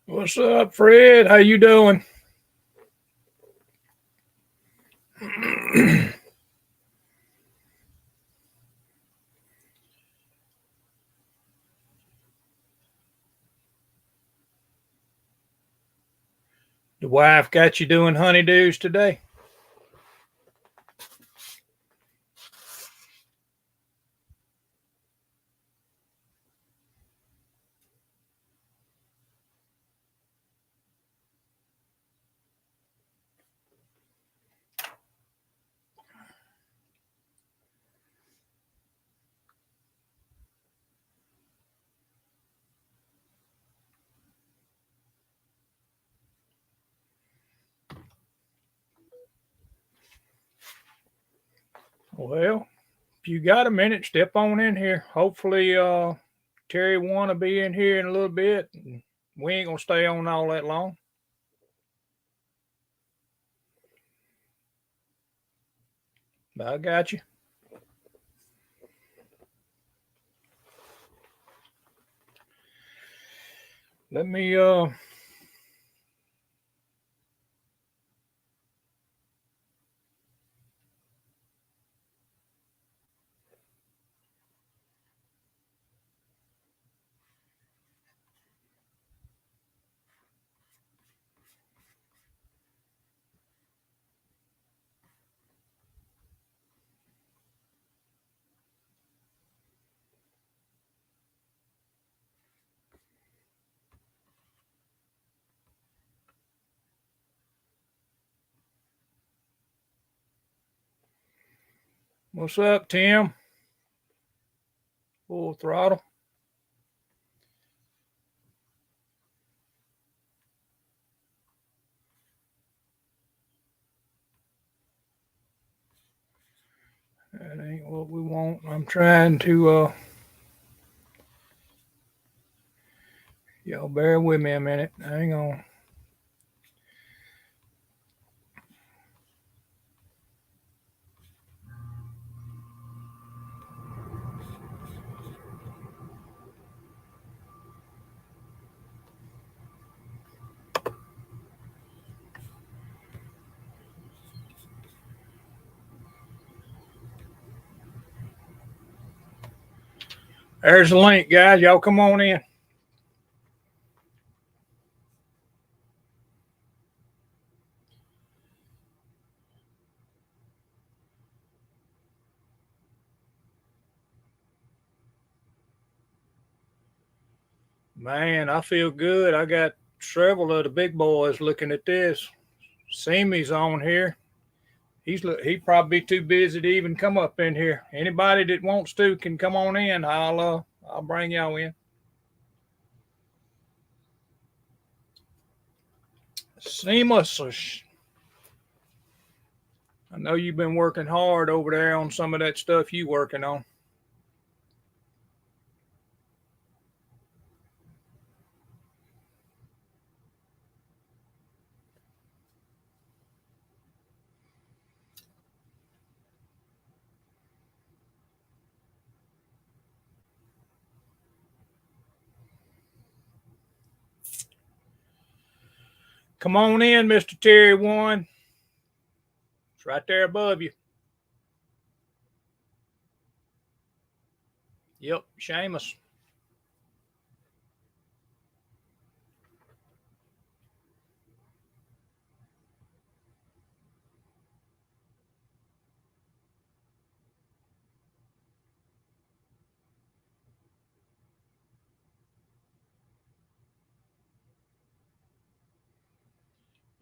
What's up, Fred? How you doing? The wife got you doing honeydews today? Well, if you got a minute, step on in here. Hopefully, Terry wanna be in here in a little bit. We ain't gonna stay on all that long. I got you. Let me what's up, Tim? Full throttle. That ain't what we want. I'm trying to y'all bear with me a minute. Hang on. There's the link, guys. Y'all come on in. Man, I feel good. I got several of the big boys looking at this. Simi's on here. He probably too busy to even come up in here. Anybody that wants to can come on in. I'll bring y'all in. Seamless. I know you've been working hard over there on some of that stuff you working on. Come on in, Mr. Terry One. It's right there above you. Yep, Seamus.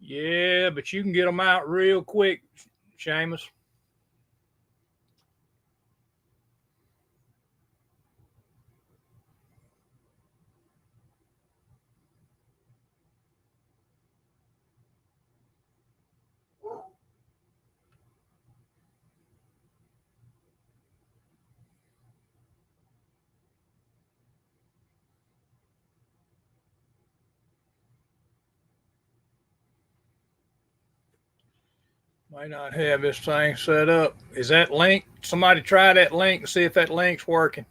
Yeah, but you can get them out real quick, Seamus. Might not have this thing set up. Is that link? Somebody try that link and see if that link's working.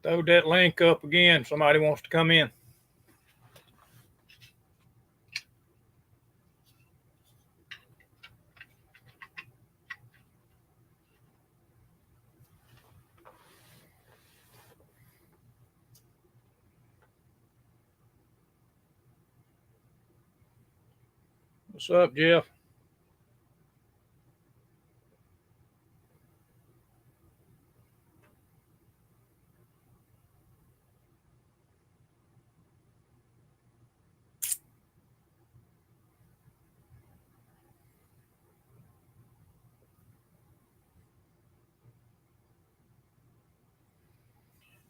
Throw that link up again. Somebody wants to come in. What's up, Jeff?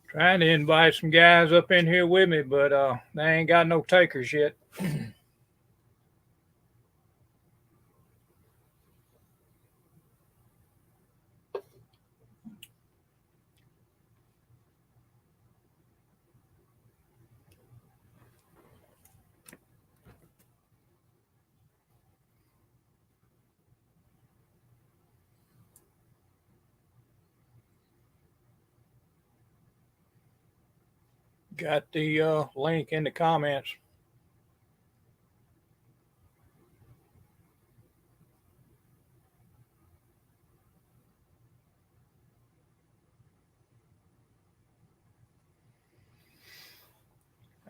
Trying to invite some guys up in here with me, but they ain't got no takers yet. Got the link in the comments.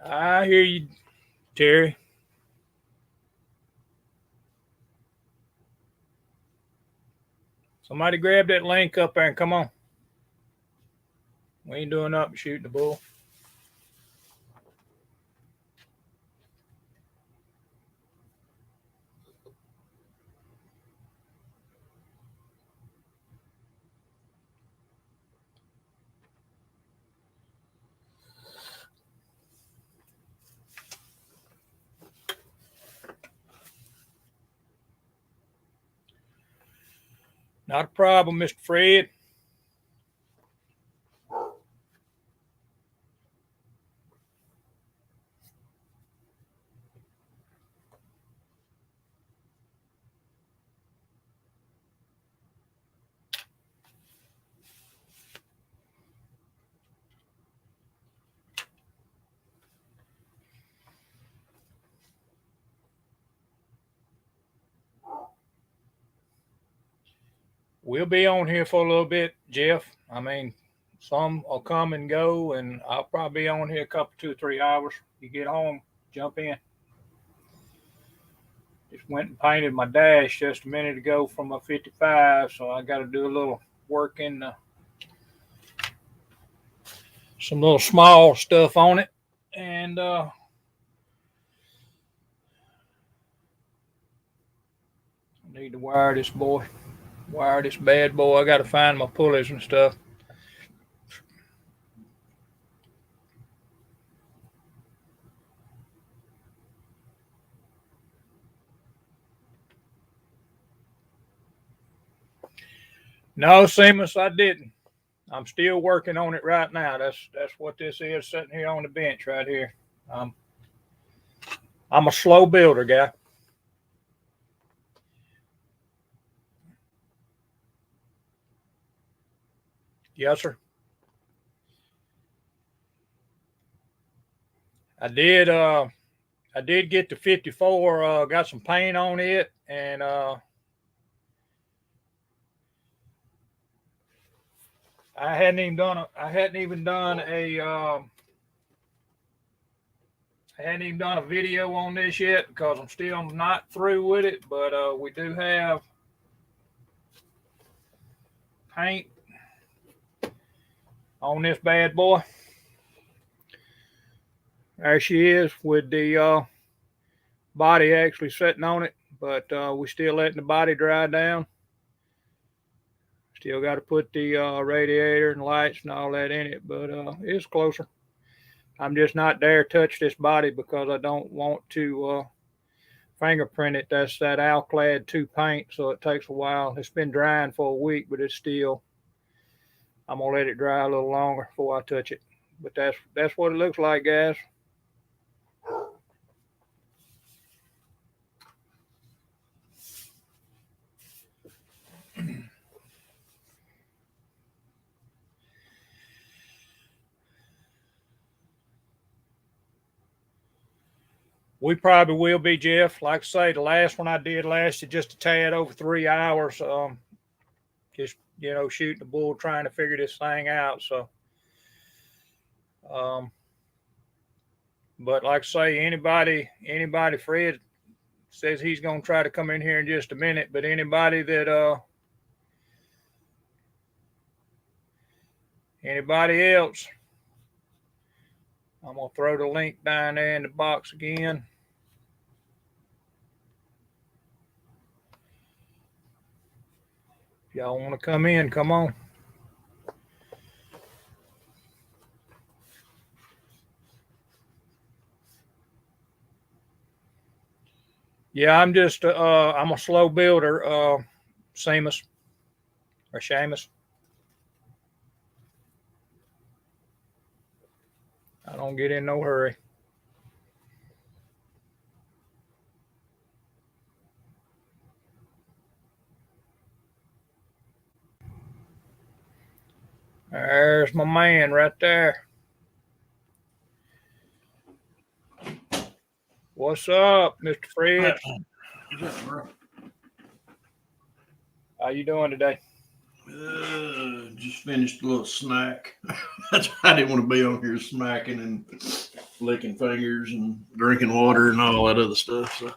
I hear you, Terry. Somebody grab that link up there and come on. We ain't doing nothing but shooting the bull. Not a problem, Mr. Fred. We'll be on here for a little bit, Jeff. I mean, some will come and go, and I'll probably be on here a couple, 2 or 3 hours. You get home, jump in. Just went and painted my dash just a minute ago from a 55, so I got to do a little work in some little small stuff on it. And I need to wire this boy. Wire this bad boy. I got to find my pulleys and stuff. No, Seamus, I didn't. I'm still working on it right now. That's what this is, sitting here on the bench right here. I'm a slow builder guy. Yes, sir. I did get the 54, got some paint on it, and I hadn't even done a video on this yet because I'm still not through with it, but we do have paint on this bad boy. There she is with the body actually sitting on it, but we're still letting the body dry down. Still got to put the radiator and lights and all that in it, but it's closer. I'm just not dare touch this body because I don't want to fingerprint it. That's that Alclad 2 paint, so it takes a while. It's been drying for a week, but it's still, I'm going to let it dry a little longer before I touch it. But that's what it looks like, guys. We probably will be, Jeff. Like I say, the last one I did lasted just a tad over 3 hours. Just shooting the bull, trying to figure this thing out. So, but like I say, anybody, Fred says he's going to try to come in here in just a minute. But anybody anybody else, I'm going to throw the link down there in the box again. If y'all want to come in, come on. Yeah, I'm just I'm a slow builder, Seamus or Seamus. I don't get in no hurry. There's my man right there. What's up, Mr. Fred? How you doing today? Just finished a little snack. I didn't want to be on here smacking and licking fingers and drinking water and all that other stuff. So.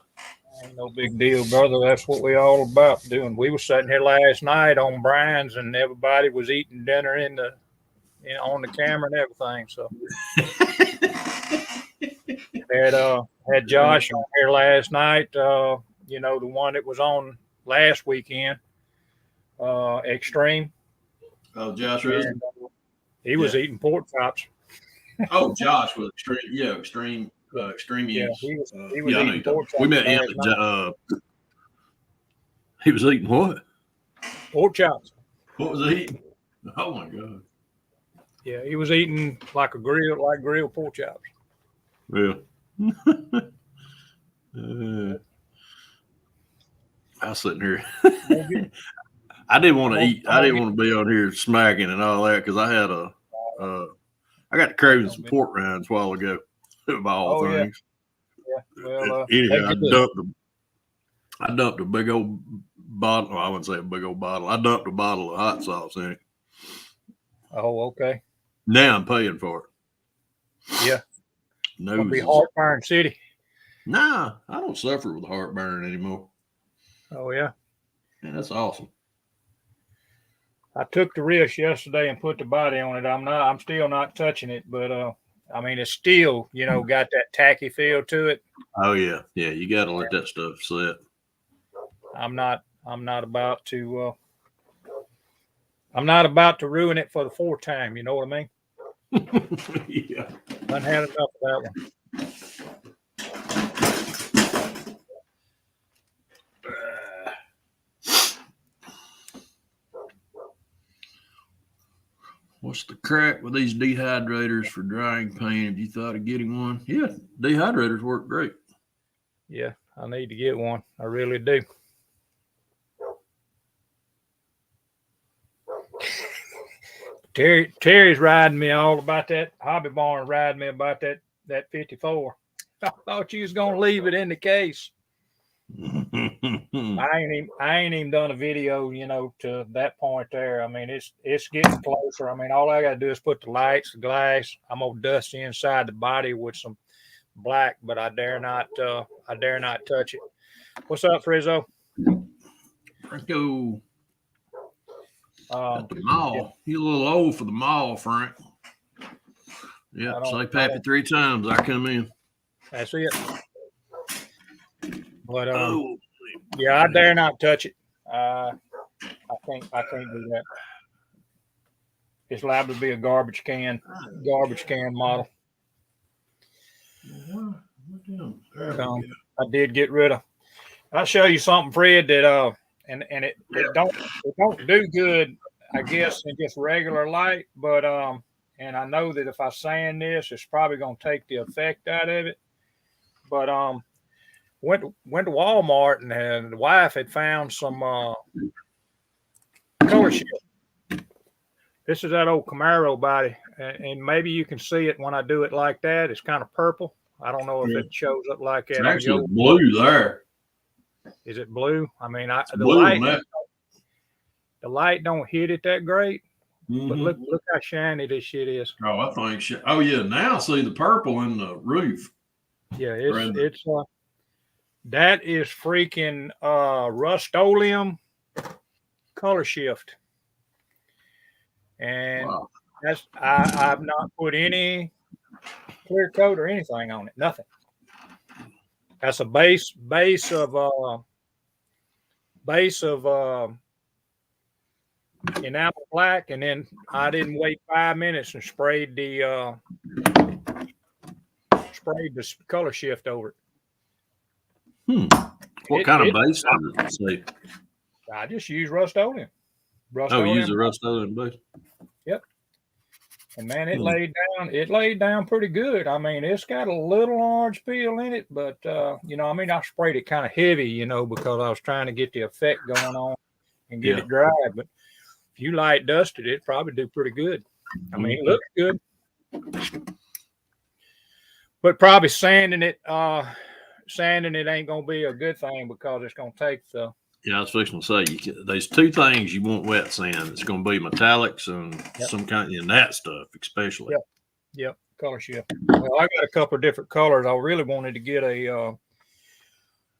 Ain't no big deal, brother. That's what we all about doing. We were sitting here last night on Brian's, and everybody was eating dinner on the camera and everything. So had Josh on here last night. The one that was on last weekend. Extreme. Oh, Josh Rosen. He was eating pork chops. Oh, Josh was extreme. Yeah, extreme. Extreme. Yeah, he was eating pork chops. We met him. He was eating what? Pork chops. What was he eating? Oh my God. Yeah, he was eating like grilled pork chops. Yeah. I was sitting here. I didn't want to eat. I didn't want to be on here smacking and all that because I had I got to craving some pork rinds a while ago. Of all things. Yeah. Well, anyway, I dumped a big old bottle. Well, I wouldn't say a big old bottle. I dumped a bottle of hot sauce in it. Oh, okay. Now I'm paying for it. Yeah. It'll be heartburn city. Nah, I don't suffer with heartburn anymore. Oh yeah. Yeah, that's awesome. I took the wrist yesterday and put the body on it. I'm still not touching it, but I mean it's still, got that tacky feel to it. Oh yeah. Yeah, you gotta let that stuff sit. I'm not about to ruin it for the fourth time, you know what I mean? Yeah. I've had enough of that one. What's the crack with these dehydrators for drying paint? Have you thought of getting one? Yeah, dehydrators work great. Yeah, I need to get one. I really do. Terry's riding me all about that. Hobby Barn riding me about that 54. I thought you was gonna leave it in the case. I ain't even done a video, to that point there. I mean, it's getting closer. I mean, all I gotta do is put the lights, the glass. I'm gonna dust inside the body with some black, but I dare not touch it. What's up, Frizzo? Franco. At the mall. Yeah. You're a little old for the mall, Frank. Yeah, say Pappy 3 times. I come in. That's it. But yeah, I dare not touch it. I can't do that. It's liable to be a garbage can model. I did get rid of. I'll show you something, Fred, that and it don't do good, I guess, in just regular light. But and I know that if I sand this, it's probably gonna take the effect out of it. But went to Walmart and the wife had found some color shift. This is that old Camaro body, and maybe you can see it when I do it like that. It's kind of purple. I don't know if Yeah. it shows up like It's that on actually your. blue there. Is it blue? I mean, It's the blue on light, that. the light don't hit it that great, but Mhm. look how shiny this shit is. Oh, I think shit. Oh yeah, now I see the purple in the roof. Yeah, Or in the- it's that is freaking Rust-Oleum color shift, and wow. that's I've not put any clear coat or anything on it. Nothing. That's a base of enamel black, and then I didn't wait 5 minutes and sprayed the color shift over it. What kind of base does it say? I just use Rust-Oleum. Oh, use the Rust-Oleum base. Yep. And man, it laid down pretty good. I mean, it's got a little orange peel in it, but I sprayed it kind of heavy, because I was trying to get the effect going on and get it dry. But if you light dusted it, probably do pretty good. I mean, it looks good. But probably sanding it ain't gonna be a good thing because it's gonna take the. Yeah, I was fixing to say there's two things you want wet sand. It's going to be metallics and some kind of that stuff, especially. Yep, color shift. Well, I got a couple of different colors. I really wanted to get I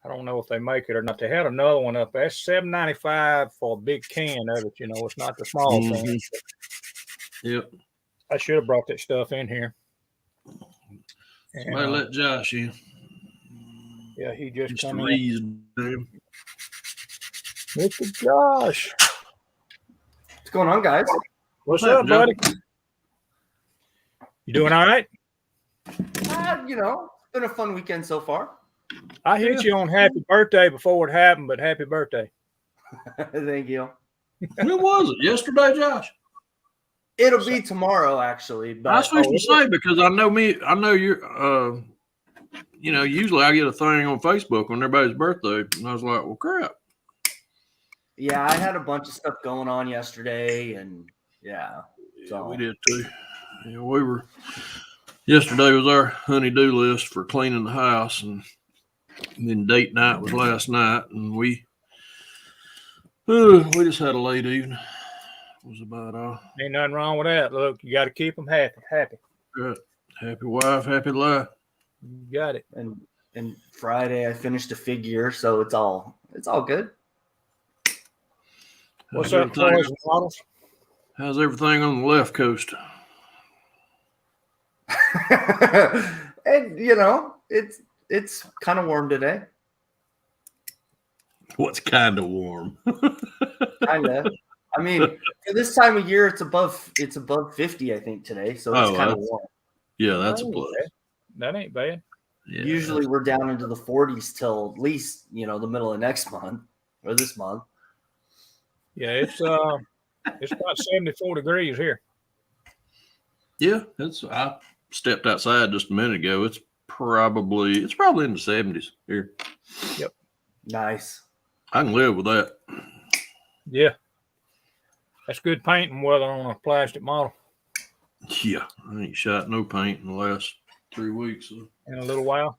don't know if they make it or not. They had another one up. That's $7.95 for a big can of it. It's not the small thing. Yep. I should have brought that stuff in here. Somebody let Josh in. Yeah, he just Mr. come Reed's in. Mr. Josh. What's going on, guys? What's up, buddy? You doing all right? It's been a fun weekend so far. I hit you on happy birthday before it happened, but happy birthday. Thank you. When was it? Yesterday, Josh? It'll be tomorrow, actually. But I was supposed to say because I know you're. Usually I get a thing on Facebook on everybody's birthday, and I was like, well, crap. Yeah, I had a bunch of stuff going on yesterday, and we did too. Yeah, yesterday was our honey-do list for cleaning the house, and then date night was last night, and we just had a late evening. Was about all. Ain't nothing wrong with that. Look, you got to keep them happy. Good. Happy wife, happy life. You got it. And Friday I finished a figure, so it's all good. What's up, boys and models? How's everything on the left coast? And it's kind of warm today. What's kind of warm? Kind of. I mean, for this time of year, it's above 50, I think, today. So it's kind of warm. Yeah, that's a plus. That ain't bad. Yeah, usually we're down into the 40s till at least, the middle of next month or this month. Yeah, it's about 74 degrees here. Yeah, I stepped outside just a minute ago. It's probably in the 70s here. Yep. Nice. I can live with that. Yeah. That's good painting weather on a plastic model. Yeah, I ain't shot no paint in the last 3 weeks. So. In a little while.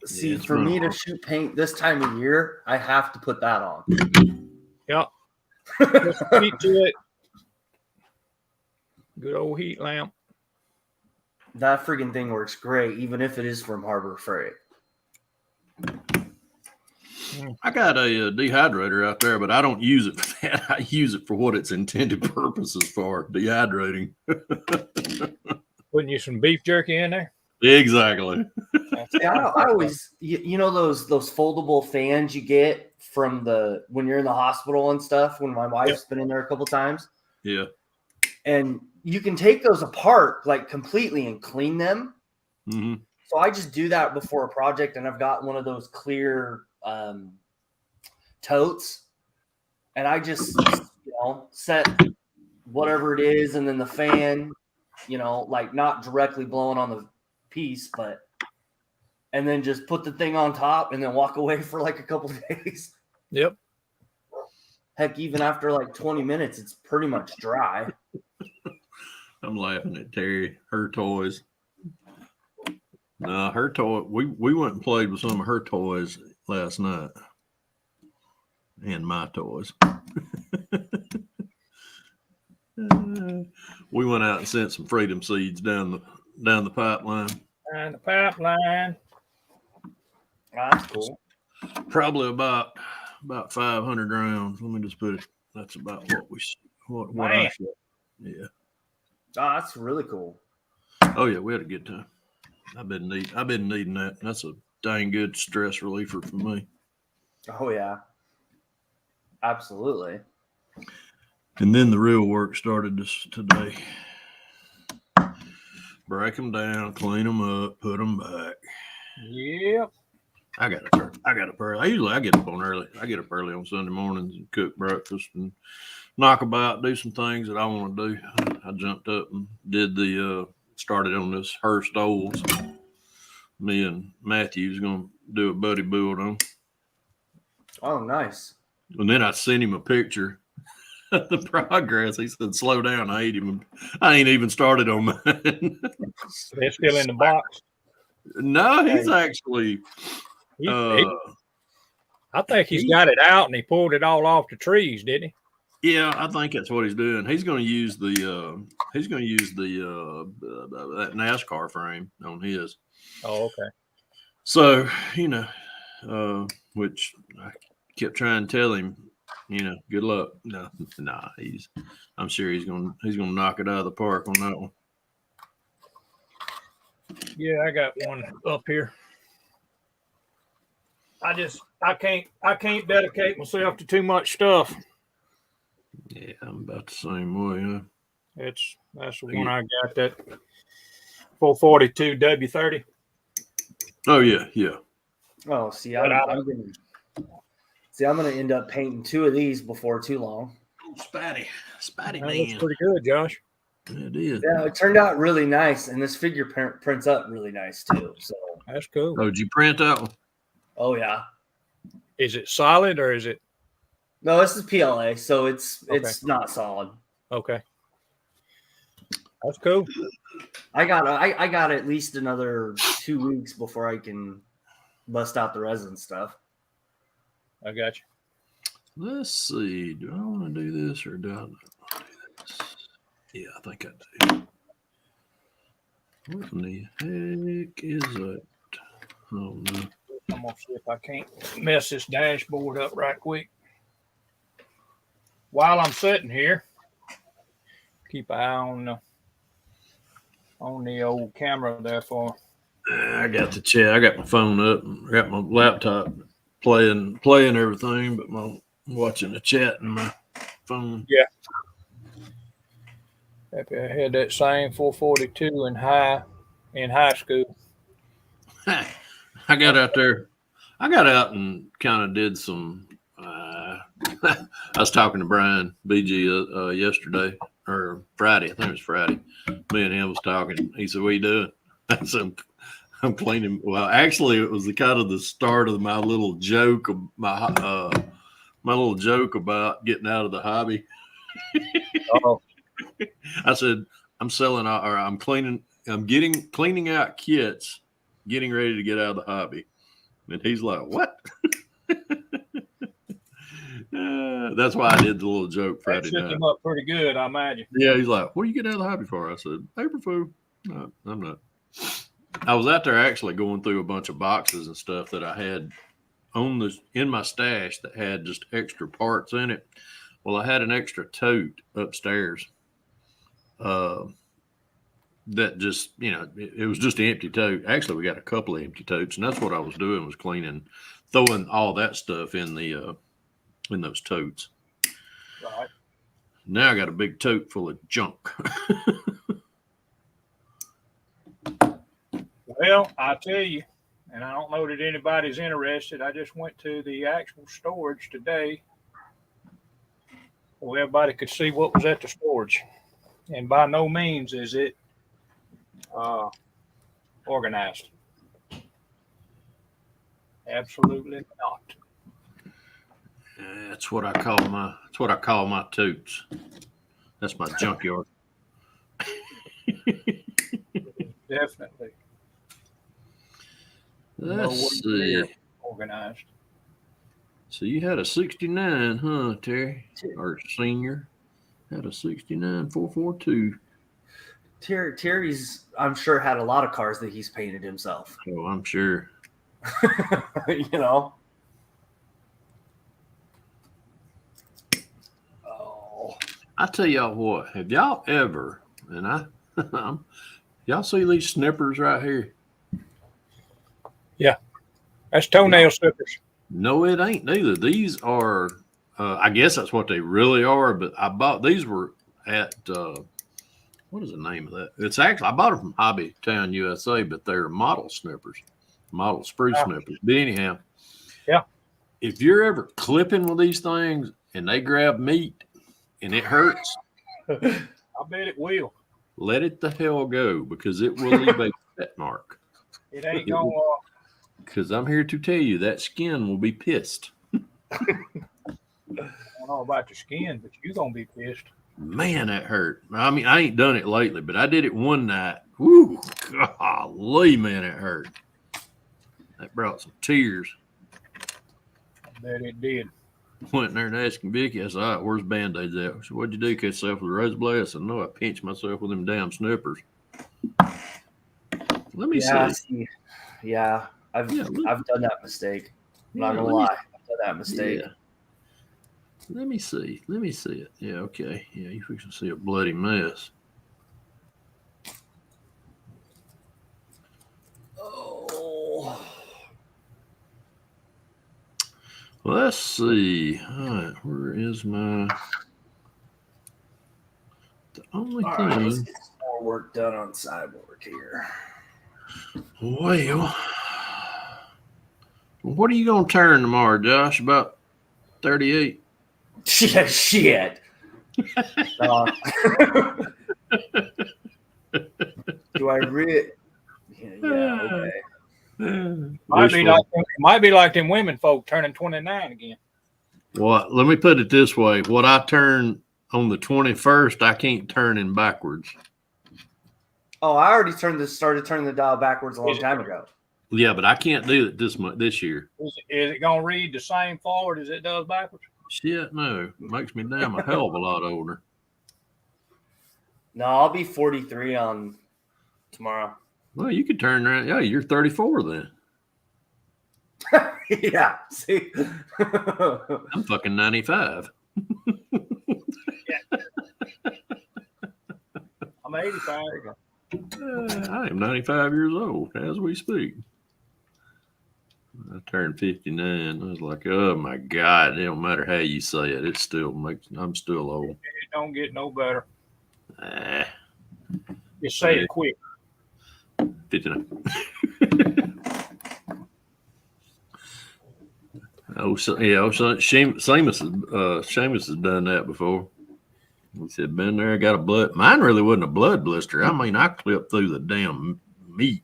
See, for me to shoot paint this time of year, I have to put that on. Yep. Just heat to it. Good old heat lamp. That friggin' thing works great, even if it is from Harbor Freight. I got a dehydrator out there, but I don't use it for that. I use it for what its intended purposes for, dehydrating. Putting you some beef jerky in there? Exactly. Yeah, I always, those foldable fans you get from when you're in the hospital and stuff, when my wife's been in there a couple times. Yeah. And you can take those apart like completely and clean them. Mm-hmm. So I just do that before a project, and I've got one of those clear totes, and I just set whatever it is, and then the fan, like not directly blowing on the piece, and then just put the thing on top and then walk away for like a couple of days. Yep. Heck, even after like 20 minutes, it's pretty much dry. I'm laughing at Terry, her toys. No, her toy. We went and played with some of her toys last night, and my toys. We went out and sent some freedom seeds down the pipeline. And the pipeline. That's cool. Probably about 500 rounds. Let me just put it. That's about what I shot. Yeah. Oh, that's really cool. Oh yeah, we had a good time. I've been needing that. That's a dang good stress reliever for me. Oh yeah, absolutely. And then the real work started today. Break them down, clean them up, put them back. Yep. I got up early. I get up early. I get up early on Sunday mornings and cook breakfast and knock about, do some things that I want to do. I jumped up and did started on this Hurst Olds. Me and Matthew's going to do a buddy build on. Oh, nice. And then I sent him a picture of the progress. He said, slow down. I ain't even started on mine. They're still in the box. No, he's actually. I think he's got it out and he pulled it all off the trees, didn't he? Yeah, I think that's what he's doing. He's going to use that NASCAR frame on his. Oh, okay. So, which I kept trying to tell him, good luck. No, I'm sure he's going to knock it out of the park on that one. Yeah, I got one up here. I can't dedicate myself to too much stuff. Yeah, I'm about the same way, huh? That's the one I got, that 442 W30. Oh yeah. Oh, see, I'm gonna end up painting 2 of these before too long. Oh, Spatty That man. looks pretty good, Josh. It is. Yeah, it turned out really nice, and this figure prints up really nice too. So That's cool. Oh, did you print that one? oh yeah. Is it solid or is it No, this is PLA, so it's not solid. okay? That's cool. I got at least another 2 weeks before I can bust out the resin stuff. I got you. Let's see. Do I want to do this or do I not want to do this? Yeah, I think I do. What in the heck is that? Oh no. I'm gonna see if I can't mess this dashboard up right quick. While I'm sitting here, keep an eye on the old camera there for. I got the chat. I got my phone up. And I got my laptop playing everything, but I'm watching the chat and my phone. Yeah. Happy I had that same 442 in high school. I got out there. I got out and kind of did some. I was talking to Brian BG yesterday or Friday. I think it was Friday. Me and him was talking. He said, "What you doing?" I said, "I'm cleaning." Well, actually, it was the kind of the start of my little joke of my little joke about getting out of the hobby. Oh. I said, "I'm selling or I'm cleaning. I'm cleaning out kits, getting ready to get out of the hobby." And he's like, "What?" That's why I did the little joke Friday That shook night. him up pretty good, I imagine. Yeah, he's like, "What are you getting out of the hobby for?" I said, "Paper food." No, I'm not. I was out there actually going through a bunch of boxes and stuff that I had in my stash that had just extra parts in it. Well, I had an extra tote upstairs. That just, it was just an empty tote. Actually, we got a couple of empty totes, and that's what I was doing, was throwing all that stuff in those totes. Right. Now I got a big tote full of junk. Well, I tell you, and I don't know that anybody's interested. I just went to the actual storage today, so everybody could see what was at the storage. And by no means is it organized. Absolutely not. That's what I call my totes. That's my junkyard. Definitely. Let's see. Organized. So you had a 69, huh, Terry? Or senior? Had a 69 442. Terry's, I'm sure, had a lot of cars that he's painted himself. Oh, I'm sure. You know. Oh. I tell y'all what, have y'all ever, and y'all see these snippers right here? That's toenail snippers. No, it ain't neither. These are, I guess that's what they really are, but I bought, these were at, what is the name of that? It's actually, I bought them from Hobby Town, USA, but they're model snippers, model spruce snippers. But anyhow, yeah, if you're ever clipping with these things and they grab meat and it hurts, I bet it will. let it the hell go, because it will leave a pet mark. It ain't gonna. Because I'm here to tell you that skin will be pissed. I don't know about your skin, but you're gonna be pissed. Man, that hurt. I mean, I ain't done it lately, but I did it one night. Woo, golly, man, it hurt. That brought some tears. I bet it did. Went in there and asked Vicky, I said, all right, where's Band-Aids at? She said, what'd you do, cut yourself with a razor blade? I said, no, I pinched myself with them damn snippers. Let me see. Yeah, I've done that mistake. I'm not gonna lie. I've done that mistake. Yeah. Let me see. Let me see it. Yeah, okay. Yeah, you can see a bloody mess. Oh. Let's see. All right, where is my... The only All thing... right, let's get some more work done on Cyborg here. Well, what are you going to turn tomorrow, Josh? About 38? Yeah, shit. Do I really? Yeah, okay. Might be like them women folk turning 29 again. Well, let me put it this way. What I turn on the 21st, I can't turn in backwards. Oh, I already started turning the dial backwards a long time ago. Yeah, but I can't do it this year. Is it going to read the same forward as it does backwards? Shit, no. It makes me damn a hell of a lot older. No, I'll be 43 on tomorrow. Well, you could turn around. Yeah, you're 34 then. Yeah, see? I'm fucking 95. I'm 85. I am 95 years old as we speak. I turned 59. I was like, oh my God, it don't matter how you say it. It still makes, I'm still old. It don't get no better. Ah, Just say it quick. 59. Seamus has done that before. He said, been there, got a blood. Mine really wasn't a blood blister. I mean, I clipped through the damn meat.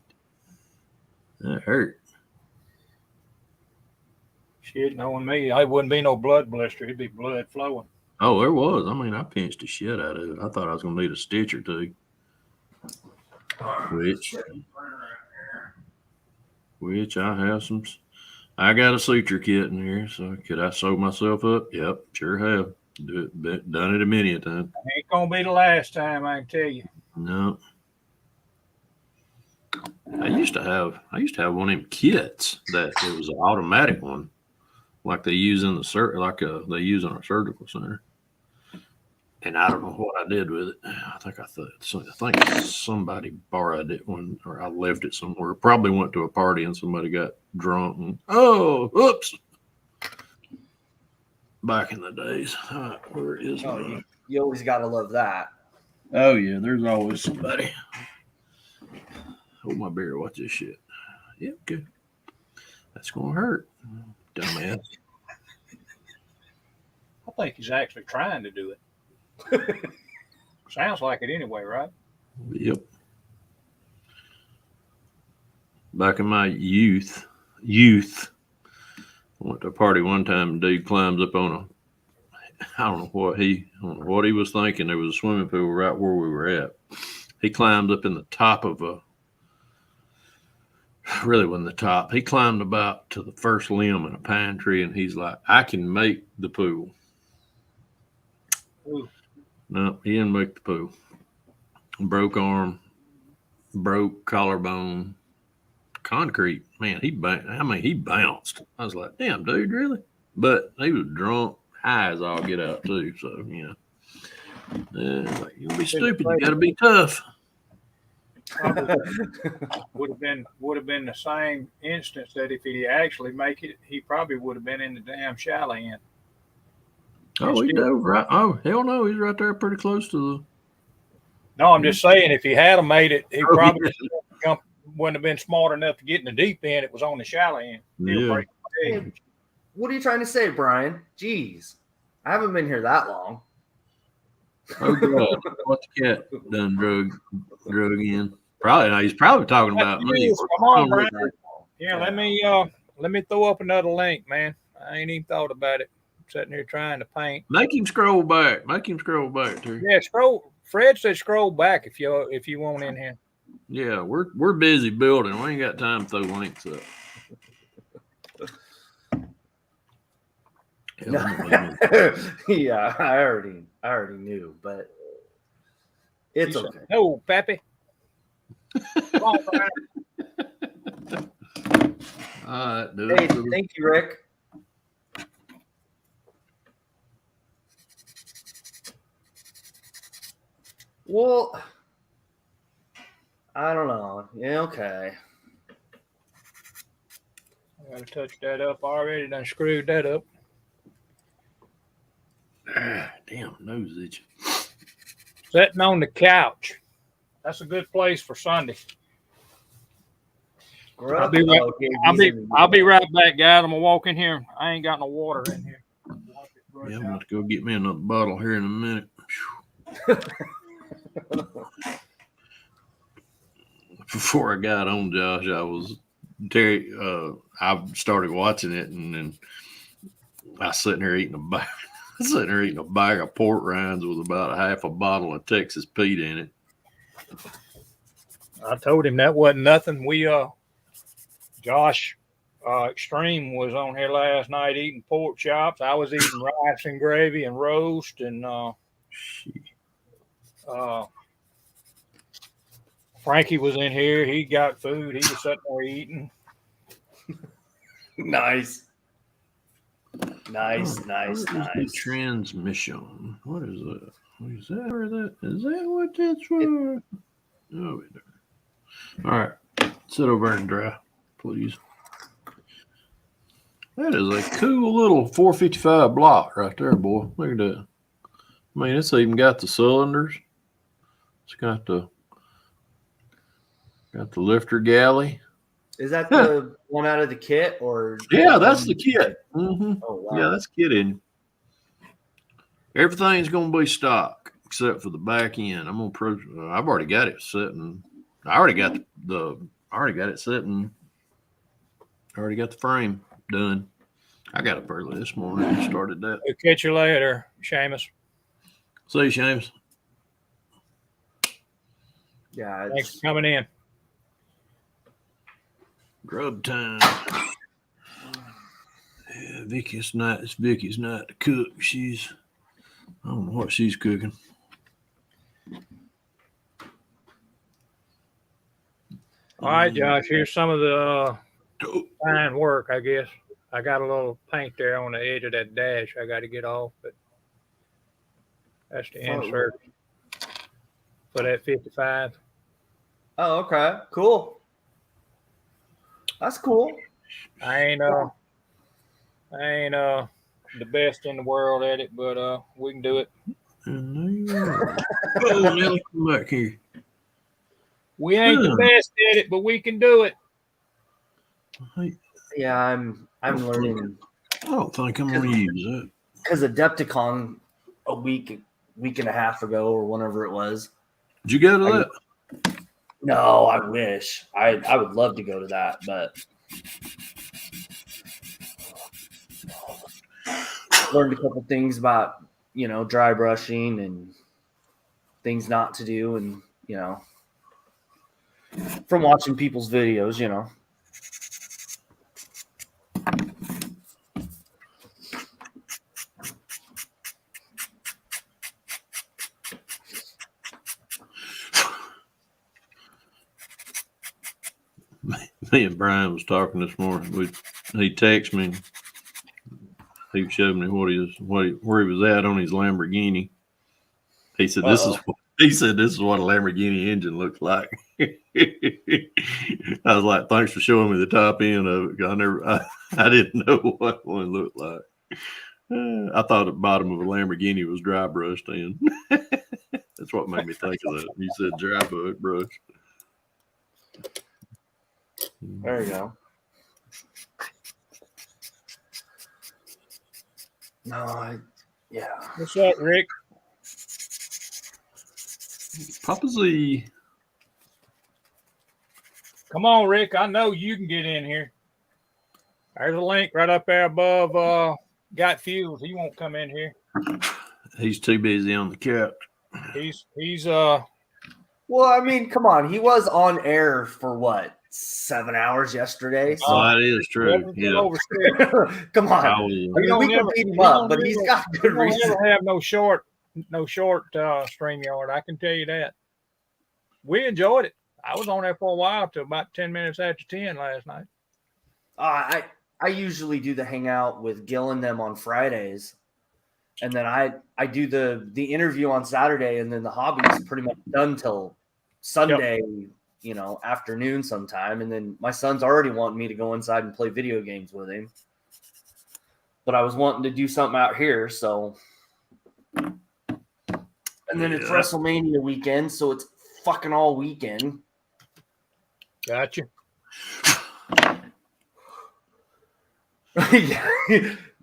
That hurt. Shit, knowing me, I wouldn't be no blood blister. It'd be blood flowing. Oh, there was. I mean, I pinched the shit out of it. I thought I was going to need a stitch or two. Which I have some. I got a suture kit in here, so could I sew myself up? Yep, sure have. Done it a many a time. Ain't gonna be the last time, I can tell you. No. I used to have one of them kits that it was an automatic one, like they use in the they use in our surgical center. And I don't know what I did with it. I think somebody borrowed it or I left it somewhere. Probably went to a party and somebody got drunk and oops. Back in the days. Where is you always gotta love that. Oh yeah, there's always somebody. Hold my beer, watch this shit. Yep, good. That's gonna hurt. Dumbass. I think he's actually trying to do it. Sounds like it anyway, right? Yep. Back in my youth, I went to a party one time and dude climbs up on I don't know what he was thinking. There was a swimming pool right where we were at. He climbed up in the top of really wasn't the top. He climbed about to the first limb in a pine tree, and he's like, I can make the pool. Ooh. No, he didn't make the pool. Broke arm, broke collarbone, concrete. Man, he bounced. I was like, damn, dude, really? But he was drunk, high as all get out too. So like, you'll be stupid. You got to be tough. would have been the same instance that if he actually make it, he probably would have been in the damn shallow end. Oh, he dove right. Oh, hell no, he's right there, pretty close to the. No, I'm just saying, if he had made it, he probably wouldn't have been smart enough to get in the deep end. It was on the shallow end. Yeah. Hey, what are you trying to say, Brian? Jeez, I haven't been here that long. Oh God, what the cat done drug in? Probably not. He's probably talking about me. Come on, Brian. Yeah, let me throw up another link, man. I ain't even thought about it. I'm sitting here trying to paint. Make him scroll back. Too. Yeah, scroll. Fred said scroll back if you want in here. Yeah, we're busy building. We ain't got time to throw links up. Yeah, I already knew, but it's okay. No, Pappy. Come on, Brian. All right, dude. Hey, thank you, Rick. Well, I don't know. Yeah, okay. I gotta touch that up already. Done screwed that up. Damn, nose itch. Sitting on the couch. That's a good place for Sunday. I'll be right back, guys. I'm gonna walk in here. I ain't got no water in here. Yeah, I'm going to go get me another bottle here in a minute. Before I got on, Josh, I started watching it, and then I was sitting there eating a bag of port rinds with about half a bottle of Texas Pete in it. I told him that wasn't nothing. Josh Extreme was on here last night eating pork chops. I was eating rice and gravy and roast, and Frankie was in here. He got food. He was sitting there eating. Nice. The transmission. What is that? Is that what that's for? No, it doesn't. All right. Sit over and dry, please. That is a cool little 455 block right there, boy. Look at that. I mean, it's even got the cylinders. It's got the lifter galley. Is that the one out of the kit, or? Yeah, that's the kit. Mm-hmm. Oh, wow. Yeah, that's kit in. Everything's gonna be stock except for the back end. I've already got it sitting. I already got it sitting. I already got the frame done. I got up early this morning and started that. We'll catch you later, Seamus. See you, James. Yeah. Thanks for coming in. Grub time. Yeah, Vicky's not to cook. I don't know what she's cooking. All right, Josh, here's some of the fine work, I guess. I got a little paint there on the edge of that dash I got to get off, but that's the insert for that 55. Oh, okay. Cool. That's cool. I ain't the best in the world at it, but we can do it. And there you are. Oh, Nelly, come back here. We ain't the best at it, but we can do it. Yeah, I'm learning. I don't think I'm gonna use it. Because Adepticon a week and a half ago or whenever it was. Did you go to that? No, I wish. I would love to go to that, but learned a couple things about, dry brushing and things not to do, and from watching people's videos, Me and Brian was talking this morning. He texted me. He showed me where he was at on his Lamborghini. He said, "This is what a Lamborghini engine looks like." I was like, "Thanks for showing me the top end of it. I didn't know what one looked like. I thought the bottom of a Lamborghini was dry brushed in." That's what made me think of that. You said dry brush. There you go. No, yeah. What's up, Rick? Papazy. Come on, Rick. I know you can get in here. There's a link right up there above. Got Fuels. He won't come in here. He's too busy on the couch. He's Well, I mean, come on. He was on air for what, 7 hours yesterday? So. Oh, that is true. Yeah. Come on. I will. We can beat him up, but he's got good We reason. don't have no short StreamYard. I can tell you that. We enjoyed it. I was on there for a while till about 10 minutes after 10 last night. I usually do the hangout with Gil and them on Fridays, and then I do the interview on Saturday, and then the hobby is pretty much done till Sunday, afternoon sometime. And then my son's already wanting me to go inside and play video games with him, but I was wanting to do something out here, so. And then it's WrestleMania weekend, so it's fucking all weekend. Gotcha.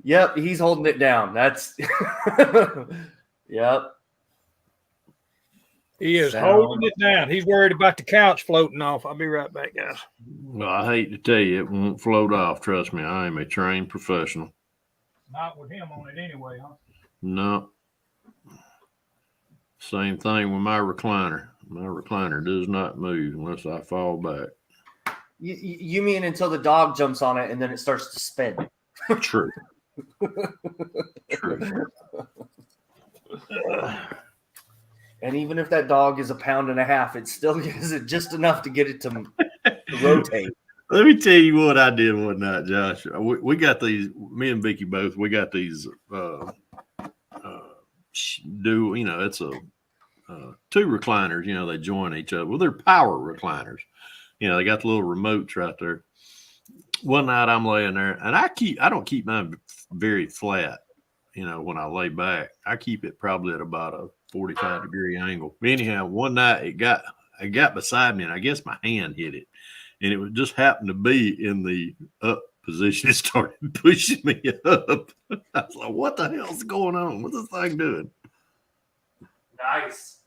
Yep, he's holding it down. That's yep. He is holding it down. He's worried about the couch floating off. I'll be right back, guys. Well, I hate to tell you, it won't float off. Trust me, I am a trained professional. Not with him on it anyway, huh? No. Same thing with my recliner. My recliner does not move unless I fall back. You mean until the dog jumps on it and then it starts to spin? True. True. And even if that dog is 1.5 pounds, it still gives it just enough to get it to rotate. Let me tell you what I did one night, Josh. We got these, me and Vicky both, we got these it's a two recliners, they join each other. Well, they're power recliners. They got the little remotes right there. One night I'm laying there, and I don't keep mine very flat, when I lay back. I keep it probably at about a 45-degree angle. Anyhow, one night it got beside me, and I guess my hand hit it. And it would just happen to be in the up position. It started pushing me up. I was like, what the hell's going on? What's this thing doing? Nice.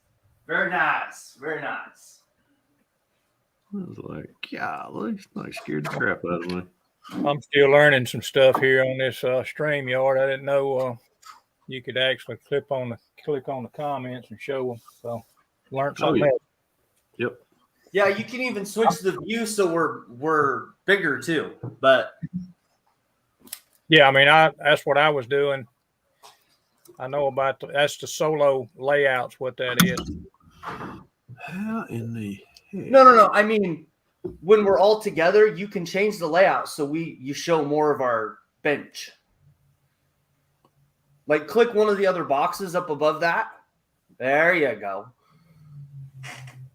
Very nice. Very nice. I was like, golly, it's like scared the crap out of me. I'm still learning some stuff here on this StreamYard. I didn't know you could actually click on the comments and show them. So learned something else. Yep. Yeah, you can even switch the view so we're bigger too. But yeah, I mean, that's what I was doing. I know about that's the solo layouts. What that is? How in the heck? No. I mean, when we're all together, you can change the layout so you show more of our bench. Like, click one of the other boxes up above that. There you go.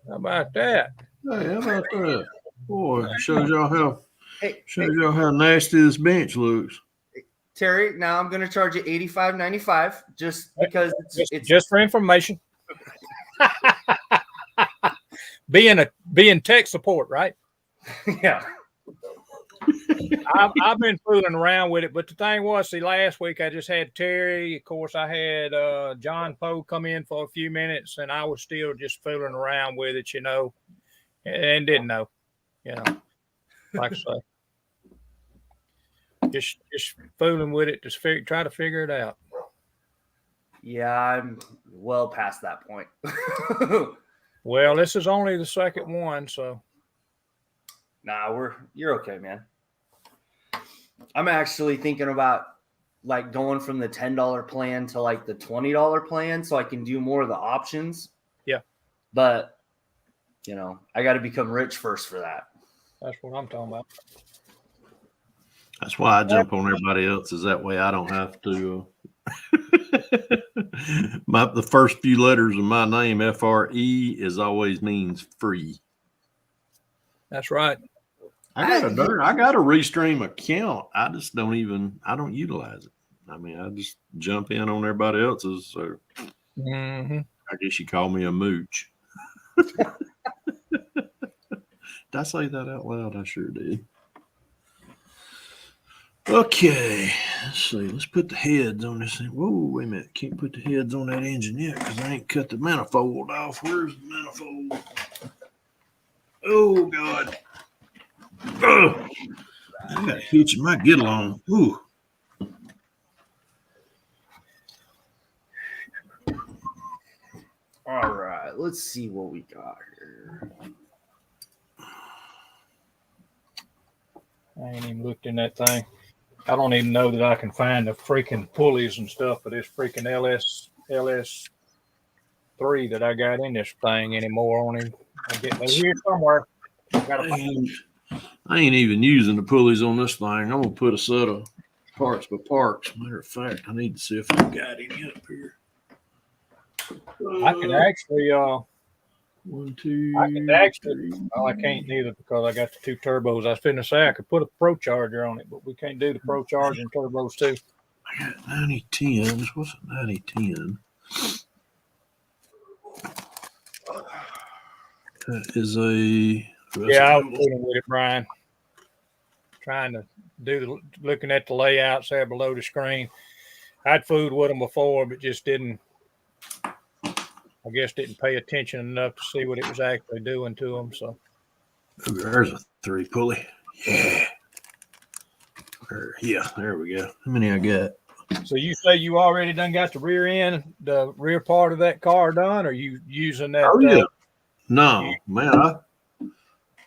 How about that? Hey, how about that? Boy, shows y'all how nasty this bench looks. Terry, now I'm going to charge you $85.95 just because it's just for information. being tech support, right? Yeah. I've been fooling around with it, but the thing was, last week I just had Terry. Of course, I had John Poe come in for a few minutes, and I was still just fooling around with it, and didn't know, like I say. Just fooling with it to try to figure it out. Yeah, I'm well past that point. Well, this is only the second one, so. Nah, you're okay, man. I'm actually thinking about like going from the $10 plan to like the $20 plan so I can do more of the options. Yeah. But, I got to become rich first for that. That's what I'm talking about. That's why I jump on everybody else's. That way I don't have to. The first few letters of my name, FRE, is always means free. That's right. I got a Restream account. I just don't utilize it. I mean, I just jump in on everybody else's. So I guess you call me a mooch. Did I say that out loud? I sure did. Okay, let's see. Let's put the heads on this thing. Whoa, wait a minute. Can't put the heads on that engine yet because I ain't cut the manifold off. Where's the manifold? Oh, God. Ugh. I got to hitch my get along. Ooh. All right, let's see what we got here. I ain't even looked in that thing. I don't even know that I can find the freaking pulleys and stuff for this freaking LS3 that I got in this thing anymore on him. They're here somewhere. I ain't even using the pulleys on this thing. I'm going to put a set of parts by parts. Matter of fact, I need to see if I got any up here. I can actually, 1, 2. I can actually, well, I can't neither because I got the 2 turbos. I was finna say I could put a Pro Charger on it, but we can't do the Pro Charger and turbos too. I got 9010s. What's a 9010? That is a. Yeah, I was fooling with it, Brian. Trying to looking at the layouts there below the screen. I'd fooled with them before, but just didn't pay attention enough to see what it was actually doing to them. So there's a 3 pulley. Yeah. Yeah, there we go. How many I got? So you say you already done got the rear part of that car done, or you using that? Oh, yeah. No, man.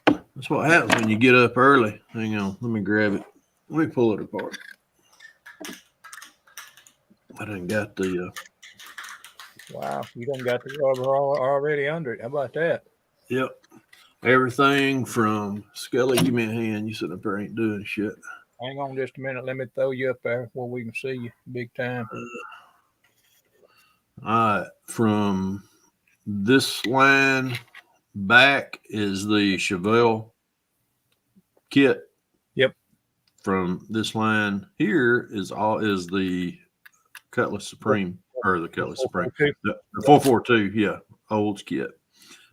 That's what happens when you get up early. Hang on. Let me grab it. Let me pull it apart. I done got the... Wow, you done got the rubber already under it. How about that? Yep. Everything from Scully, give me a hand. You sitting up there ain't doing shit. Hang on just a minute. Let me throw you up there where we can see you big time. All right. From this line back is the Chevelle kit. Yep. From this line here is the Cutlass Supreme, or the Cutlass Supreme. The 442, yeah, Olds kit.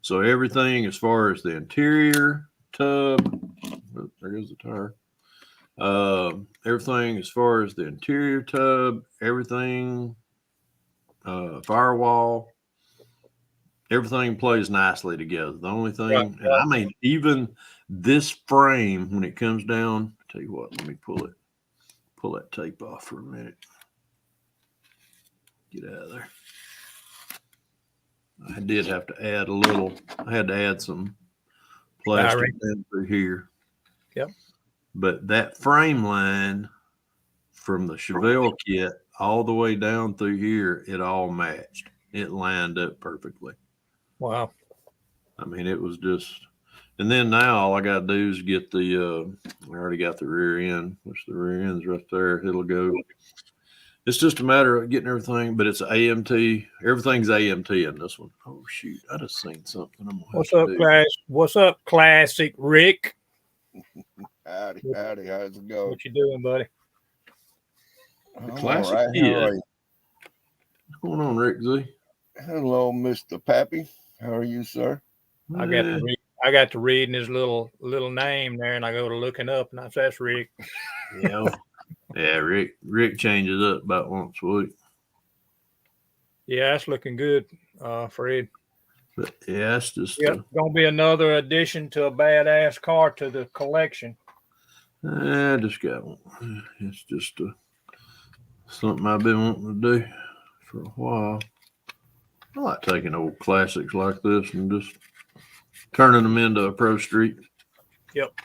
So everything as far as the interior tub, there goes the tire. Everything as far as the interior tub, everything, firewall, everything plays nicely together. The only thing, right. And I mean, even this frame, when it comes down, tell you what, let me pull that tape off for a minute. Get out of there. I did have to add I had to add some plastic down through here. Yep. But that frame line from the Chevelle kit all the way down through here, it all matched. It lined up perfectly. Wow. I mean, it was just, and then now all I got to do is get I already got the rear end, which the rear end's right there. It'll go. It's just a matter of getting everything, but it's AMT. Everything's AMT in this one. Oh, shoot. I just seen something. What's up, Class? What's up, Classic Rick? Howdy. How's it going? What you doing, buddy? The Classic Kid. What's going on, Rick Z? Hello, Mr. Pappy. How are you, sir? I got to reading his little name there, and I go to looking up, and that's Rick. Yeah. Yeah, Rick changes up about once a week. Yeah, that's looking good, Fred. But yeah, it's just gonna be another addition to a badass car to the collection. I just got one. It's just something I've been wanting to do for a while. I like taking old classics like this and just turning them into a Pro Street. Yep.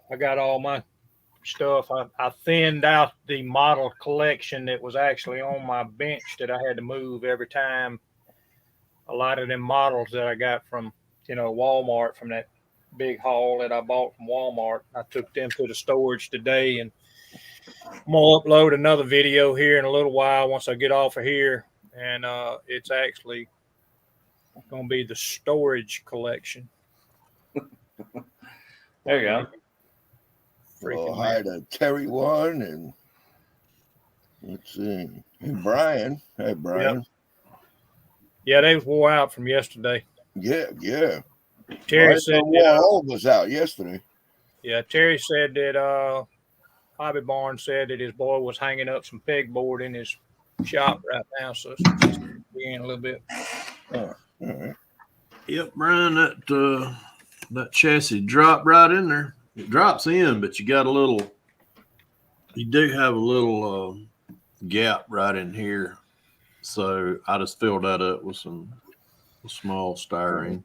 I got all my stuff. I thinned out the model collection that was actually on my bench that I had to move every time. A lot of them models that I got from Walmart from that big haul that I bought from Walmart. I took them to the storage today, and I'm gonna upload another video here in a little while once I get off of here, and it's actually gonna be the storage collection. There you go. Well, Freaking hi to Terry One, and let's see, and Brian. Hey, Brian. Yeah, they was wore out from yesterday. Yeah. Terry Brian said, wore all of us out yesterday. yeah, Terry said that Hobby Barnes said that his boy was hanging up some pegboard in his shop right now, so it's in a little bit. All right. Yep, Brian, that chassis dropped right in there. It drops in, but you do have a little gap right in here. So I just filled that up with some small styrene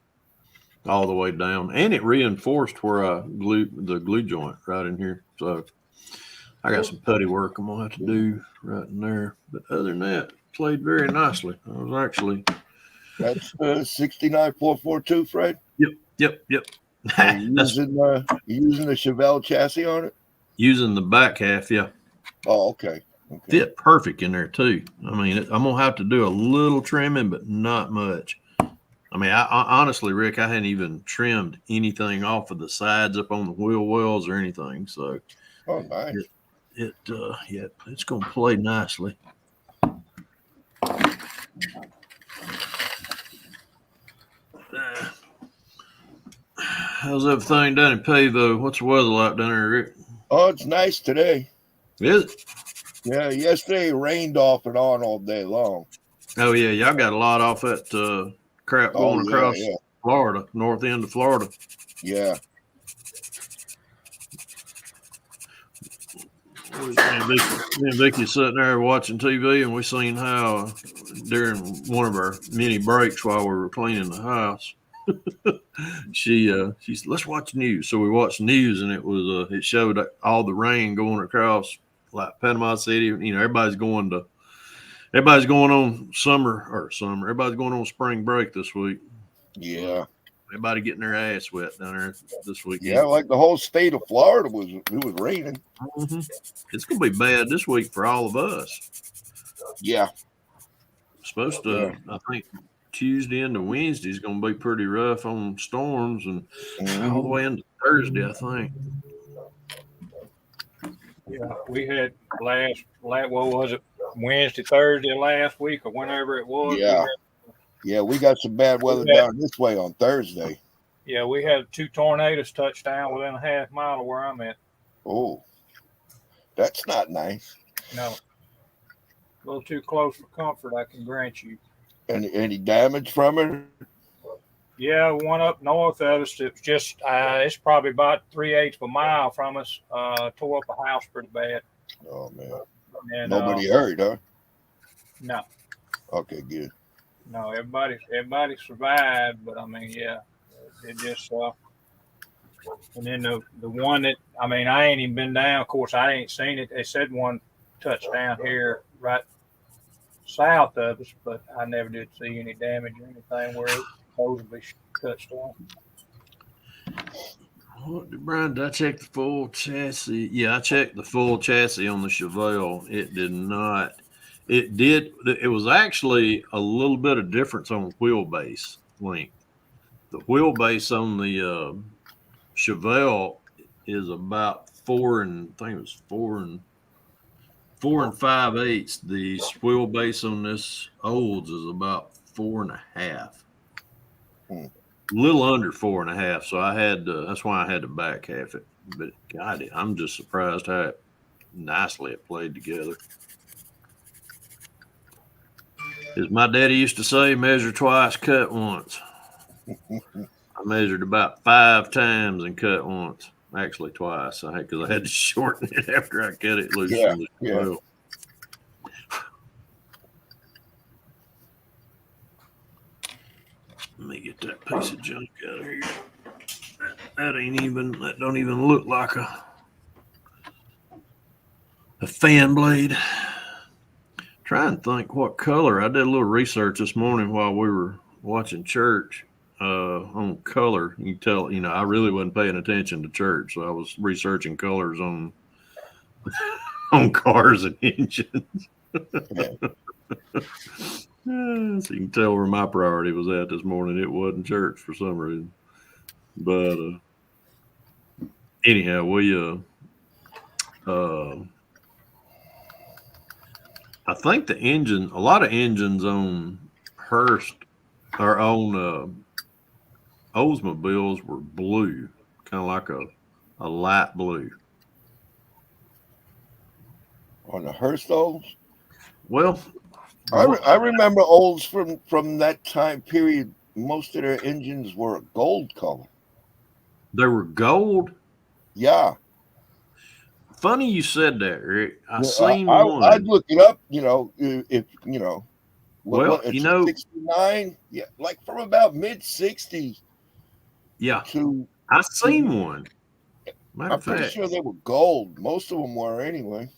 all the way down, and it reinforced where I glued the glue joint right in here. So I got some putty work I'm gonna have to do right in there. But other than that, played very nicely. I was actually That's 69442, Fred. Yep. Are you That's using the Chevelle chassis on it? using the back half, yeah. Oh, okay. Fit perfect in there too. I mean, I'm gonna have to do a little trimming, but not much. I mean, I honestly, Rick, I hadn't even trimmed anything off of the sides up on the wheel wells or anything. So, Oh, nice. it's gonna play nicely. How's everything down in Pavo? What's the weather like down there, Rick? Oh, it's nice today. Is it? Yeah, yesterday it rained off and on all day long. Oh yeah, y'all got a lot off that crap going across Florida, north end of Florida. Yeah. Me and Vicky sitting there watching TV, and we seen how during one of our mini breaks while we were cleaning the house, she said, "Let's watch news." So we watched news, and it showed all the rain going across like Panama City. Everybody's going on Everybody's going on spring break this week. Yeah. Everybody getting their ass wet down there this weekend. Yeah, like the whole state of Florida was raining. Mm-hmm. It's gonna be bad this week for all of us. Yeah. Supposed to, I think Tuesday into Wednesday is going to be pretty rough on storms, and all the way into Thursday, I think. Yeah, we had what was it, Wednesday, Thursday last week, or whenever it was. Yeah, we got some bad weather down this way on Thursday. Yeah, we had 2 tornadoes touch down within a half mile of where I'm at. Oh, that's not nice. No, a little too close for comfort, I can grant you. Any damage from it? Yeah, one up north of us. It's just it's probably about 3/8 of a mile from us. Tore up a house pretty bad. Oh man, and nobody hurt, huh? No. Okay, good. No, everybody survived, but I mean, yeah, it just and then the one that I ain't even been down. Of course, I ain't seen it. They said one touched down here right south of us, but I never did see any damage or anything where it supposedly touched down. Brian, did I check the full chassis? Yeah, I checked the full chassis on the Chevelle. It did not. It did. It was actually a little bit of difference on wheelbase length. The wheelbase on the Chevelle is about 4 and 5/8. The wheelbase on this Olds is about 4.5. A little under 4.5. So that's why I had to back half it. But God, I'm just surprised how nicely it played together. As my daddy used to say, measure twice, cut once. I measured about 5 times and cut once. Actually, twice. Because I had to shorten it after I cut it loose. Yeah. Let me get that piece of junk out of here. That don't even look like a fan blade. Try and think what color. I did a little research this morning while we were watching church. on color. You can tell, I really wasn't paying attention to church, so I was researching colors on on cars and engines. Yeah. So you can tell where my priority was at this morning. It wasn't church for some reason. But anyhow, I think a lot of engines on Hearst or on Oldsmobiles were blue, kind of like a light blue. On the Hearst-Olds? Well, I remember Olds from that time period. Most of their engines were a gold color. they were gold. Yeah. Funny you said that, Rick. I Yeah, seen one. I'd look it up, if Well, it's 69, yeah, like from about mid-60s yeah, to, I seen one. Matter I'm of pretty fact, sure they were gold. Most of them were anyway.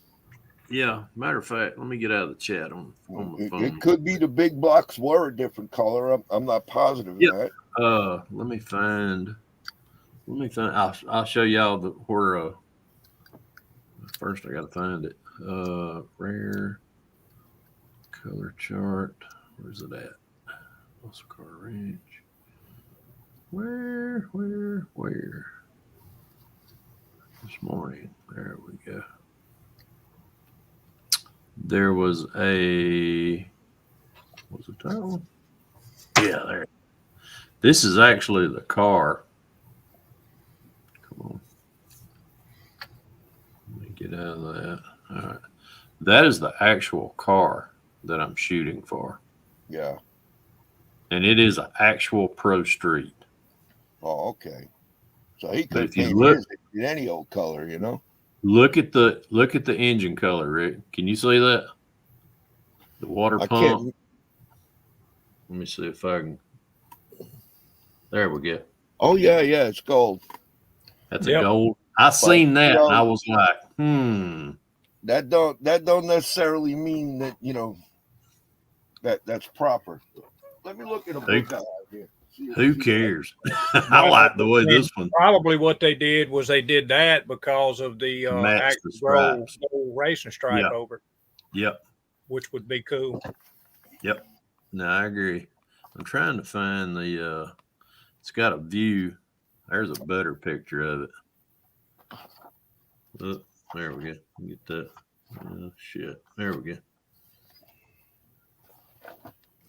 yeah. Matter of fact, let me get out of the chat on the phone. It could be the big blocks were a different color. I'm not positive Yeah. of that. Let me find. I'll show y'all where. First, I got to find it. Rare color chart. Where's it at? Muscle Car Ranch. Where? This morning. There we go. There was was it that one? Yeah, there. This is actually the car. Come on. Let me get out of that. All right. That is the actual car that I'm shooting for. Yeah. And it is an actual Pro Street. Oh, okay. So he But could if you paint look- his in any old color, Look at the engine color, Rick. Can you see that? The water I pump. can't. Let me see if I can. There we go. Oh yeah, it's gold. That's Yep. a gold. I seen that. you know- And I was like, That don't necessarily mean that that's proper. Let me look at a book I have here. who cares? I like the way this one. Probably what they did was they did that because of the Match the actual gold stripes. racing stripe Yeah. over it, Yep. which would be cool. No, I agree. I'm trying to find the. It's got a view. There's a better picture of it. Oh, there we go. Get that. Shit. There we go.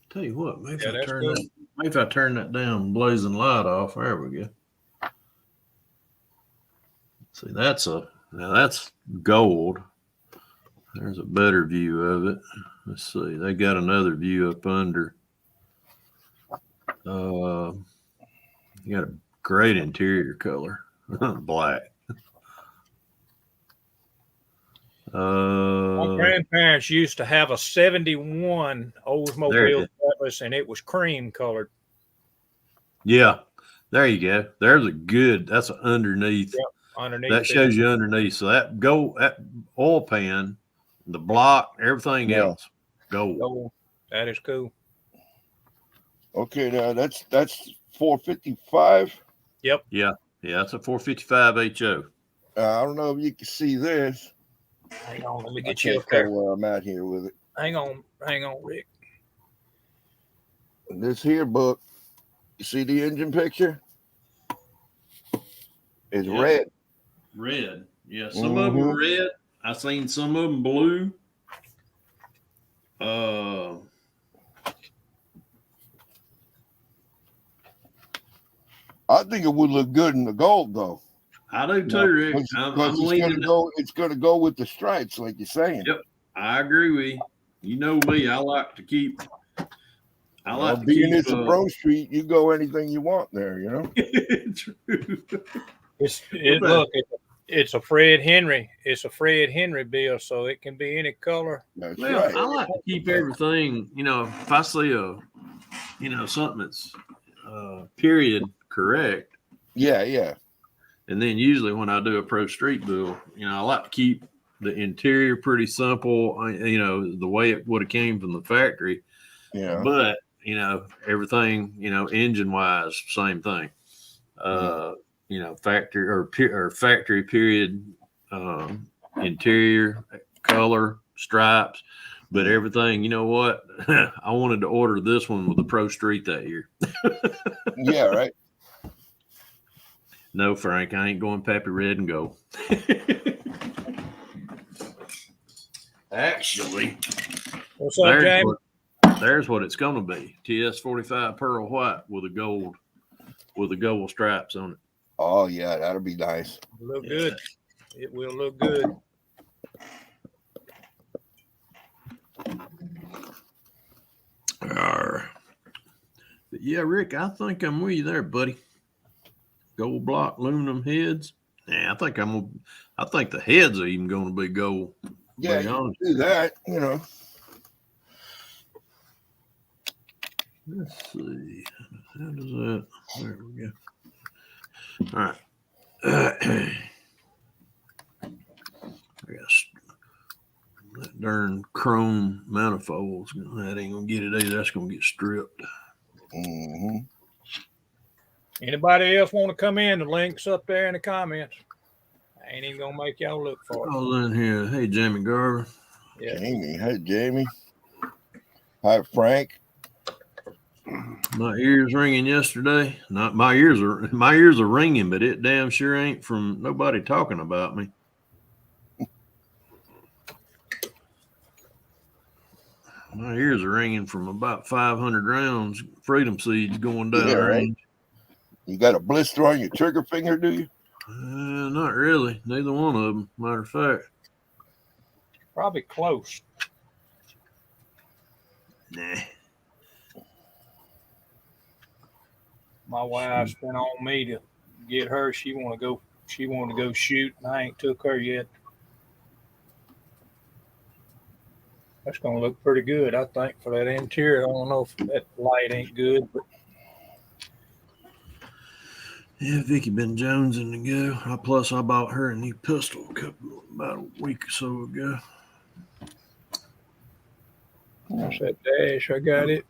Tell you what, maybe Yeah, if I that's turn cool. that. Maybe if I turn that down, blazing light off. There we go. See, that's gold. There's a better view of it. Let's see. They got another view up under. You got a great interior color, black. My grandparents used to have a 71 There Oldsmobile it Cutlass, and it was cream colored. Yeah, there you go. There's a good. That's underneath. Yep, underneath. That it. shows you underneath. So that oil pan, the block, everything Yeah. else, gold. Gold. That is cool. Okay, now that's 455. Yeah, that's a 455 HO. I don't know if you can see this. Hang on, let me I get you can't up there. tell where I'm at here with it. Hang on, Rick. This here book, you see the engine picture? It's Yeah. red. Red. Yeah, some of them are red. I seen some of them blue. I think it would look good in the gold, though. I do too, Rick. Because I'm leaning. it's gonna go with the stripes, like you're saying. Yep. I agree with you. You know me. I like to keep. Being it's a Pro Street, you go anything you want there, True. It's a Fred Henry. It's a Fred Henry bill, so it can be any color. That's Well, right. I like to keep everything. If I see something that's period correct, Yeah. and then usually when I do a Pro Street bill, I like to keep the interior pretty simple. The way it would have came from the factory. Yeah. But everything, engine wise, same thing. Factory period, interior, color, stripes, but everything. You know what? I wanted to order this one with the Pro Street that year. Yeah, right. No, Frank, I ain't going Pappy Red and Gold. Actually, What's up, James? There's what it's going to be. TS45 Pearl White with the gold stripes on it. Oh yeah, that'll be nice. Look good. It will look good. But yeah, Rick, I think I'm with you there, buddy. Gold block aluminum heads. Yeah, I think the heads are even going to be gold. Yeah, you can do that. Let's see. How does that? There we go. All right. I got that darn chrome manifolds. That ain't gonna get it either. That's gonna get stripped. Mm-hmm. Anybody else want to come in? The link's up there in the comments. I ain't even gonna make y'all look for it. I was in here. Hey, Jamie Garver. Yeah. Jamie. Hey, Jamie. Hi, Frank. My ears ringing yesterday. Not my ears are ringing, but it damn sure ain't from nobody talking about me. My ears are ringing from about 500 rounds freedom seeds going down range. You got a blister on your trigger finger, do you? Not really. Neither one of them. Matter of fact. Probably close. Nah. My wife's been on me to get her. She wanted to go shoot, and I ain't took her yet. That's gonna look pretty good, I think, for that interior. I don't know if that light ain't good, but yeah, Vicky been jonesing to go. Plus, I bought her a new pistol about a week or so ago. that's that dash. I got it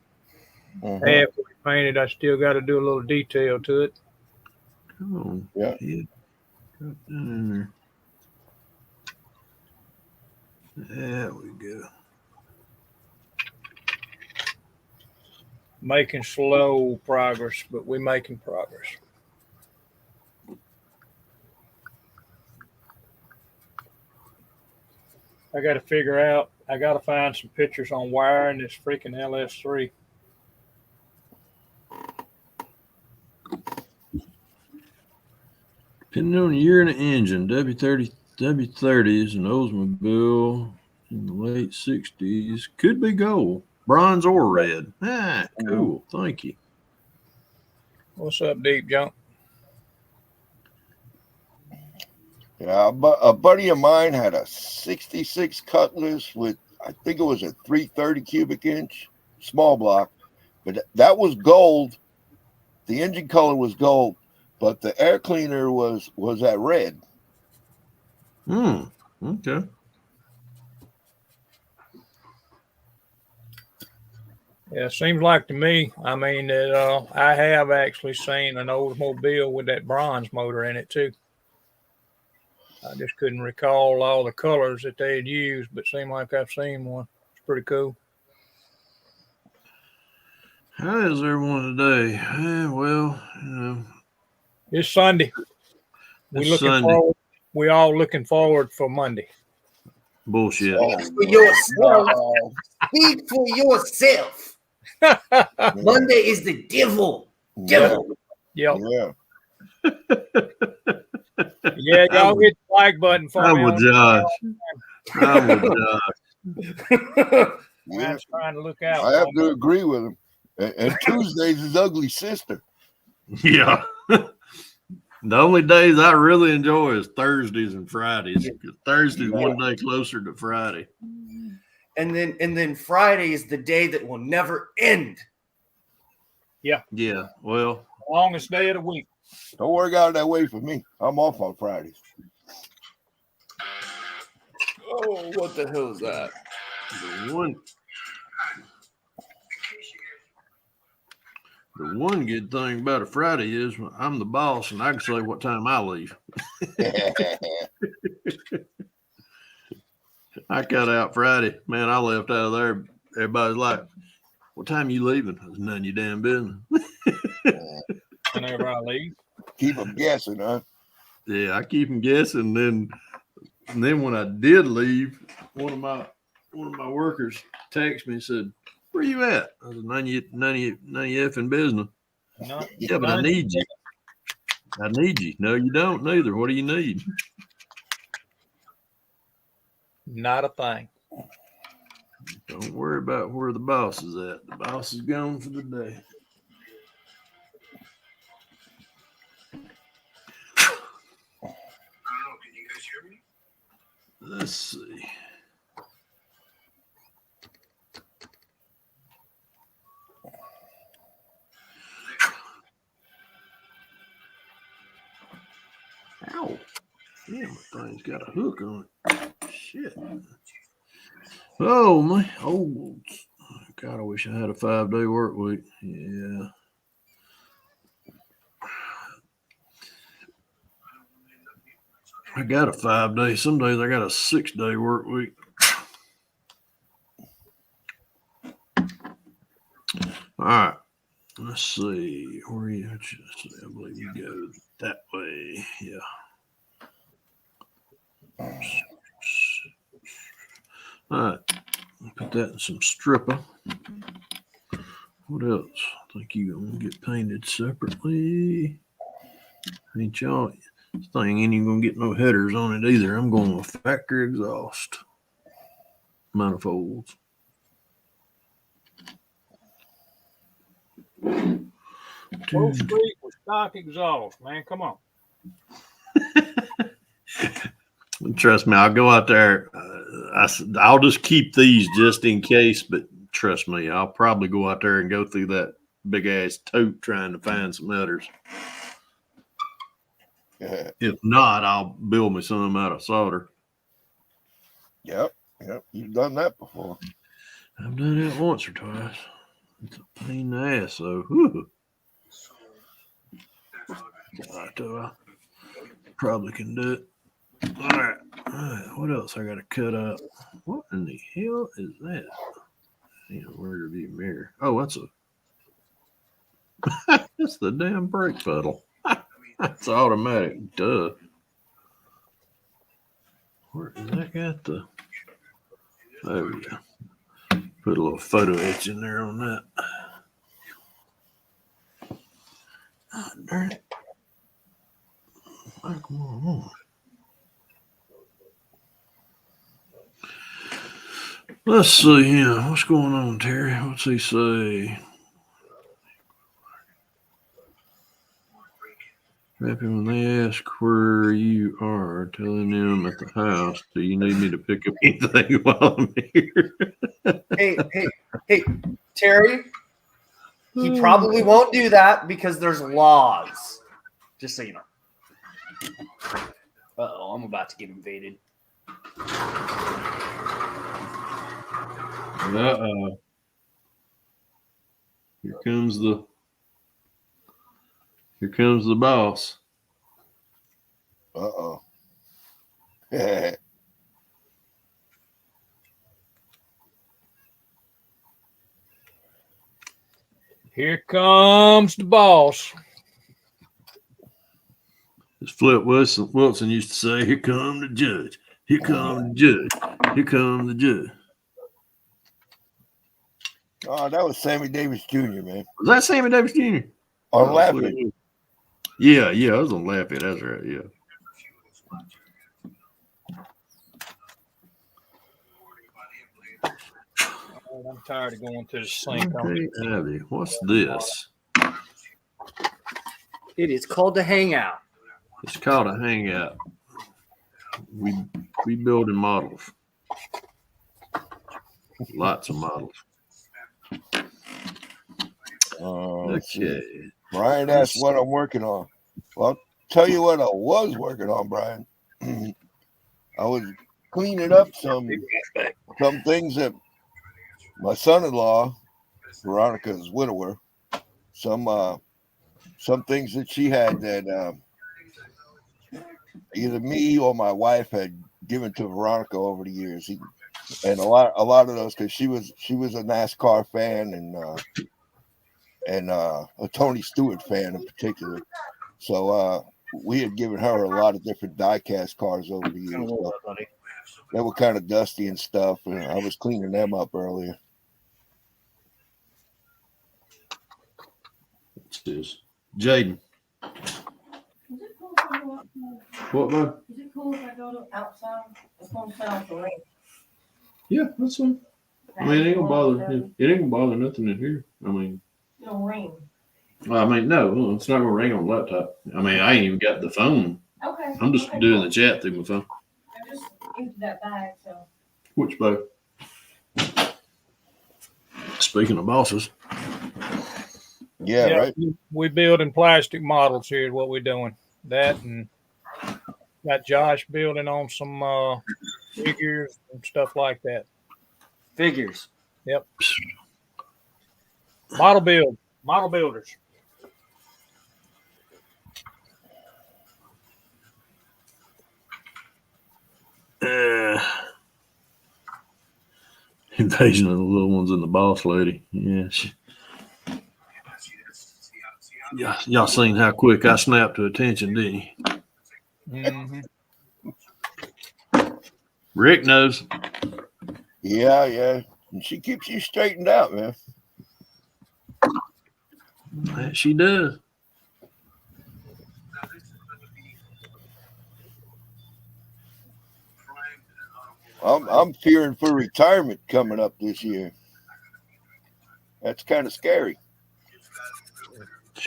halfway painted. I still got to do a little detail to it. Come on, yeah. Drop that in there. There we go. Making slow progress, but we're making progress. I got to figure out. I got to find some pictures on wiring this freaking LS3. Depending on the year and the engine, W30 is an Oldsmobile in the late 60s. Could be gold, bronze or red. Cool. Thank you. What's up, Deep Jump? Yeah, a buddy of mine had a 66 Cutlass with, I think it was a 330 cubic inch small block, but that was gold. The engine color was gold, but the air cleaner was that red. Okay. Yeah, it seems like to me, I mean, that I have actually seen an Oldsmobile with that bronze motor in it too. I just couldn't recall all the colors that they had used, but it seemed like I've seen one. It's pretty cool. How is everyone today? Well, It's Sunday. We all looking forward for Monday. Bullshit. Speak for yourself. Speak for yourself. Monday is the devil. Devil. Yep. Yeah. Yeah, y'all hit the like button for me. I'm with Josh. Yeah. Trying to look out. I have to agree with him. And Tuesday's his ugly sister. Yeah. The only days I really enjoy is Thursdays and Fridays. Thursday's one day closer to Friday. And then Friday is the day that will never end. Yeah. Well, Longest day of the week. Don't work out that way for me. I'm off on Fridays. Oh, what the hell is that? the one. The one good thing about a Friday is I'm the boss and I can say what time I leave. I got out Friday. Man, I left out of there. Everybody's like, what time you leaving? I was none of your damn business. Whenever I leave. Keep them guessing, huh? Yeah, I keep them guessing. And then when I did leave, one of my workers texted me and said, "Where you at?" I was none of your effing business. No, Yeah, but I need you. I need you. No, you don't neither. What do you need? not a thing. Don't worry about where the boss is at. The boss is gone for the day. Let's see. Ow. Yeah, my thing's got a hook on it. Shit. Oh, my. Oh, God, I wish I had a 5-day work week. Yeah. I got a 5-day. Some days I got a 6-day work week. All right. Let's see. Where you? I believe you go that way. Yeah. All right. Put that in some stripper. What else? I think you're going to get painted separately. Ain't y'all? This thing ain't even going to get no headers on it either. I'm going with factory exhaust manifolds. Full street with stock exhaust, man. Come on. Trust me, I'll go out there. I'll just keep these just in case, but trust me, I'll probably go out there and go through that big ass tote trying to find some headers. Yeah. If not, I'll build me some out of solder. Yep. You've done that before. I've done that once or twice. It's a pain in the ass, though. Whew. I probably can do it. All right. What else I got to cut up? What in the hell is that? Rear view mirror. Oh, that's that's the damn brake pedal. That's automatic. Duh. Where is that got the? There we go. Put a little photo etch in there on that. Oh, darn it. Come on. Let's see here. What's going on, Terry? What's he say? Happy when they ask where you are, telling them at the house, do you need me to pick up anything while I'm here? Hey, Terry. He probably won't do that because there's laws. Just so you know. Uh-oh, I'm about to get invaded. Uh-oh. Here comes the boss. Uh-oh. Here comes the boss. As Flip Wilson used to say, here come the judge. Here come the judge. Here come the judge. Oh, that was Sammy Davis Jr., man. Was that Sammy Davis Jr.? On Laughing. Yeah, I was on Laughing. That's right, yeah. I'm tired of going to the sink. Okay, Abby, what's this? It is called the Hangout. It's called a hangout. We building models. Lots of models. Okay. Brian asked what I'm working on. Well, I'll tell you what I was working on, Brian. I was cleaning up some things that my son-in-law, Veronica's widower, some things that she had that either me or my wife had given to Veronica over the years, and a lot of those because she was a NASCAR fan and a Tony Stewart fan in particular. So we had given her a lot of different diecast cars over the years. So they were kind of dusty and stuff, and I was cleaning them up earlier. What's this? Jaden. Is it cool if I go outside? What, man? Is it cool if I go outside? It's gonna sound for rain. Yeah, that's fine. I mean, it ain't gonna bother. It ain't gonna bother nothing in here. I mean, No rain. no, it's not gonna ring on the laptop. I mean, I ain't even got the phone. Okay. I'm just okay, doing cool. the chat through my phone. I just emptied that bag, so. Which boat? Speaking of bosses, Yeah, right. We building plastic models here is what we're doing. That and got Josh building on some figures and stuff like that. Figures. Model builders. Invasion of the Little Ones and the Boss Lady. Yeah. Yeah, y'all seen how quick I snapped to attention, didn't you? Mm-hmm. Rick knows. Yeah. And she keeps you straightened out, man. She does. I'm fearing for retirement coming up this year. That's kind of scary.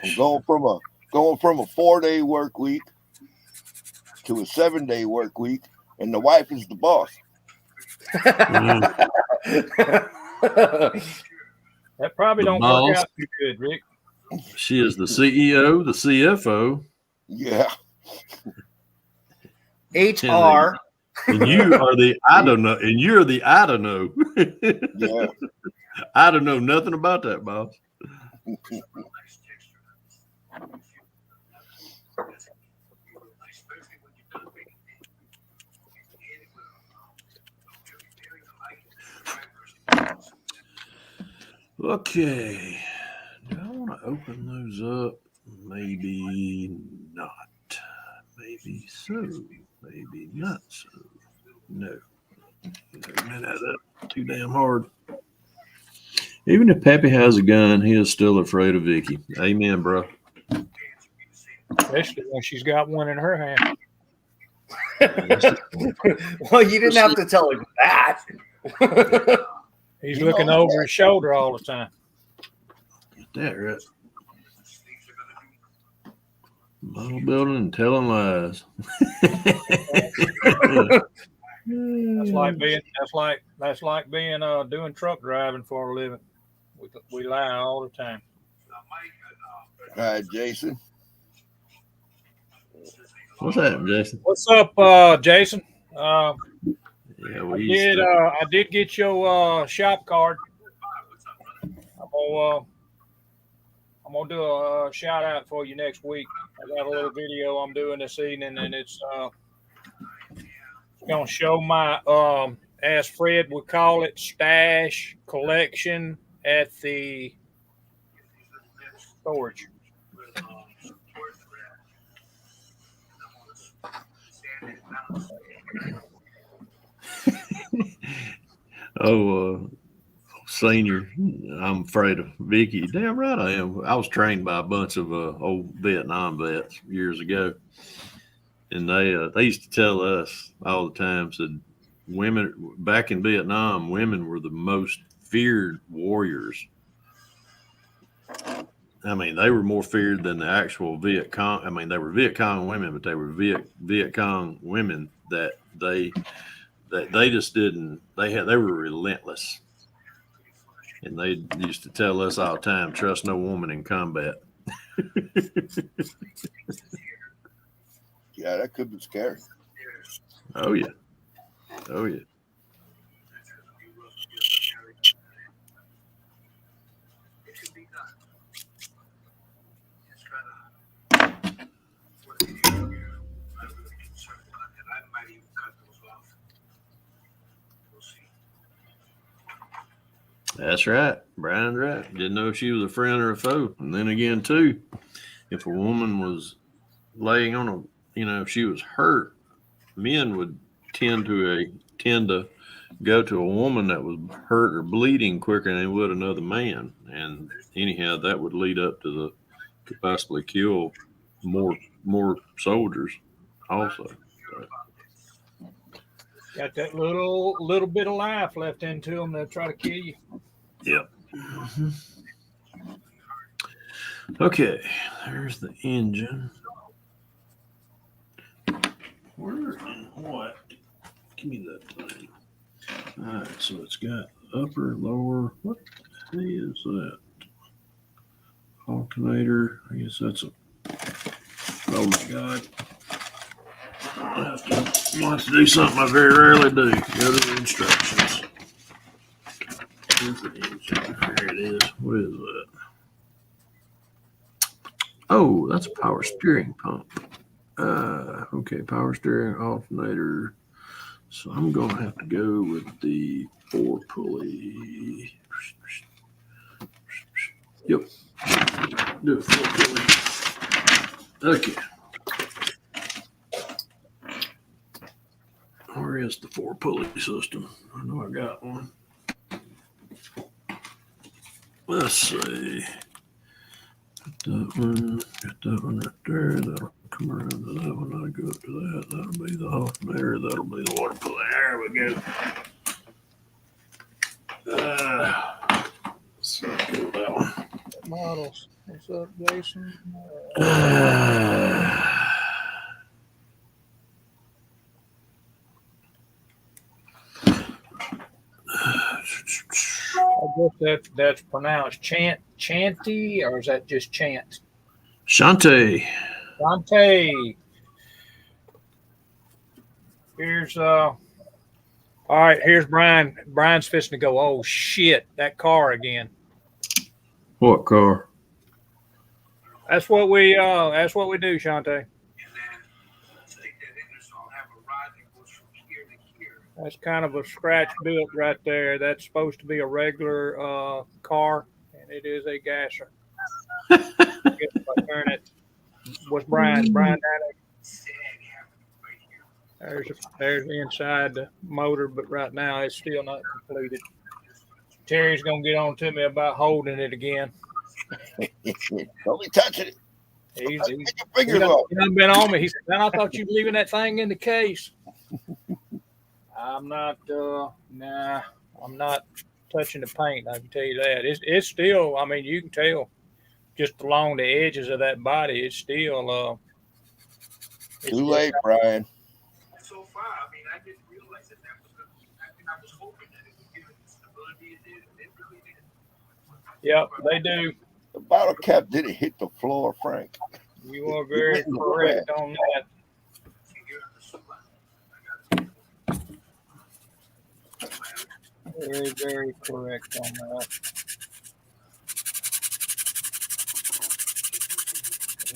I'm going from a 4-day work week to a 7-day work week, and the wife is the boss. That probably The don't boss. work out too good, Rick. She is the CEO, the CFO, Yeah. HR. and you are the I don't know, and you're the I don't know. Yeah. I don't know nothing about that, boss. Okay. Do I want to open those up? Maybe not. Maybe so. Maybe not so. No. That's too damn hard. Even if Pappy has a gun, he is still afraid of Vicky. Amen, bro. Especially when she's got one in her hand. Well, you didn't have to tell her that. He's looking over his shoulder all the time. Get that right. Model building and telling lies. That's like being doing truck driving for a living. We lie all the time. All right, Jason. What's that, Jason? What's up, Jason? Yeah, I did get your shop card. I'm gonna do a shout out for you next week. I got a little video I'm doing this evening, and it's gonna show my as Fred would call it, stash collection at the storage. Senior, I'm afraid of Vicky. Damn right I am. I was trained by a bunch of old Vietnam vets years ago, and they used to tell us all the time, said women back in Vietnam, women were the most feared warriors. I mean, they were more feared than the actual Viet Cong. I mean, they were Viet Cong women, but they were Viet Cong women that they just didn't. They were relentless, and they used to tell us all the time, "Trust no woman in combat." Yeah, that could be scary. Oh yeah, oh yeah. That's right. Brian's right. Didn't know if she was a friend or a foe. And then again, too, if a woman was laying on a, if she was hurt, men would tend to go to a woman that was hurt or bleeding quicker than they would another man. And anyhow, that would lead up to possibly kill more soldiers also. Got that little bit of life left into them. They'll try to kill you. Yep. Okay, there's the engine. Where and what? Give me that thing. All right, so it's got upper, lower. What the hell is that? Alternator. I guess that's a. Oh my God. I'll have to do something I very rarely do. Go to the instructions. Here's the engine. There it is. What is that? Oh, that's a power steering pump. Okay, power steering, alternator. So I'm going to have to go with the 4-pulley. Yep. Do a 4-pulley. Okay. Where is the 4-pulley system? I know I got one. Let's see. Got that one right there. That'll come around to that one. I'll go up to that. That'll be the alternator. That'll be the water pulley. There we go. So I'll go with that one. Models. What's up, Jason? I guess that's pronounced Chanty, or is that just Chant? Shante. Shante. Here's all right, here's Brian. Brian's fixing to go, oh shit, that car again. What car? That's what we do, Shante. That's kind of a scratch built right there. That's supposed to be a regular car, and it is a gasser. I guess if I turn it, what's Brian? Brian down there. There's inside the motor, but right now it's still not completed. Terry's gonna get on to me about holding it again. Don't be touching it. He's Take your fingers off. done been on me. He said, "Man, I thought you were leaving that thing in the case." I'm not. Nah, I'm not touching the paint. I can tell you that. It's still. I mean, you can tell just along the edges of that body. It's still. Too late, Brian. So far, I mean, I didn't realize that was the. I was hoping that it would give it the stability it did, and it really did. Yep, they do. The bottle cap didn't hit the floor, Frank. You are very correct on that. Very, very correct on that.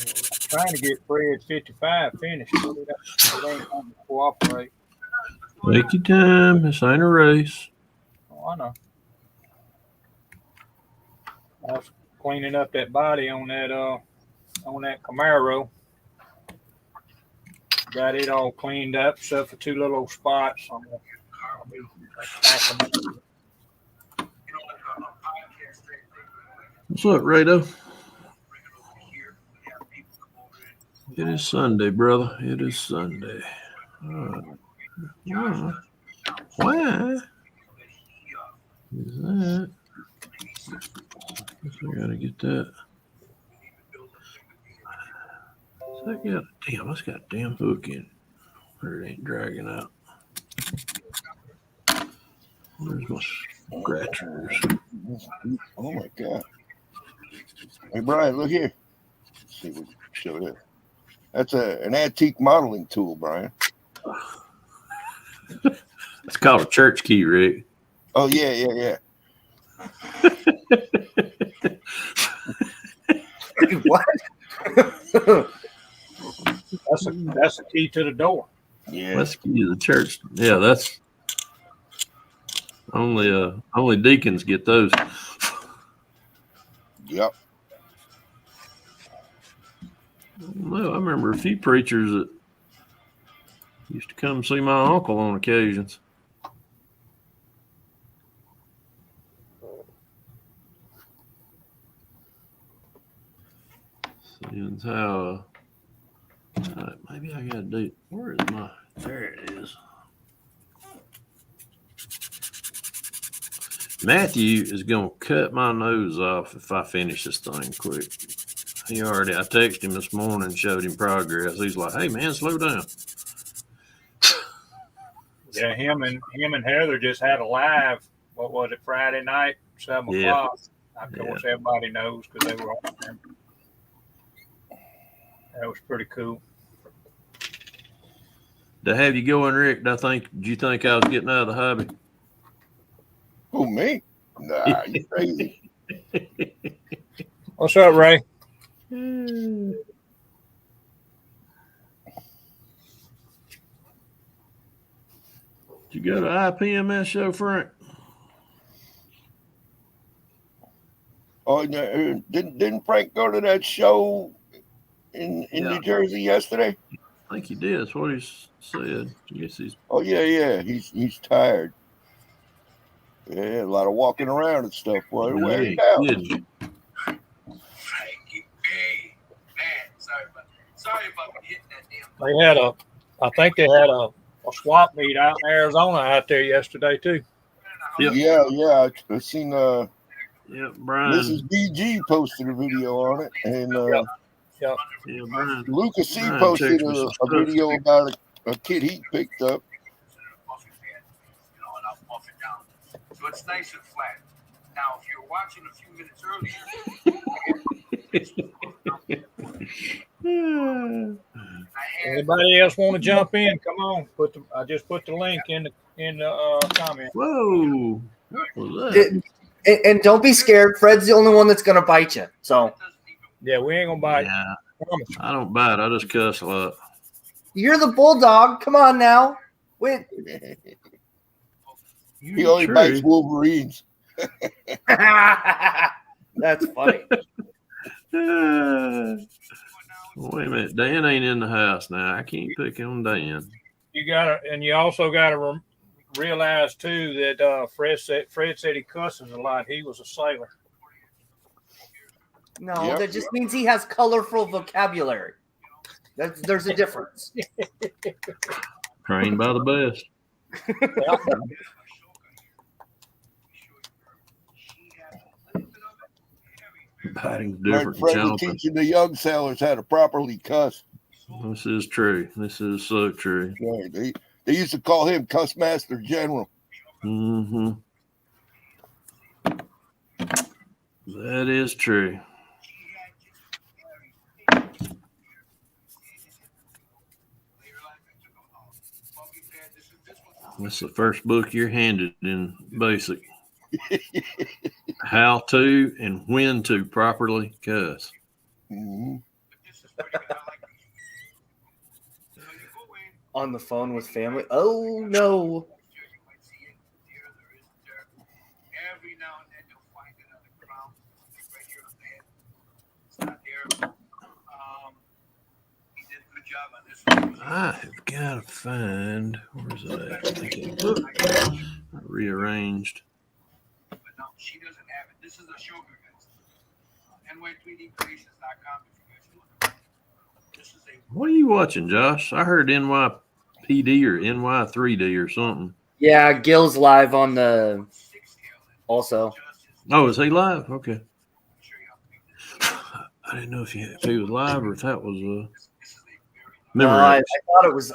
I'm trying to get Fred 55 finished. It ain't going to cooperate. Take your time. This ain't a race. Oh, I know. I was cleaning up that body on that Camaro. Got it all cleaned up, except for two little spots. I'll be packing it. What's up, Rado? It is Sunday, brother. It is Sunday. Why is that? Guess I gotta get that. Damn, that's got a damn hook in it. Or it ain't dragging out. Where's my scratchers? Oh my God. Hey, Brian, look here. Let's see what show there. That's an antique modeling tool, Brian. It's called a church key, Rick. Oh, yeah. What? That's a key to the door. Yeah. That's the key to the church. Yeah, that's only deacons get those. Yep. Well, I remember a few preachers that used to come see my uncle on occasions. Seeing how maybe I gotta do. Where is my? There it is. Matthew is gonna cut my nose off if I finish this thing quick. I texted him this morning, showed him progress. He's like, "Hey man, slow down." Yeah, him and Heather just had a live. What was it? Friday night, 7 Yeah. o'clock. Of course, everybody knows because they were on there. That was pretty cool. To have you going, Rick, do you think I was getting out of the hobby? Who, me? Nah, you crazy. What's up, Ray? Did you go to IPMS show, Frank? Oh, no, didn't Frank go to that show in Yeah. New Jersey yesterday? I think he did. That's what he said. I guess he's. Oh yeah. He's tired. Yeah, a lot of walking around and stuff. Well, Yeah, wear he it out. did. Frankie, hey, man, sorry about hitting that damn. They had I think they had a swap meet out in Arizona out there yesterday too. Yep. Yeah. I seen Yeah, Brian. Mrs. BG posted a video on it, and Yeah, Brian. Lucas C Brian posted checks me some a stuff. video about a kid he picked up. And I'll buff it down. So it's nice and flat. Now, if you're watching a few minutes earlier, Anybody else want to jump in? Come on. I just put the link in the comment. Whoa. What was that? And don't be scared. Fred's the only one that's going to bite you. So Yeah, we ain't gonna bite. Yeah, Promise. I don't bite. I just cuss a lot. you're the bulldog. Come on now. Wait. He only True. bites Wolverines. That's funny. Wait a minute. Dan ain't in the house now. I can't pick on Dan. You also gotta realize too that Fred said he cusses a lot. He was a sailor. No, Yep. that just means he has colorful vocabulary. There's a difference. Trained by the best. Biting's different from Fred was chomping. teaching the young sailors how to properly cuss. This is true. This is so true. Yeah, they used to call him Cuss Master General. Mm-hmm. That is true. That's the first book you're handed in basic. How to and when to properly cuss. Mm-hmm. On the phone with family. Oh no. Every now and then you'll find another crown right here on the head. It's not there. He did a good job on this one. I have got to find. Where's that? I think I rearranged. But no, she doesn't have it. This is a sugar, guys. NY3DCreations.com if you guys are looking. This is a What are you watching, Josh? I heard NYPD or NY3D or something. Yeah, Gil's live on the also. Oh, is he live? Okay. I didn't know if he was live or if that was No, memory.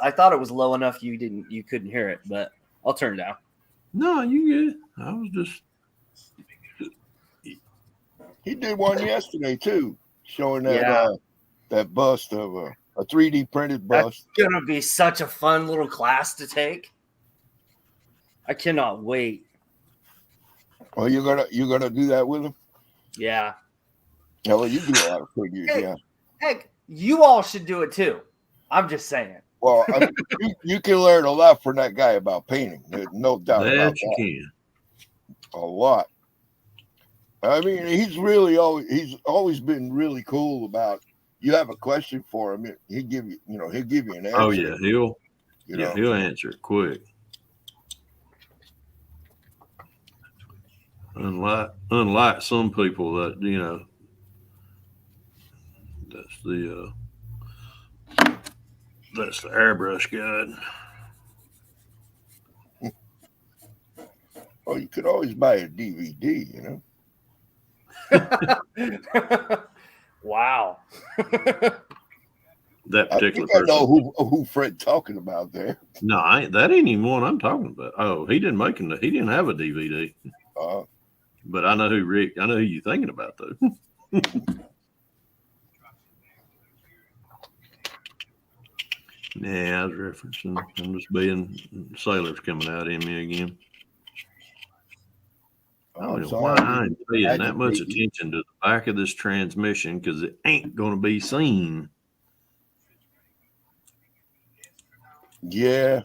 I thought it was low enough you couldn't hear it, but I'll turn it down. No, you good. I was just. He did one yesterday too, showing that Yeah. That bust of a 3D printed That's bust. gonna be such a fun little class to take. I cannot wait. Oh, you're gonna do that with him? Yeah. Yeah, well, you do a lot of figures, Hey. yeah. Heck, you all should do it too. I'm just saying. Well, I mean, you can learn a lot from that guy about painting. There's no doubt about That you that. can. A lot. I mean, he's always been really cool about. You have a question for him, he'll give you an answer. Oh yeah, you know. he'll answer it quick. Unlike some people that that's the airbrush guide. Well, you could always buy a DVD, Wow. That I particular think I person. know who Fred talking about there. No, that ain't even one I'm talking about. Oh, he didn't he didn't have a DVD. But I know who you're thinking about though. Yeah, I was referencing. I'm just being sailors coming out in me again. I don't know why I'm paying that much attention to the back of this transmission because it ain't going to be seen. Yeah.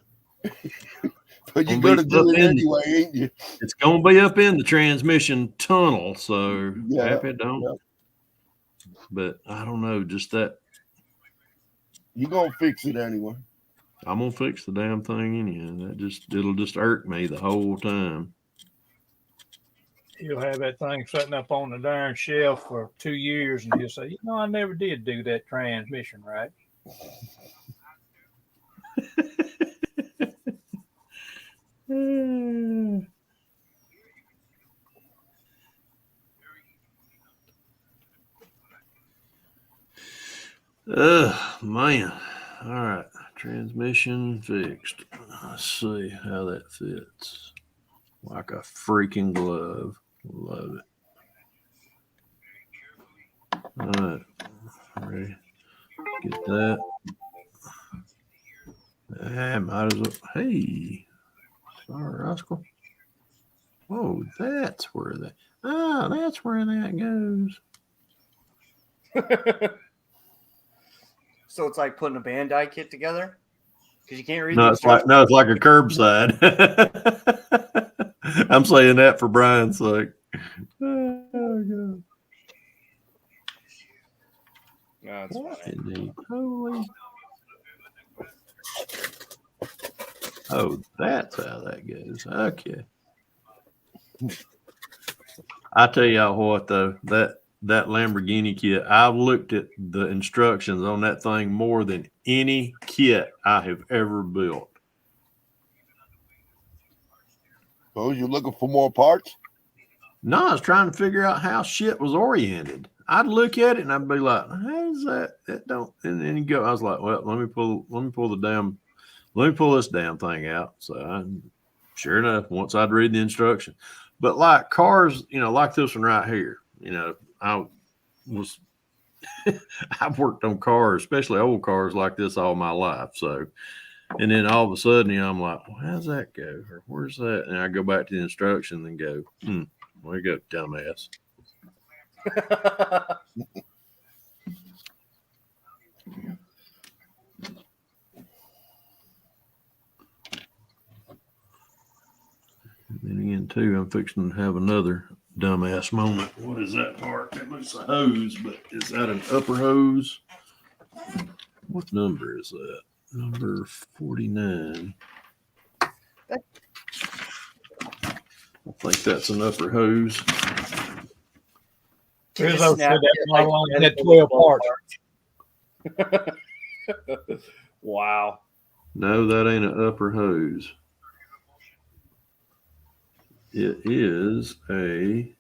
But you're going to do it anyway, ain't you? It's going to be up in the transmission tunnel, so happy it don't. Yeah. But I don't know, just that. You're going to fix it anyway. I'm going to fix the damn thing anyhow. It'll just irk me the whole time. He'll have that thing sitting up on the darn shelf for 2 years, and he'll say, I never did do that transmission right. Man. All right. Transmission fixed. Let's see how that fits. Like a freaking glove. Love it. All right. Ready. Get that. Might as well. Hey. Sorry, Roscoe. Oh, that's where that goes. So it's like putting a Bandai kit together? Because you can't read it's like a curbside. I'm saying that for Brian's sake. Oh, God. No, it's funny. Holy. Oh, that's how that goes. Okay. I tell y'all what, though, that Lamborghini kit, I've looked at the instructions on that thing more than any kit I have ever built. So you're looking for more parts? No, I was trying to figure out how shit was oriented. I'd look at it and I'd be like, how's that? That don't. And then you go, I was like, well, let me pull this damn thing out. So sure enough, once I'd read the instruction, but like cars, like this one right here, I've worked on cars, especially old cars like this all my life. So, and then all of a sudden, I'm like, well, how's that go? Or where's that? And I go back to the instruction and go, where you go, dumbass. And then again, too, I'm fixing to have another dumbass moment. What is that part? That looks like a hose, but is that an upper hose? What number is that? Number 49. I think that's an upper hose. Rizzo said that model had 12 parts. Wow. No, that ain't an upper hose. It is a.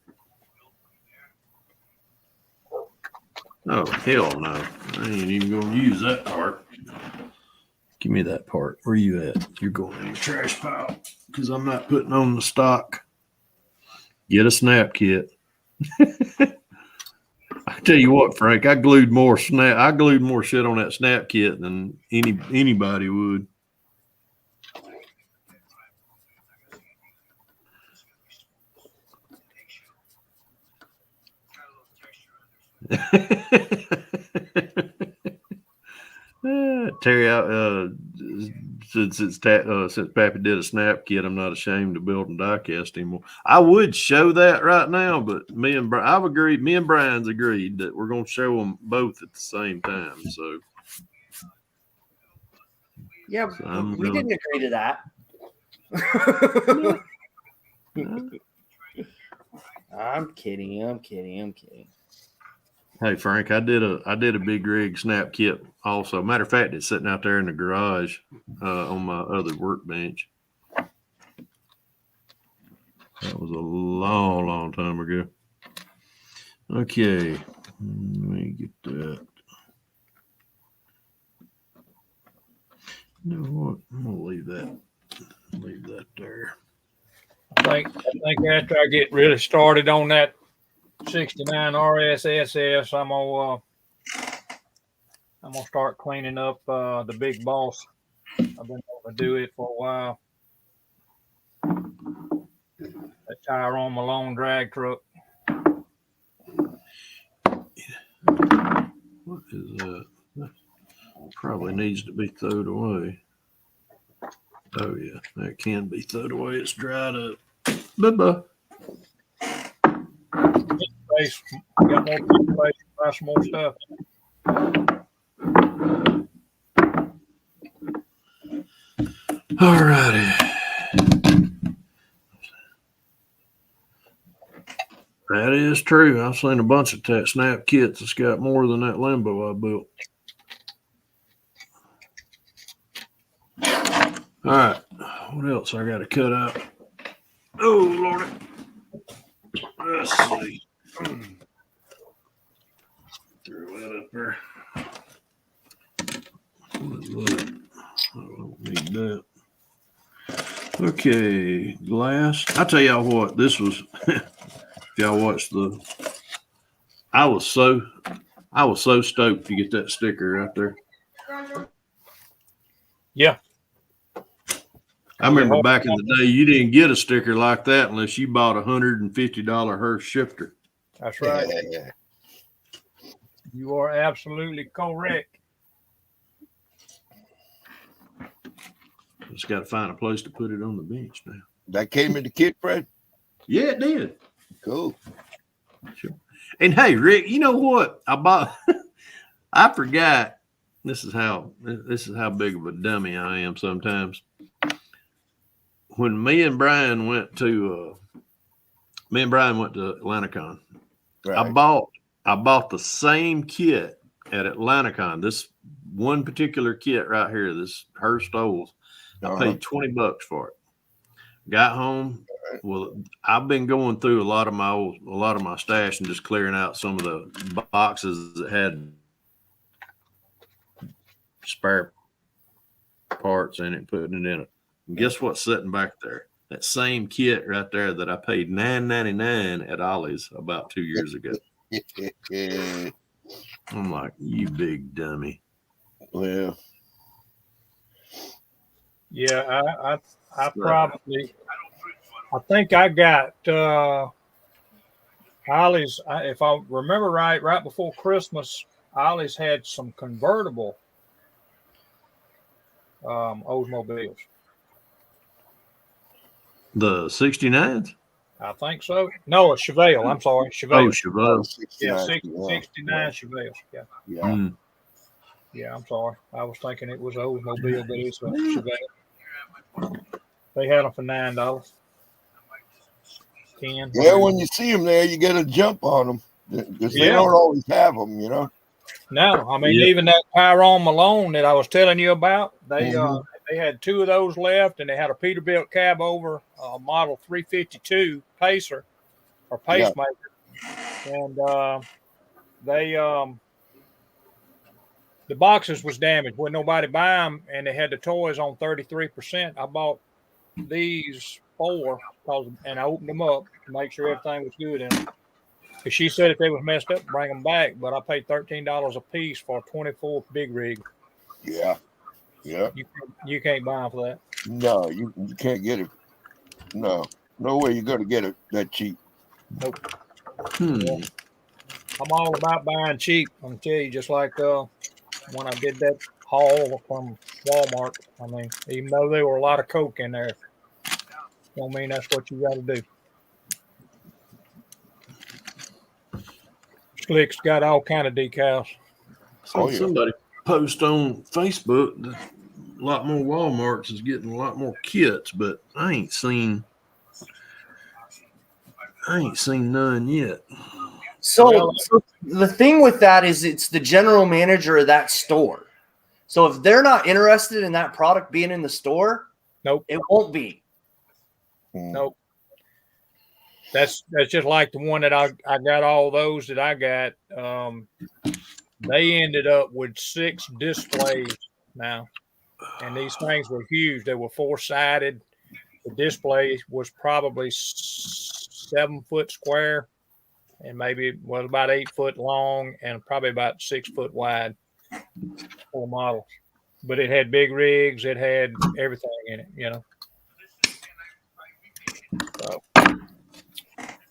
Oh, hell no. I ain't even going to use that part. Give me that part. Where you at? You're going in the trash pile because I'm not putting on the stock. Get a snap kit. I tell you what, Frank, I glued more shit on that snap kit than anybody would. Terry, since Pappy did a snap kit, I'm not ashamed to build and die cast anymore. I would show that right now, but me and Brian's agreed that we're going to show them both at the same time. So Yeah, So we didn't agree to that. I'm kidding. Hey Frank, I did a big rig snap kit also. Matter of fact, it's sitting out there in the garage on my other workbench. That was a long time ago. Okay, let me get that. You know what? I'm gonna leave that there. I think after I get really started on that 69 RSSS, I'm gonna start cleaning up the Big Boss. I've been able to do it for a while. That Tyrone Malone drag truck. What is that? That probably needs to be thrown away. Oh yeah, that can be thrown away. It's dried up. Bye-bye. Space. Got more space to buy some more stuff. All righty. That is true. I've seen a bunch of snap kits that's got more than that Limbo I built. All right. What else I got to cut out? Oh, Lordy. Let's see. Throw that up there. What is that? I don't need that. Okay, glass. I tell y'all what, this was. If y'all watched I was so stoked to get that sticker right there. Yeah. I remember back in the day, you didn't get a sticker like that unless you bought a $150 Hearst shifter. That's right. You are absolutely correct. Just got to find a place to put it on the bench now. That came in the kit, Fred? Yeah, it did. Cool. Sure. And hey, Rick, you know what? I forgot. This is how big of a dummy I am sometimes. When me and Brian went to Atlanticon, Right. I bought the same kit at Atlanticon. This one particular kit right here, this Hearst Oles. I paid $20 for it. Got home. Well, I've been going through a lot of my stash and just clearing out some of the boxes that had spare parts in it, putting it in it. And guess what's sitting back there? That same kit right there that I paid $9.99 at Ollie's about 2 years ago. I'm like, you big dummy. Well, Yeah, I probably, I think I got Ollie's. If I remember right before Christmas, Ollie's had some convertible Oldsmobiles. The 69s? I think so. No, a Chevelle. I'm sorry, Chevelle. Oh, Chevelle. Yeah, 69. 69 Chevelles. Yeah. Yeah. Mm. Yeah, I'm sorry. I was thinking it was an Oldsmobile, but it's a Chevelle. They had them for $9. 10. Yeah, when you see them there, you get a jump on them because they Yeah. don't always have them, you know. No, I mean, Yeah. even that Tyrone Malone that I was telling you about, they Mhm. they had two of those left, and they had a Peterbilt cab over model 352 Pacer or Pacemaker, and they the boxes was damaged. Wasn't nobody buy them, and they had the toys on 33%. I bought these 4 and I opened them up to make sure everything was good in them. Because she said if they was messed up, bring them back. But I paid $13 a piece for a 24 big rig. Yeah. Yeah. You can't buy them for that. No, you can't get it. No way you're going to get it that cheap. I'm all about buying cheap. I'm gonna tell you, just like when I did that haul from Walmart. I mean, even though there were a lot of Coke in there, don't mean that's what you got to do. Slick's got all kind of decals. So Oh, yeah. somebody post on Facebook that a lot more Walmarts is getting a lot more kits, but I ain't seen none yet. So, Well, so the thing with that is it's the general manager of that store. So if they're not interested in that product being in the store, Nope. it won't be. Nope. That's just like the one that I got all those that I got. They ended up with 6 displays now. And these things were huge. They were 4-sided. The display was probably 7 foot square and maybe was about 8 foot long and probably about 6 foot wide for models. But it had big rigs. It had everything in it, you know. So,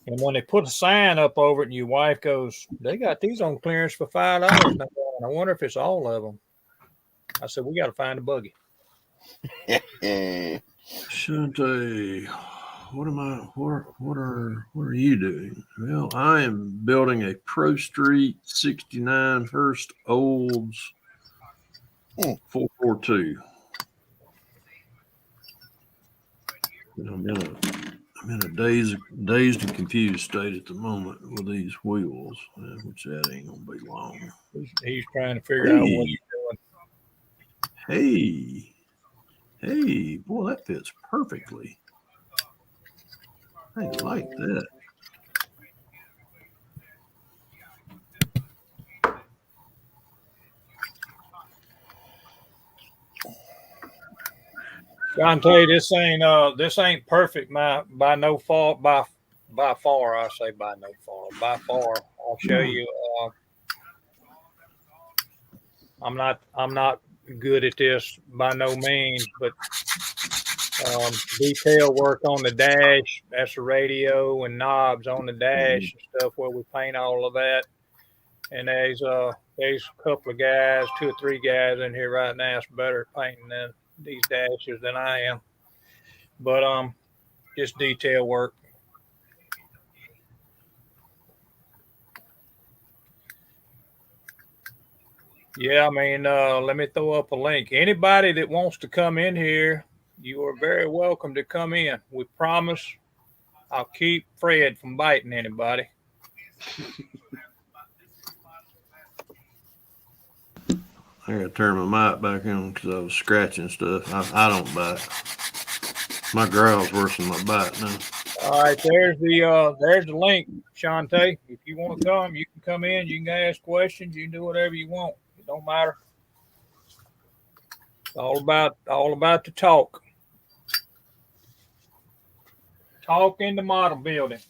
and when they put a sign up over it and your wife goes, they got these on clearance for $5. And I wonder if it's all of them. I said, we got to find a buggy. Shante, what are you doing? Well, I am building a Pro Street 69 Hearst Olds 442. I'm in a dazed and confused state at the moment with these wheels, which that ain't gonna be long. He's trying to figure out what he's doing. Hey, boy, that fits perfectly. I like that. John, tell you this ain't perfect by no far by far. I say by no far by far. I'll show you. I'm not good at this by no means, but detail work on the dash. That's the radio and knobs on the dash and stuff where we paint all of that. And there's a couple of guys, 2 or 3 guys in here right now that's better at painting than these dashes than I am. But just detail work. Yeah, I mean, let me throw up a link. Anybody that wants to come in here, you are very welcome to come in. We promise I'll keep Fred from biting anybody. I gotta turn my mic back on because I was scratching stuff. I don't bite. My growl's worse than my bite now. All right, there's the link, Shante. If you want to come, you can come in. You can ask questions. You can do whatever you want. It don't matter. It's all about the talk. Talk in the model building.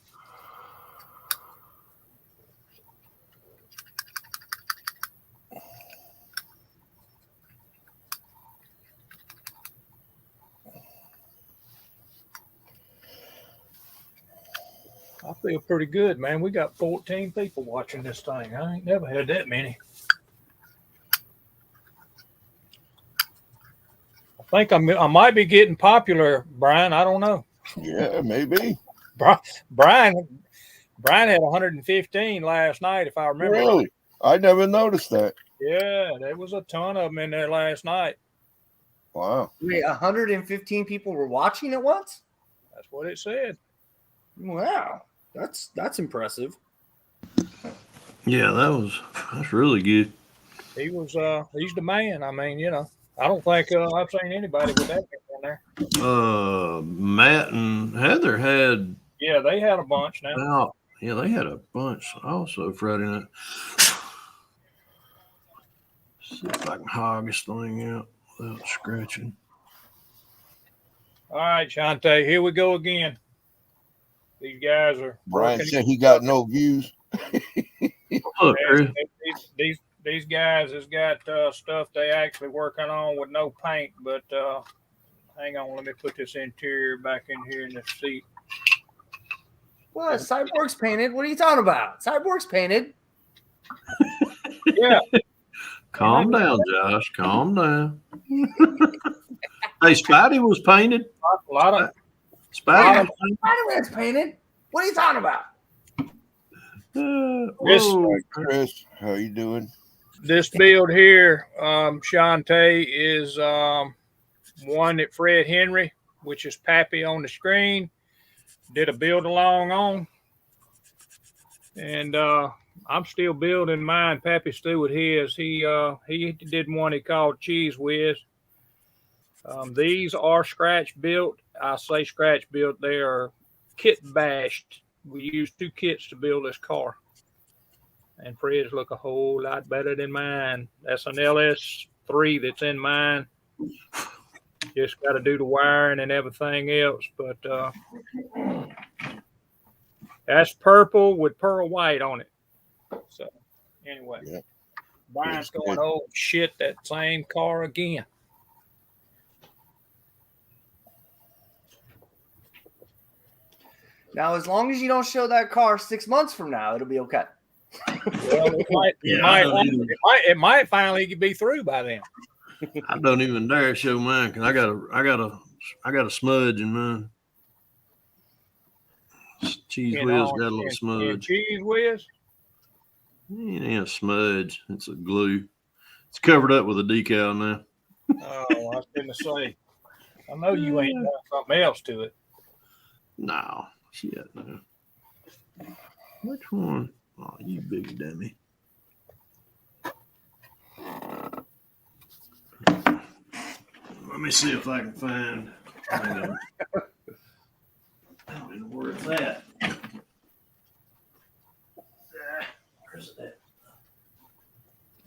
I feel pretty good, man. We got 14 people watching this thing. I ain't never had that many. I think I might be getting popular, Brian. I don't know. Yeah, maybe. Brian had 115 last night, if I remember. Really? I never noticed that. Yeah, there was a ton of them in there last night. Wow. Wait, 115 people were watching at once? That's what it said. Wow. That's impressive. Yeah, that's really good. He's the man. I mean, you know, I don't think I've seen anybody with that in there. Matt and Heather had. Yeah, they had a bunch now. Well, yeah, they had a bunch also Friday night. See if I can hog this thing out without scratching. All right, Shante, here we go again. These guys are Brian working. said he got no views. Look, Chris. These guys has got stuff they actually working on with no paint, but hang on, let me put this interior back in here in the seat. What? Cyborg's painted? What are you talking about? Cyborg's painted. Yeah. Calm down, Josh. Calm down. Hey, Spidey was painted. A lot of Spidey. Spider-Man's painted. What are you talking about? Whoa. Chris, how you doing? this build here, Shantae, is one that Fred Henry, which is Pappy on the screen, did a build along on. And I'm still building mine. Pappy Stewart his. He did one he called Cheese Whiz. These are scratch built. I say scratch built. They are kit bashed. We used 2 kits to build this car. And Fred's look a whole lot better than mine. That's an LS3 that's in mine. Just got to do the wiring and everything else. But that's purple with pearl white on it. So anyway, Yeah. Brian's That's going, good. oh shit, that same car again. Now, as long as you don't show that car 6 months from now, it'll be okay. Well, it might finally be through by then. I don't even dare show mine because I got a smudge in mine. Cheese You Whiz know, got a little and smudge. Cheese Whiz. It ain't a smudge. It's a glue. It's covered up with a decal now. Oh, I was going to say, I know you ain't done something else to it. No, shit, no. Which one? Oh, you big dummy. Let me see if I can find. Hang on. I don't even know where it's at. Where's it at?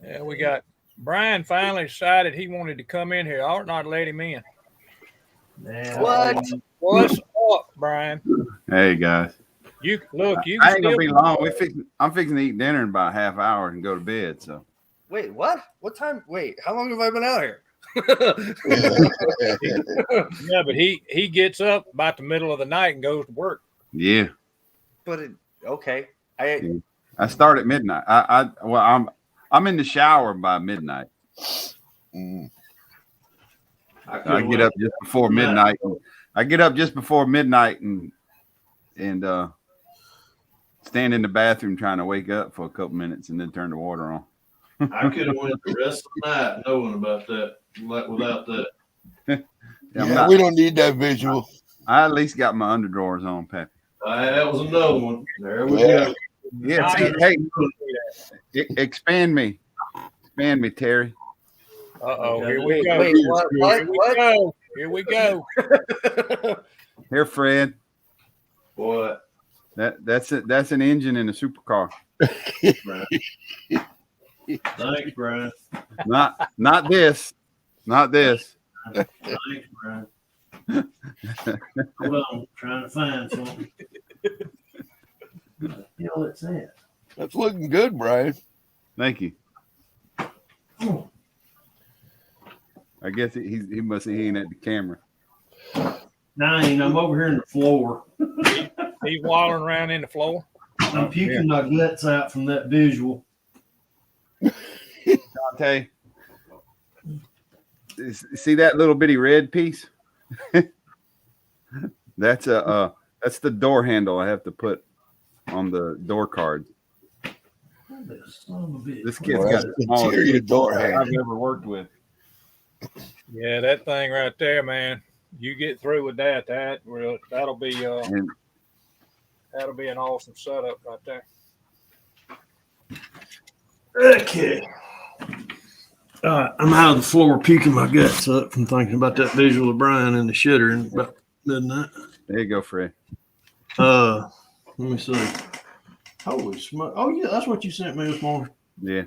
Yeah, we got Brian finally decided he wanted to come in here. I ought not let him in. What? What's up, Brian? Hey guys, You look, you I can ain't gonna still be long. I'm fixing to eat dinner in about half hour and go to bed. So Wait, what? What time? Wait, how long have I been out here? Yeah, but he gets up about the middle of the night and goes to work. yeah, Okay. I start at midnight. I'm in the shower by midnight. Mm. I get up just before midnight. I get up just before midnight and stand in the bathroom trying to wake up for a couple minutes and then turn the water on. I could have went the rest of the night knowing about that, without that. Yeah, we don't need that visual. I at least got my underdrawers on, Pappy. That was another one. There we Yeah. go. Yeah, hey, expand me, Terry. Uh-oh, Okay. here we go. Wait, what? Here we go. Here we go. Here, Fred. What? That's it. That's an engine in a supercar. Brian? Thanks, Brian. Not this. Not this. Thanks, Brian. Hold on, trying to find something. What the hell it's at? That's looking good, Brian. Thank you. I guess he must he ain't at the camera. Nine, I'm over here in the floor. He's wallowing around in the floor. I'm puking my guts out from that visual. Dante, see that little bitty red piece? That's the door handle I have to put on the door card. This kid's Well, got that's the smallest interior door handle. I've ever worked with. Yeah, that thing right there, man. You get through with that, that'll be And that'll be an awesome setup right there. Okay. I'm out of the floor puking my guts up from thinking about that visual of Brian in the shitter in about midnight. there you go, Fred. Let me see. Holy smoke. Oh, yeah, that's what you sent me this morning. Yeah.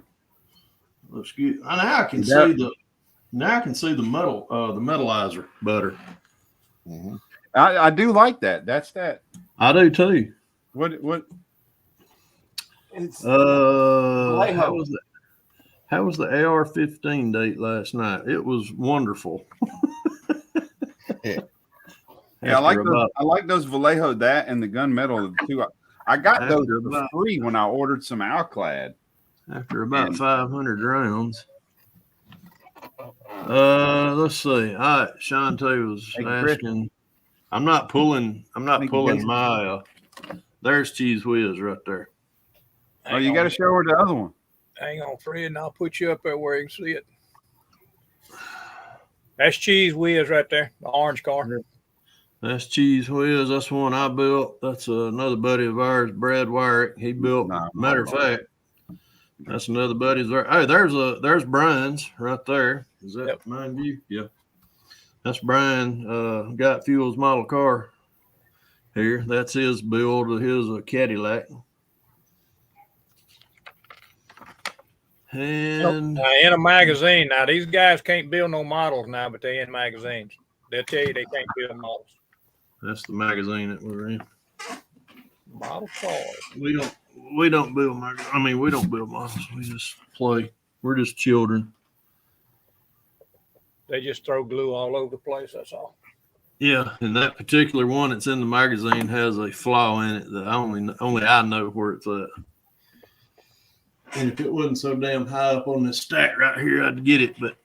Looks good. Now I can That- see the metal, the metalizer better. Mm-hmm. I do like that. That's that. I do too. What it's How was that? How was the AR-15 date last night? It was wonderful. yeah, I like those Vallejo, that and the gunmetal too. I got those for free when I ordered some Alclad. After about 500 rounds. Let's see. All right, Shantae was Hey, Chris. asking. I'm not pulling Thank you, Jason. my. There's Cheese Whiz right there. Oh, you got to show her the other one. Hang on, Fred, and I'll put you up there where you can see it. That's Cheese Whiz right there, the orange car. That's Cheese Whiz. That's one I built. That's another buddy of ours, Brad Wyrick. He built. Matter of fact, that's another buddy's there. Hey, there's Brian's right there. Is that mine view? Yeah. That's Brian. Got Fuel's model car here. That's his build of his Cadillac. And in a magazine. Now, these guys can't build no models now, but they in magazines. They'll tell you they can't build models. that's the magazine that we're in. Model cars. We don't build we don't build models. We just play. We're just children. They just throw glue all over the place. That's all. Yeah, and that particular one that's in the magazine has a flaw in it that only I know where it's at. And if it wasn't so damn high up on this stack right here, I'd get it. But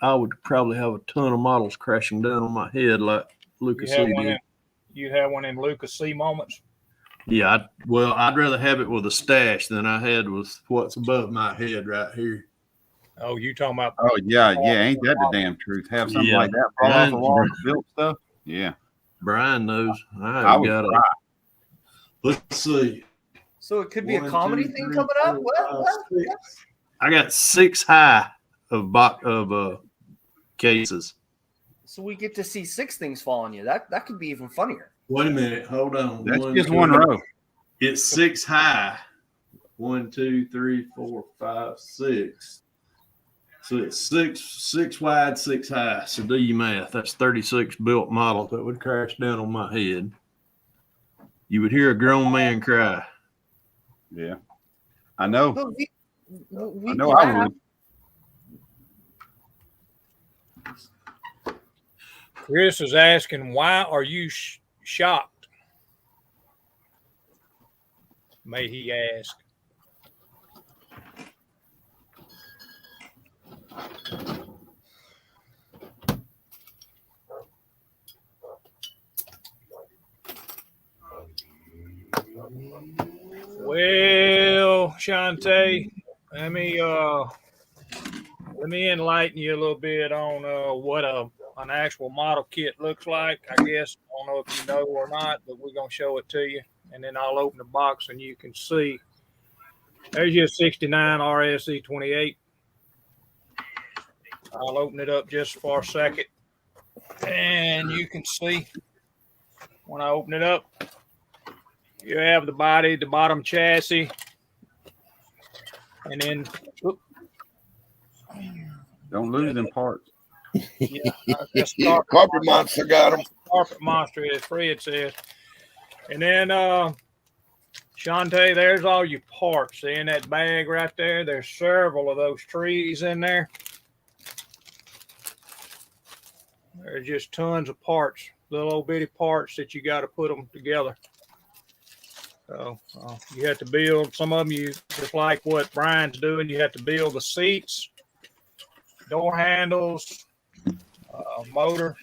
I would probably have a ton of models crashing down on my head like Lucas C did. You have one in Lucas C moments? Yeah, I'd rather have it with a stash than I had with what's above my head right here. Oh, you talking about? Oh yeah, ain't that the damn truth? Have something like that fall off the wall, built stuff. Yeah, Brian knows. I would got cry. Let's see. So it could be a 1, comedy 2, thing 3, coming up. 4, Well, 5, 6. I got 6 high of cases. so we get to see 6 things fall on you. That could be even funnier. Wait a minute. Hold on. That's just one row. It's 6 high. 1, 2, 3, 4, 5, 6. So it's six wide, 6 high. So do your math. That's 36 built models that would crash down on my head. You would hear a grown man cry. Yeah, I know. But I know I would. Chris is asking, why are you shocked? May he ask. Well, Shantae, let me enlighten you a little bit on what an actual model kit looks like. I guess I don't know if you know or not, but we're gonna show it to you, and then I'll open the box and you can see. There's your 69 RSE 28. I'll open it up just for a second, and you can see when I open it up. You have the body, the bottom chassis, and then Don't lose them parts. Carpet Monster got them. Carpet Monster, as Fred says. And then, Shantae, there's all your parts. See in that bag right there? There's several of those trees in there. There's just tons of parts, little old bitty parts that you got to put them together. So you have to build some of them. You just like what Brian's doing. You have to build the seats, door handles, motor.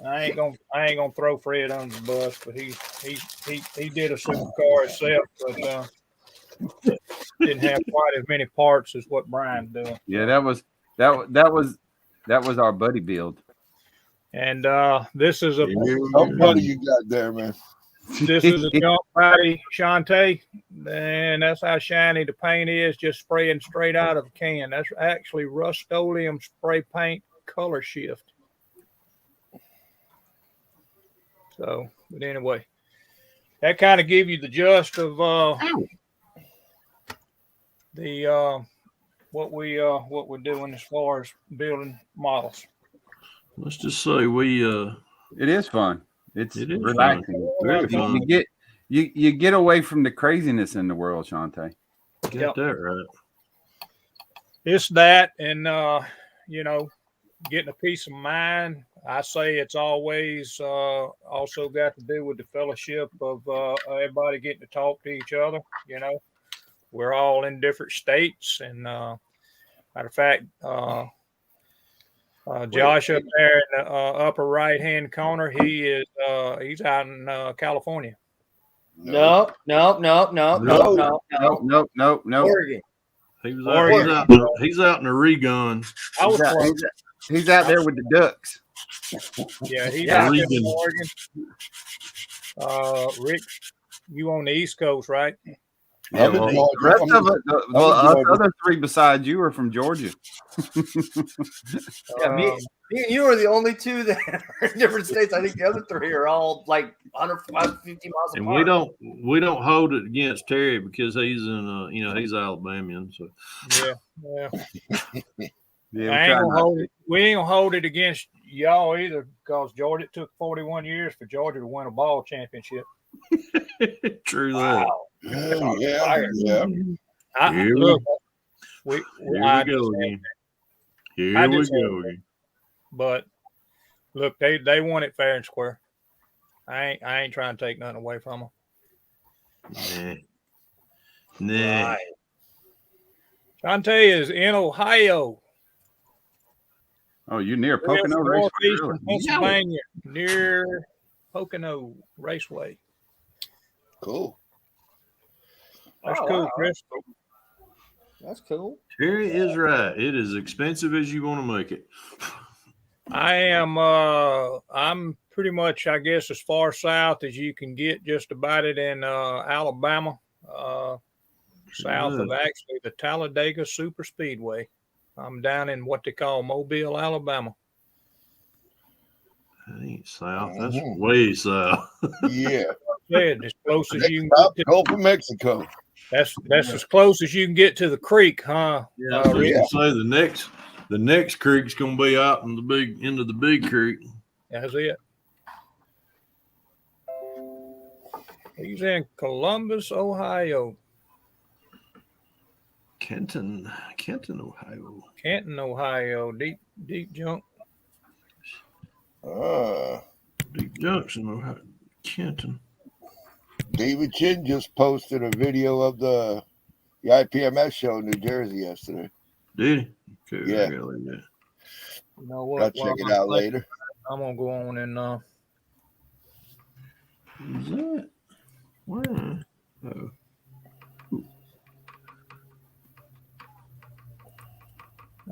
I ain't gonna throw Fred under the bus, but he did a supercar himself, but didn't have quite as many parts as what Brian's doing. Yeah, that was our buddy build. And this is a Somebody you got there, man. This is a jump body, Shantae, and that's how shiny the paint is, just spraying straight out of the can. That's actually Rust-Oleum spray paint color shift. So, but anyway, that kind of give you the gist of what we're doing as far as building models. Let's just say it is fun. It is relaxing. Fun. You get away from the craziness in the world, Shantae. Got that right. It's that, and getting a peace of mind. I say it's always also got to do with the fellowship of everybody getting to talk to each other. We're all in different states, and matter of fact, Josh up there in the upper right hand corner. He's out in California. No. Oregon. He was Oregon. he's out in the Regun. I was close. He's out there with the Ducks. Yeah, he's Yeah. out in Oregon. Rick, you on the East Coast, right? Yeah, I'm in well, The Georgia. rest I'm of in- it, the I'm in Georgia. other three besides you are from Georgia. Yeah, me and you are the only two that are in different states. I think the other three are all like 150 miles and apart. we don't hold it against Terry because he's in he's Alabamian. So Yeah. Yeah, I ain't gonna hold it. We ain't gonna hold it against y'all either, because Georgia, it took 41 years for Georgia to win a ball championship. true that. Yeah. Here Look, Here I we go just- again. I Here we just- go again. But look, they won it fair and square. I ain't trying to take nothing away from them. Nah. Right. Trying to tell you, is in Ohio, Oh, you near Pocono Raceway? northeastern Really? Pennsylvania, near Pocono Raceway. Cool. That's Oh, cool, wow. Chris. That's cool. Terry is right. It is expensive as you want to make it. I am. I'm pretty much, I guess, as far south as you can get. Just about it in Alabama, south of actually the Talladega Super Speedway. I'm down in what they call Mobile, Alabama. That ain't south. That's Mhm. way south. Yeah. Said as close as you can Stop, get to, Gulf of Mexico. that's as close as you can get to the creek, huh? Yeah, I was Rick? gonna say the next creek's gonna be out in the big end of the big creek. That's it. He's in Columbus, Ohio. Kenton, Ohio. Canton, Ohio. Deep junk. Deep Junction, Ohio. Kenton. David Chin just posted a video of the IPMS show in New Jersey yesterday. Did he? Okay, Yeah. I gotta leave that. You know what? I'll check it out later. I'm gonna go on and Who's that? Where? Oh.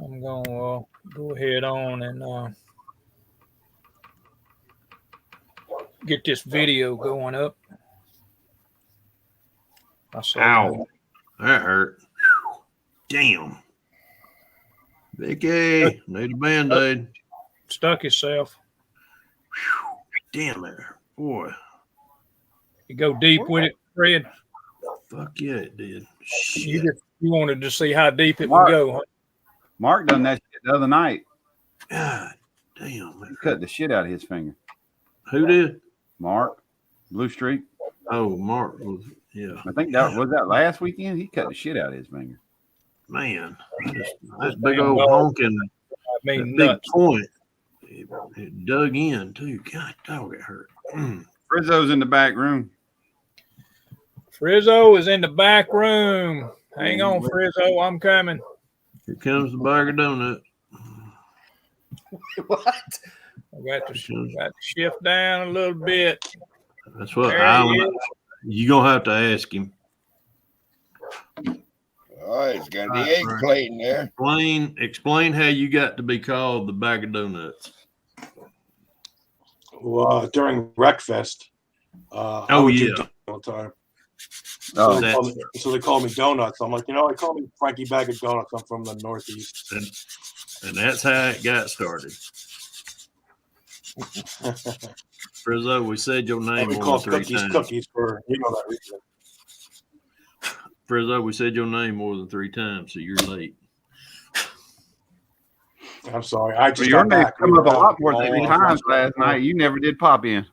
I'm gonna go ahead on and get this video going up. I saw Ow. That hurt. Whew. Damn. Vicky, need a band-aid. stuck itself. Damn it. Boy. You go deep with it, Fred. Fuck yeah, it did. You, Shit. you wanted to see how deep it Mark. would go. Huh? Mark done that shit the other night. God damn. He cut the shit out of his finger. Who did? Mark, Blue Streak. Oh, Mark was, yeah. I think that was that last weekend. He cut the shit out of his finger. Man, that's big old honking. I mean, That big nuts. point. It dug in too. God, dog, it hurt. Frizzo's in the back room. Frizzo is in the back room. Hang on, Frizzo. I'm coming. Here comes the bag of donuts. What? I got to shift down a little bit. That's what There he is. you gonna have to ask him. Oh, he's got the Right, egg right. plate in there. Explain how you got to be called the bag of donuts. During Wreckfest. I Oh, would do yeah. donuts all the time. Oh, So they call me Donuts. I'm like, they call me Frankie Bag of Donuts. I'm from the Northeast. And that's how it got started. Frizzo, we said your name we more call than three cookies times. cookies for that reason. Frizzo, we said your name more than 3 times, so you're late. I'm sorry. I just your got name back. come up a lot more than Oh, 3 times last night. You never did pop in.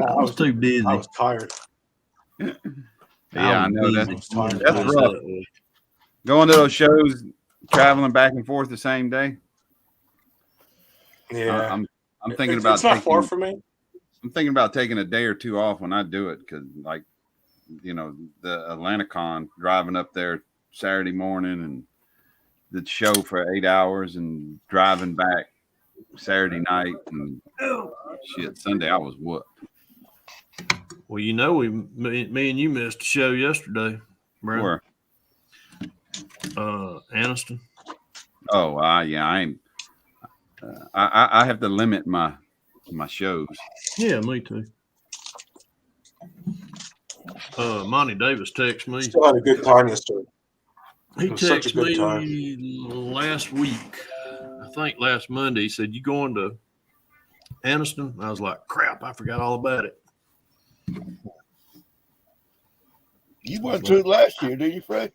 I was too busy. I was tired. Yeah, I know that. was tired. That's rough. Going to those shows, traveling back and forth the same day. Yeah. I'm thinking about It's not far taking, from me. I'm thinking about taking a day or 2 off when I do it because, like, the AtlantaCon, driving up there Saturday morning and the show for 8 hours and driving back Saturday night and shit. Sunday I was whooped. Well, you know, me and you missed a show yesterday, Brown. Where? Anniston. Oh, yeah, I ain't. I have to limit my shows. Yeah, me too. Monty Davis texted me. Still had a good time yesterday. He It was such a texted good me last week. I think last Monday. He said, "You going to Anniston?" I was like, "Crap, I forgot all about it." You went to it last year, did you, Fred?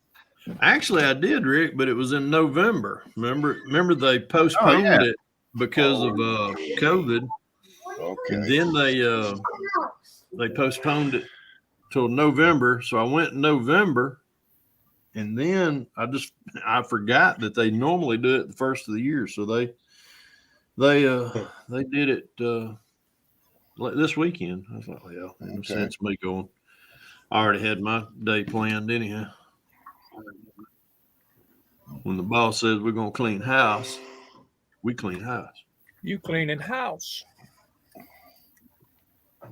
Actually, I did, Rick, but it was in November. Remember they postponed it because of COVID, Okay. and then they postponed it till November. So I went in November, and then I forgot that they normally do it the first of the year. So they did it this weekend. I was like, well, no Okay. sense me going. I already had my day planned anyhow. When the boss says we're gonna clean house, we clean house. You cleaning house.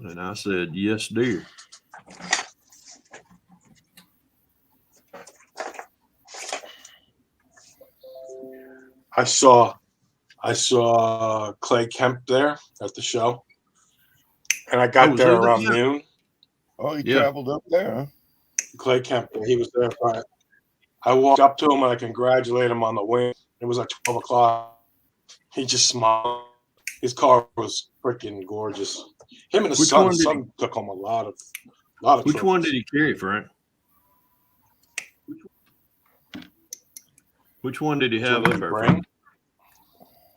And I said, yes, dear. I saw Clay Kemp there at the show, and I got was there he there? around noon. Oh, you Yeah. traveled up there, huh? Clay Kemp, he was there. I walked up to him and I congratulated him on the win. It was like 12 o'clock. He just smiled. His car was freaking gorgeous. Him and his Which son. one His did son took home a lot of. Which one trophies. did he carry, Frank? Which one did he have What up did he there? bring?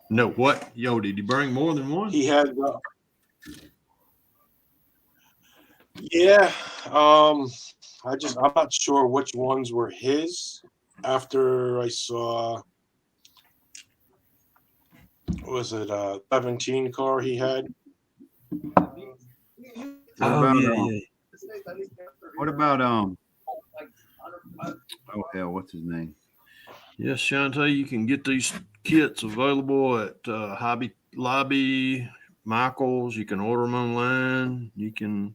No, what? Yo, did he bring more than one? He had. Yeah. I'm not sure which ones were his. After I saw, was it a 17 car he had? What about oh hell, what's his name? Yes, Shantae, you can get these kits available at Hobby Lobby, Michaels. You can order them online. You can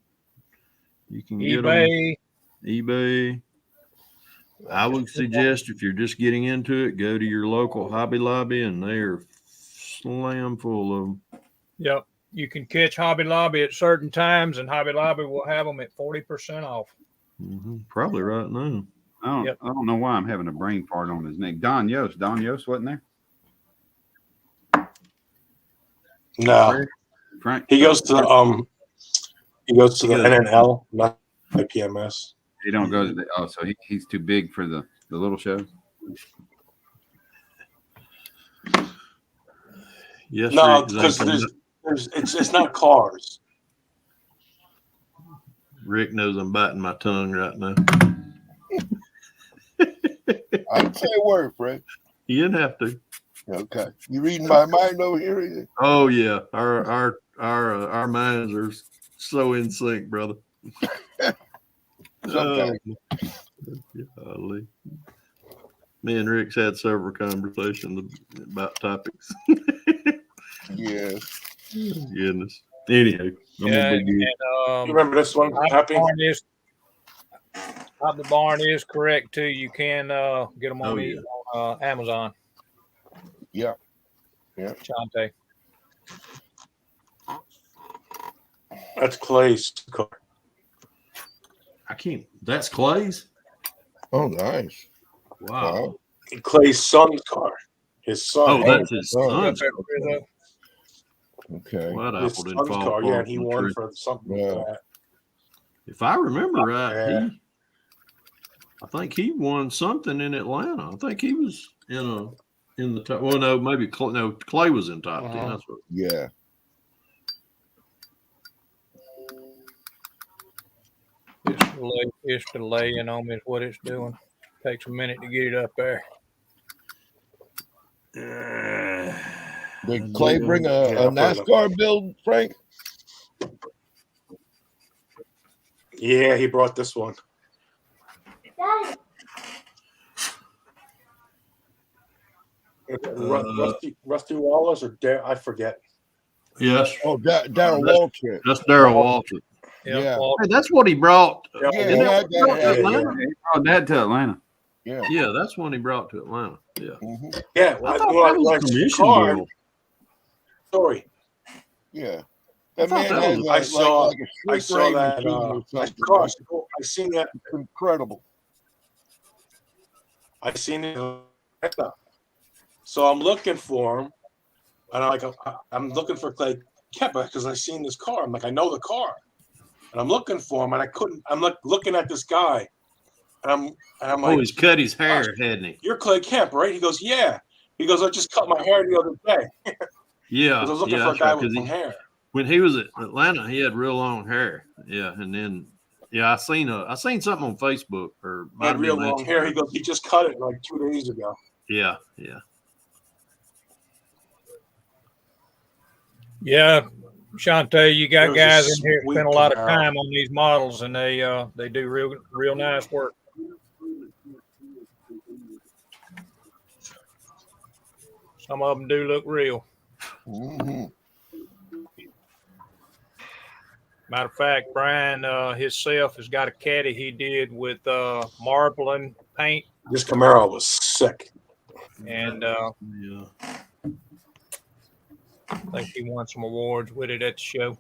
get them eBay. eBay. I would suggest if you're just getting into it, go to your local Hobby Lobby, and they are slam full of them. Yep. You can catch Hobby Lobby at certain times, and Hobby Lobby will have them at 40% off. Probably right now. I Yep. don't know why I'm having a brain fart on his name. Don Yost. Don Yost wasn't there? No, Frank. he goes to the NNL, not IPMS. He don't go to the. Oh, so he's too big for the little shows. Yes, No, Rick, because it's not cars. Rick knows I'm biting my tongue right now. I didn't say a word, Fred. He didn't have to. Okay. You reading my mind over here? Is it? Oh yeah, our minds are so in sync, brother. Sometimes. Golly. Me and Rick's had several conversations about topics. Yeah. Goodness. Anyhow, I'm Yeah, gonna be good. You remember this one, Happy? Hobby Barn is correct too. You can get them on, Oh, yeah. on Amazon. Yeah. Chante. That's Clay's car. I can't. That's Clay's. Oh, nice. Wow. Clay's son's car. His son. Oh, that's his Oh, son's. Okay. Well, that his apple son's didn't fall car. far Yeah, and he from the won tree. for something Yeah. like that. If I remember right, Yeah. I think he won something in Atlanta. I think he was in the top. Well, no, maybe Clay was in top 10. Uh-huh. That's what. Yeah. It's delaying on me is what it's doing. Takes a minute to get it up there. Did Clay bring a I'll put it up. NASCAR build, Frank? Yeah, he brought this one. Rusty Wallace or I forget. Yes, Oh, Darrell That's- Waltrip. that's Daryl Walter. Yeah. Well, Hey, that's what he brought. Yeah, Yeah, Isn't he that had what he brought that. to Yeah, Atlanta? He brought that to Atlanta. yeah. Yeah, that's when he brought to Atlanta. Yeah. Mhm. Yeah, I thought when that I was a see the commission car, deal. sorry. Yeah. That thought man that has was- I saw- like a I Swiss saw ray that machine or something. car. I seen that. It's incredible. I seen it. So I'm looking for him, and I'm looking for Clay Kepper because I seen this car. I'm like, I know the car, and I'm looking for him, and I couldn't. I'm looking at this guy, and I'm Oh, like, he's cut his hair, hadn't he? "You're Clay Kemp, right?" He goes, "Yeah." He goes, "I just cut my hair the other day." Yeah, 'Cause I was looking yeah, for a that's guy right, with 'cause long hair. when he was at Atlanta, he had real long hair. Yeah, and then I seen something on Facebook or He might had have real been long hair. He goes, "He just cut it like 2 days ago." Yeah. yeah, Shante, you It got was guys a in here that sweet spend a lot of Camaro. time on these models, and they do real nice work. Some of them do look real. Mhm. Matter of fact, Brian himself has got a caddy he did with marbling paint, This Camaro was sick. and Yeah. I think he won some awards with it at the show.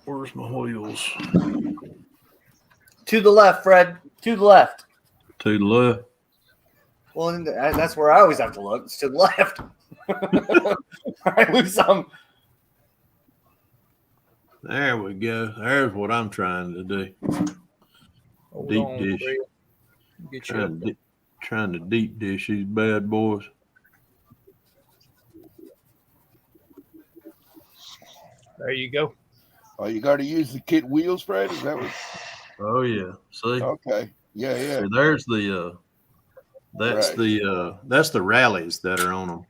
Where's my wheels? To the left, Fred. To the left. To the left. Well, and that's where I always have to look. It's to the left. I lose some. There we go. There's what I'm trying to do. Hold Deep on, dish. Fred. Get you up there. Trying to deep dish these bad boys. There you go. Oh, you got to use the kit wheels, Fred? Is that what? Oh yeah. See, Okay. Yeah, yeah. so there's the that's Right. that's the rallies that are on them.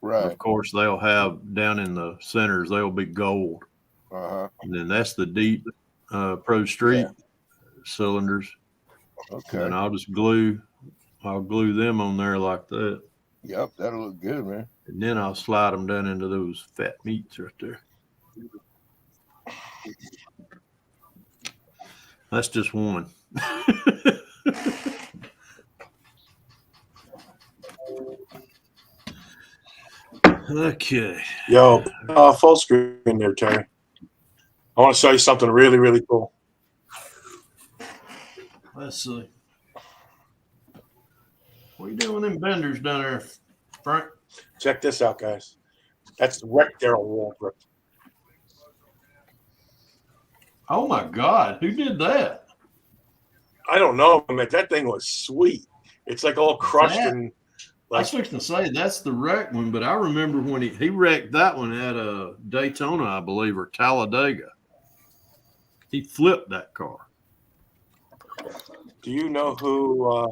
Right. Of course, they'll have down in the centers. They'll be gold, Uh-huh. and then that's the deep Pro Street Yeah. cylinders. Okay. And I'll glue them on there like that, Yep, that'll look good, man. and then I'll slide them down into those fat meats right there. That's just one. Okay. Yo, full screen there, Terry. I want to show you something really, really cool. Let's see. What are you doing with them benders down there, Frank? Check this out, guys. That's wreck Darrell Waltrip. Oh my God, who did that? I don't know, man. That thing was sweet. It's like all crushed That- and I was fixing to say that's the wreck one, but I remember when he wrecked that one at Daytona, I believe, or Talladega. He flipped that car. do you know who?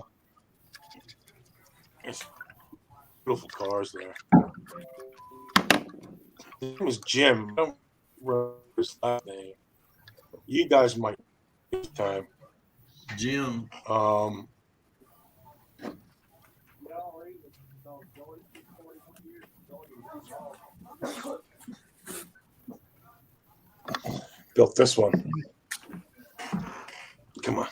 It's beautiful cars there. His name is Jim. I don't remember his last name. You guys might this time. Jim. Built this one. Come on.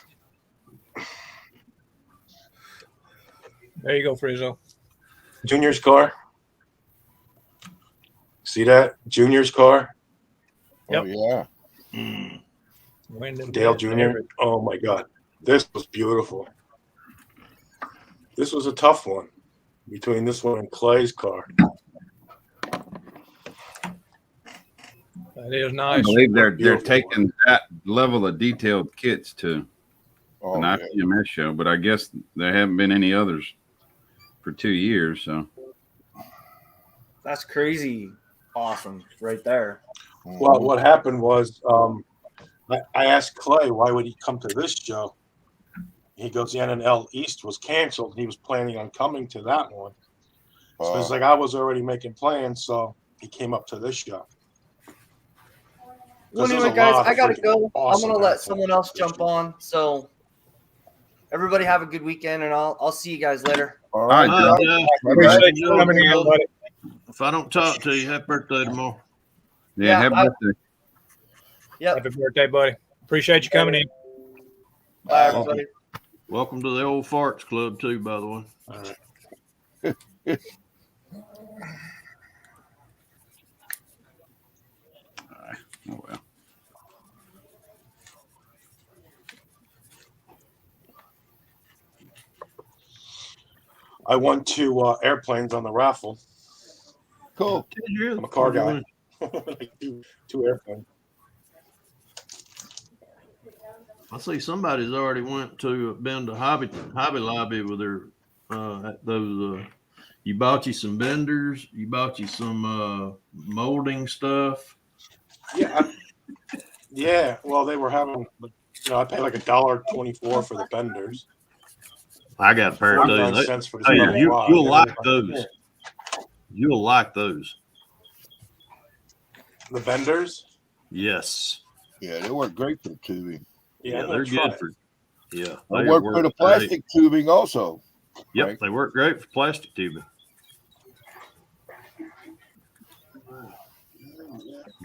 There you go, Frizzo. Junior's car. See that? Junior's car. Oh, yeah. Wyndham Dale Bennett, Jr. Everett. Oh my God. This was beautiful. This was a tough one between this one and Clay's car. That is I nice. believe they're Beautiful. taking that level of detailed kits to Oh, an yeah. IPMS show, but I guess there haven't been any others for 2 years. So That's crazy. Awesome. Right there. Well, what happened was I asked Clay why would he come to this show. He goes, the NNL East was canceled. He was planning on coming to that one. So it's like I was already making plans, so he came up to this show. Well, there's anyway, a guys, lot of I gotta freaking go. awesome I'm gonna let airplanes. someone else jump on. So everybody have a good weekend, and I'll see you guys later. All right, right, All Josh. right, Josh. Appreciate you Enjoy, coming in, brother. buddy. If I don't talk to you, happy birthday tomorrow. Yeah, Yeah, happy birthday. Yep. Happy birthday, buddy. Appreciate you coming in. Bye, Welcome. everybody. Welcome to the old farts club too, by the way. All right. Oh, well. I won 2 airplanes on the raffle. Cool. I'm a car guy. Like two airplanes. I see somebody's already been to Hobby Lobby with their those. You bought you some vendors. You bought you some molding stuff. Yeah. Yeah. Well, they were having, I paid like $1.24 for the benders. I got a pair of 49 those. cents for the Hey, small rod. you'll like those. You'll like those. The benders? Yes. Yeah, they work great for the tubing. Yeah, I'm they're gonna try good it. for. Yeah, They work for the plastic tubing also. Yep, right? they work great for plastic tubing.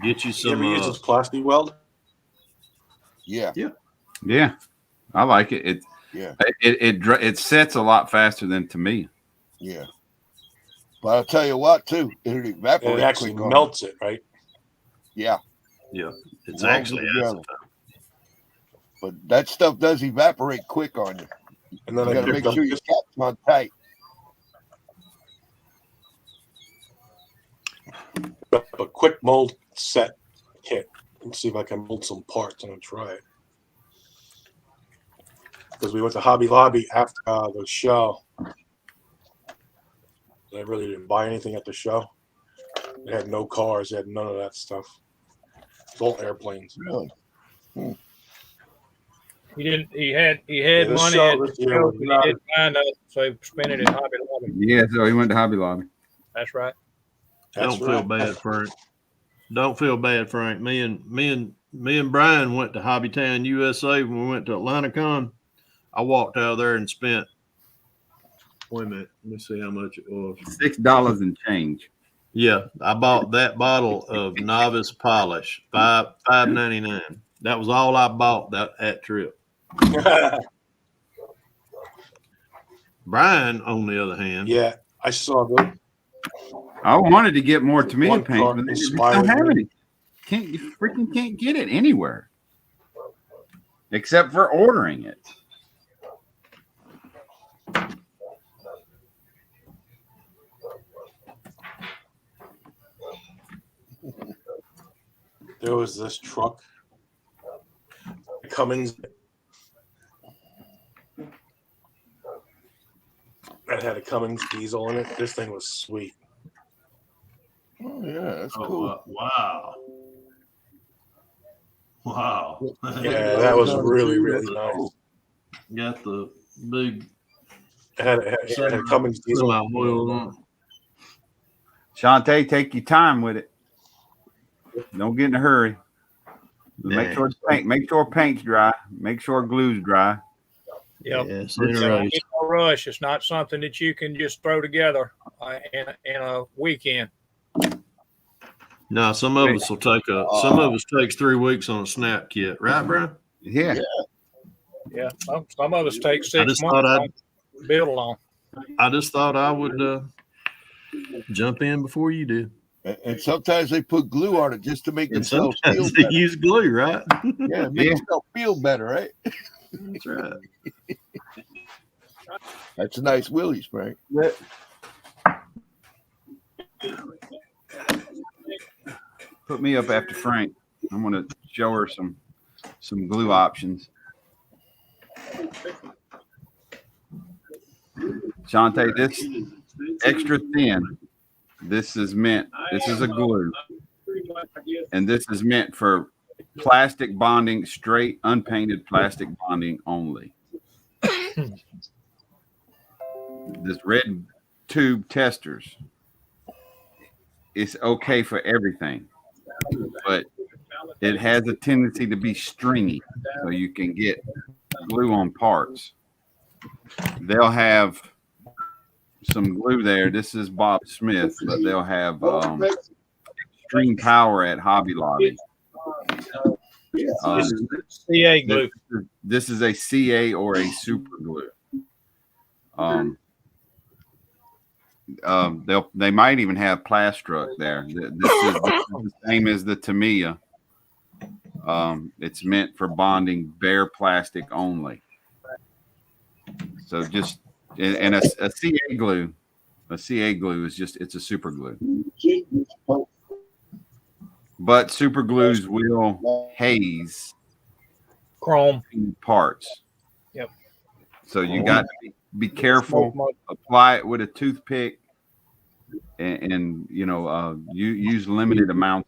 Get you You some. ever use this plastic weld? Yeah, Yeah, I like it. It yeah, it sets a lot faster than to me. yeah. But I'll tell you what, too, it'll And evaporate it actually quick on melts it, right? you. Yeah, Yeah, it's Well, actually together. But that stuff does evaporate quick on you. And then You I got to make picked up sure your cap's on tight. a quick mold set kit and see if I can mold some parts. I'm gonna try it because we went to Hobby Lobby after the show. I really didn't buy anything at the show. They had no cars. They had none of that stuff. It's all airplanes. Really? He didn't. He had this money show at this the year show, was but not- he didn't find us, so he spent it at Hobby Lobby. Yeah, so he went to Hobby Lobby. That's right. That's Don't feel bad, Frank. Don't feel bad, Frank. Me and Brian went to Hobbytown USA when we went to AtlantaCon. I walked out of there and spent. Wait a minute. Let me see how much it was. $6 and change. Yeah, I bought that bottle of Novice Polish, $5.99. That was all I bought that trip. Brian, on the other hand, Yeah, I saw them. I wanted to get more tomato One paint, car but they just inspired don't have me. any. You freaking can't get it anywhere except for ordering it. There was this truck, Cummins, that had a Cummins diesel in it. This thing was sweet. Oh, yeah, that's oh, cool. wow. Wow. Yeah, that was really, really nice. Got the big It had a Cummins diesel. oil on it. Shantae, take your time with it. Don't get in a hurry. Make Yeah. sure paint's dry. Make sure glue's dry. Yep. Yes, It's no rush. It's not something that you can just throw together in a weekend. No, some of us will some of us takes 3 weeks on a snap kit, right, Brian? Yeah. Yeah. Some of us take I 6 just months thought on build along. I just thought I would jump in before you did. And sometimes they put glue on it just to make And themselves feel sometimes they better. use glue, right? Yeah, it makes yourself feel better, right? That's right. That's a nice Willie's, Frank. Put me up after Frank. I'm gonna show her some glue options. Shantae, this extra thin. This is a glue. And this is meant for plastic bonding, straight unpainted plastic bonding only. This red tube testers is okay for everything, but it has a tendency to be stringy, so you can get glue on parts. They'll have some glue there. This is Bob Smith, but they'll have Extreme Power at Hobby Lobby. CA glue. This is a CA or a super glue. They might even have Plastruck there. This is the same as the Tamiya. It's meant for bonding bare plastic only. So just and a CA glue is just it's a super glue. But super glues will haze Chrome parts. Yep. So you got to be careful. Apply it with a toothpick, and you use limited amounts.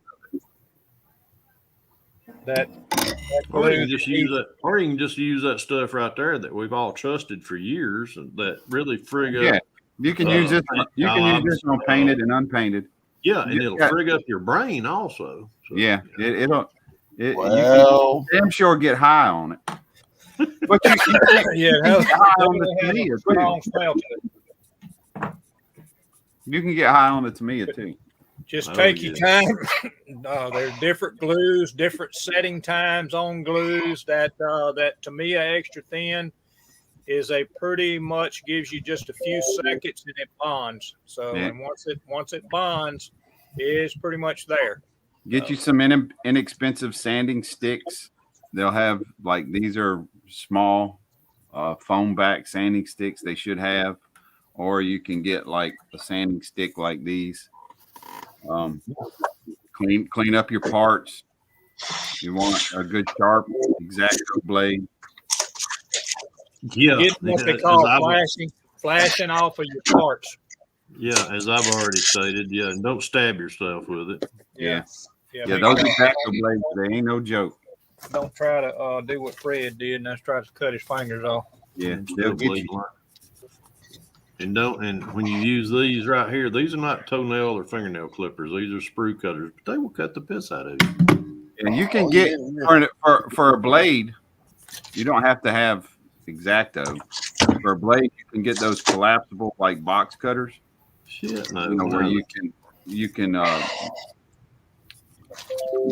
that Or you glue. can just use that, or you can just use that stuff right there that we've all trusted for years, and that really frig up. Yeah, you can use this. You can use this on painted and unpainted. Yeah, and it'll frig up your brain also. So, Yeah, it'll. You Well, can damn sure get high on it. But you Yeah, can that's get high on the definitely Tamiya has a strong too. smell to it. You can get high on the Tamiya too. Just Oh, take your yeah. time. There's different glues, different setting times on glues. That Tamiya extra thin is a pretty much gives you just a few seconds and it bonds. So Yeah. and once it bonds, it's pretty much there. Get you some inexpensive sanding sticks. They'll have these are small foam back sanding sticks they should have, or you can get like a sanding stick like these. Clean up your parts. You want a good sharp X-Acto blade. Yeah, Get what they as call I've- flashing off of your parts. yeah, as I've already stated, yeah, and don't stab yourself with it. Yeah, Yeah, yeah. make Those sure- X-Acto blades, they ain't no joke. don't try to do what Fred did, and that's try to cut his fingers off. Yeah, And they'll still get bleed you. like- And when you use these right here, these are not toenail or fingernail clippers. These are sprue cutters, but they will cut the piss out of you. And you can Oh, get yeah. for a blade. You don't have to have X-Acto. For a blade, you can get those collapsible like box cutters. Shit, no, Where no. you can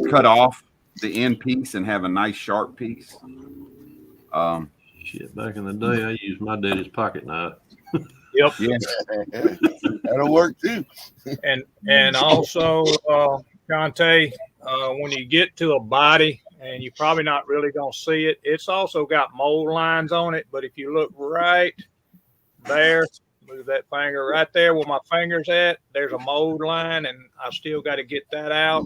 cut off the end piece and have a nice sharp piece. Shit, back in the day, I used my daddy's pocket knife. Yeah, That'll work too. And also, Conte, when you get to a body, and you're probably not really gonna see it, it's also got mold lines on it. But if you look right there, move that finger right there where my finger's at, there's a mold line, and I still got to get that out.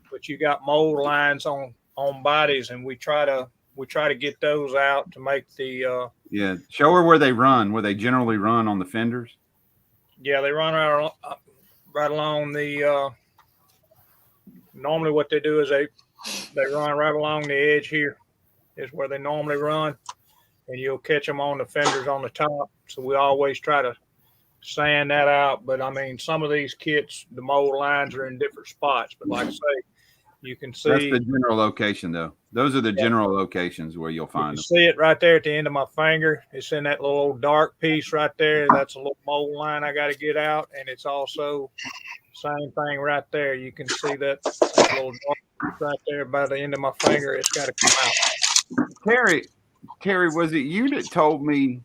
But you got mold lines on bodies, and we try to get those out to make the yeah. Show her where they generally run on the fenders. yeah, they run right along the normally what they do is they run right along the edge here is where they normally run, and you'll catch them on the fenders on the top. So we always try to sand that out. But I mean, some of these kits, the mold lines are in different spots. But like I say, you can see That's the general location, though. Those are the general locations where you'll you find can them. see it right there at the end of my finger. It's in that little dark piece right there. That's a little mold line I got to get out, and it's also same thing right there. You can see that little dark piece right there by the end of my finger. It's got to come out. Terry, was it you that told me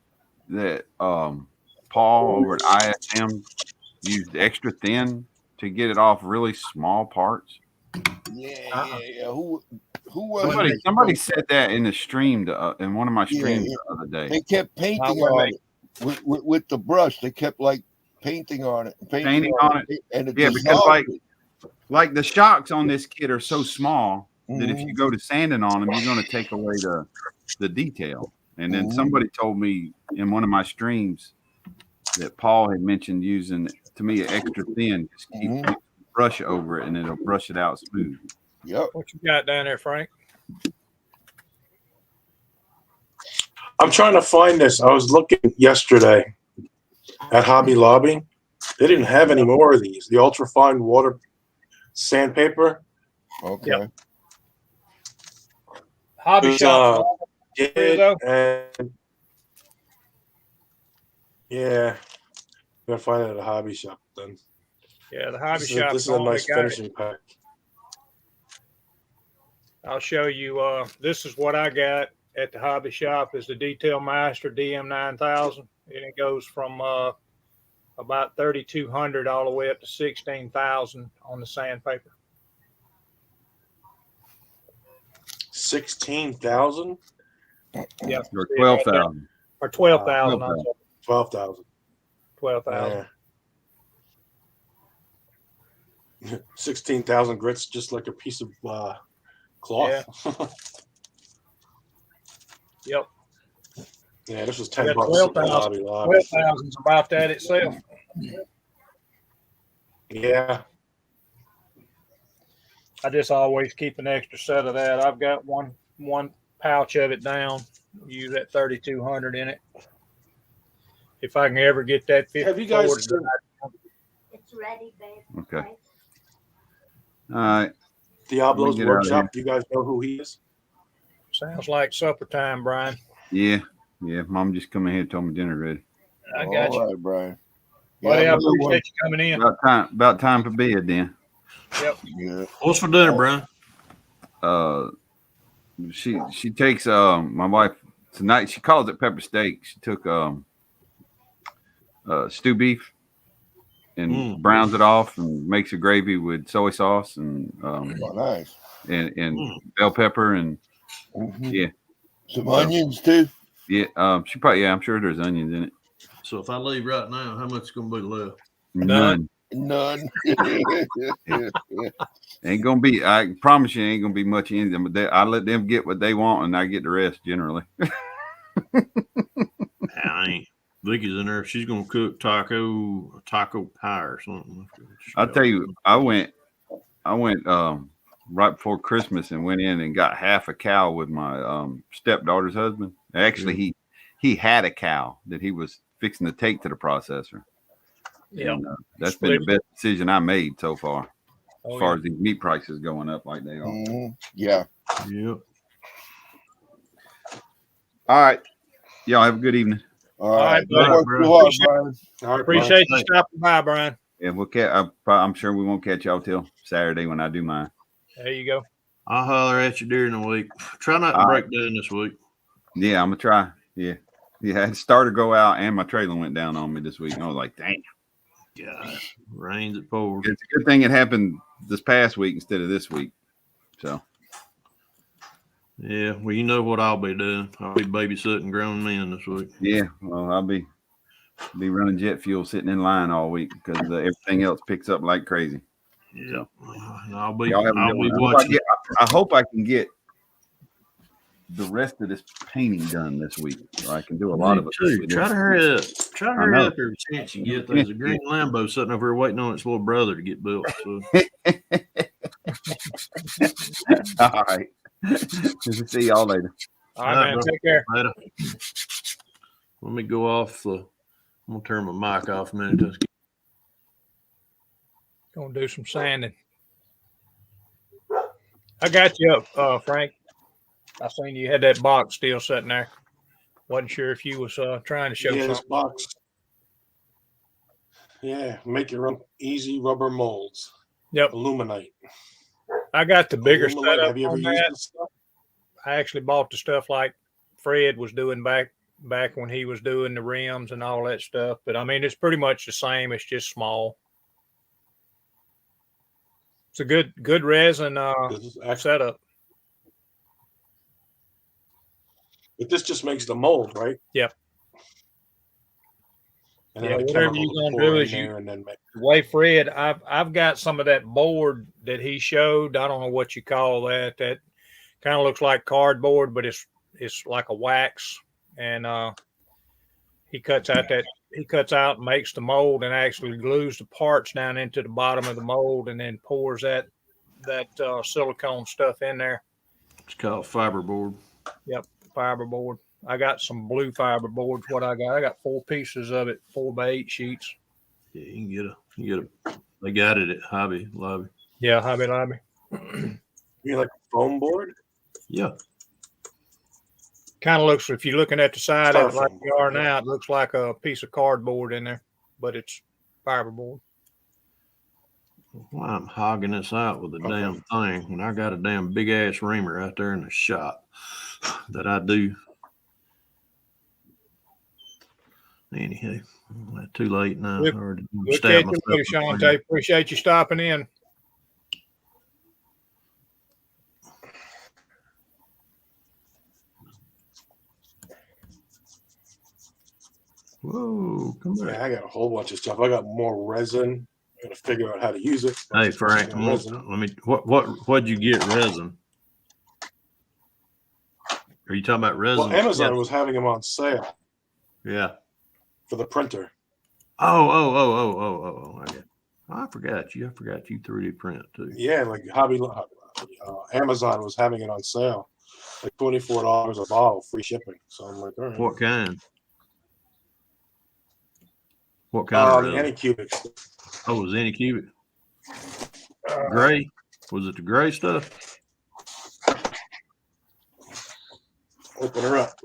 that Paul over at ISM used extra thin to get it off really small parts? Yeah. Who was it? Somebody said that in the stream in one of my streams Yeah. the other day. They kept painting Not on it with the brush. They kept painting on it, Painting on it. and it Yeah, because dissolved it. like the shocks on this kit are so small that if Mhm. you go to sanding on them, you're going to take away the detail. And then somebody told me in one of my streams that Paul had mentioned using Tamiya extra thin, just keep brush over it and it'll brush it out smooth. Yep. What you got down there, Frank? I'm trying to find this. I was looking yesterday at Hobby Lobby. They didn't have any more of these. The ultra fine water sandpaper. Okay. Yep. Hobby Who's, shop. Get Rizzo? and yeah, gotta find it at a hobby shop then. Yeah, the hobby This shop. is a nice finishing pack. I'll show you. This is what I got at the hobby shop is the Detail Master DM9000, and it goes from about 3,200 all the way up to 16,000 on the sandpaper. 16,000? Yeah, Or 12,000. or 12,000. 12,000. 12,000. Yeah. 16,000 grits, just like a piece of cloth. Yep. Yeah, this was 10 Yeah, bucks. 12,000. Hobby Lobby. 12,000 is about that itself. Yeah. I just always keep an extra set of that. I've got one pouch of it down. Use that 3,200 in it. If I can ever get that 50 Have you guys forward, seen It's ready, babe. Okay. Right? All right. Diablo's Let me get out of Workshop? You guys know who he is? sounds like supper time, Brian. Yeah. Yeah. Mom just come in here and told me dinner ready. I got you. All right, Brian. Buddy, I have a good one. appreciate you coming in. About time for bed then. Yeah. What's for dinner, Brian? She takes my wife tonight, she calls it pepper steak. She took stew beef and browns it off and makes a gravy with soy sauce and Oh, nice. and bell pepper and yeah. Some onions too. Yeah, she probably I'm sure there's onions in it. So if I leave right now, how much is going to be left? None. None. Ain't gonna be. I promise you, ain't gonna be much in them. But I let them get what they want, and I get the rest generally. I ain't. Vicky's in there. She's going to cook taco pie or something. I'll tell you, I went right before Christmas and went in and got half a cow with my stepdaughter's husband. Actually, he had a cow that he was fixing to take to the processor. Yeah. And, that's been the best decision I made so far, Oh, as far as these meat prices going up like they are. Mhm. Yeah. Yep. All right, y'all have a good evening. All right. buddy. Don't work too hard, Brian. All right, Appreciate you stopping by, Brian. Yeah, I'm sure we won't catch y'all till Saturday when I do mine. There you go. I'll holler at you during the week. Try not to All break down this week. Yeah, I'm gonna try. Yeah, I had starter go out and my trailer went down on me this week. I was like, dang. God, rains it pours. It's a good thing it happened this past week instead of this week. So Yeah, well, you know what I'll be doing. I'll be babysitting grown men this week. yeah, well, I'll be running jet fuel sitting in line all week because everything else picks up like crazy. Yeah, and I'll be Y'all have a good one. watching. I hope I can get the rest of this painting done this week, so I can do a lot of it. Too. Try to hurry up. Try to I hurry know. up every chance you get. There's a green Lambo sitting over here waiting on its little brother to get built. So All right. See y'all later. All right, All right, man. bro. Take care. later. Let me go off. I'm gonna turn my mic off a minute. Just get- Gonna do some sanding. I got you up, Frank. I seen you had that box still sitting there. Wasn't sure if you was trying to show Yeah, this something. box. Yeah, make your own easy rubber molds. Yep. Illuminate. I got the bigger Illuminate. setup Have you ever on used that. this stuff? I actually bought the stuff like Fred was doing back when he was doing the rims and all that stuff. But I mean, it's pretty much the same. It's just small. It's a good resin This is actually, setup. but this just makes the mold, right? Yep. And Yeah, then the whatever chemical you to gonna pour do in is you- there and then make. The way Fred, I've got some of that board that he showed. I don't know what you call that. That kind of looks like cardboard, but it's like a wax. And he cuts out and makes the mold and actually glues the parts down into the bottom of the mold and then pours that silicone stuff in there. It's called fiberboard. Fiberboard. I got some blue fiberboard. What I got 4 pieces of it, 4x8 sheets. Yeah, you can get a. They got it at Hobby Lobby. Yeah, Hobby Lobby. You mean like a foam board? Yeah, Kind of looks, if you're looking at the side of it like Styrofoam you are board, yeah. now, it looks like a piece of cardboard in there, but it's fiberboard. Why I'm hogging this out with a Okay. damn thing when I got a damn big ass reamer out there in the shop that I do. Anyhow, well, too late now. We'll- I already We'll stabbed catch you myself later, in the Shante. Appreciate you stopping in. Whoa, come back. Yeah, I got a whole bunch of stuff. I got more resin. I got to figure out how to use it. Hey Frank, You know, resin. let me. What'd you get resin? Are you talking about resin? Well, Amazon was having them on sale Yeah. for the printer. Oh. I forgot you. I forgot you 3D print too. Yeah, like Amazon was having it on sale, like $24 a bottle, free shipping. So I'm like, all right. What kind? What kind of The resin? Anycubic. Oh, it was Anycubic. Gray? Was it the gray stuff? Open her up.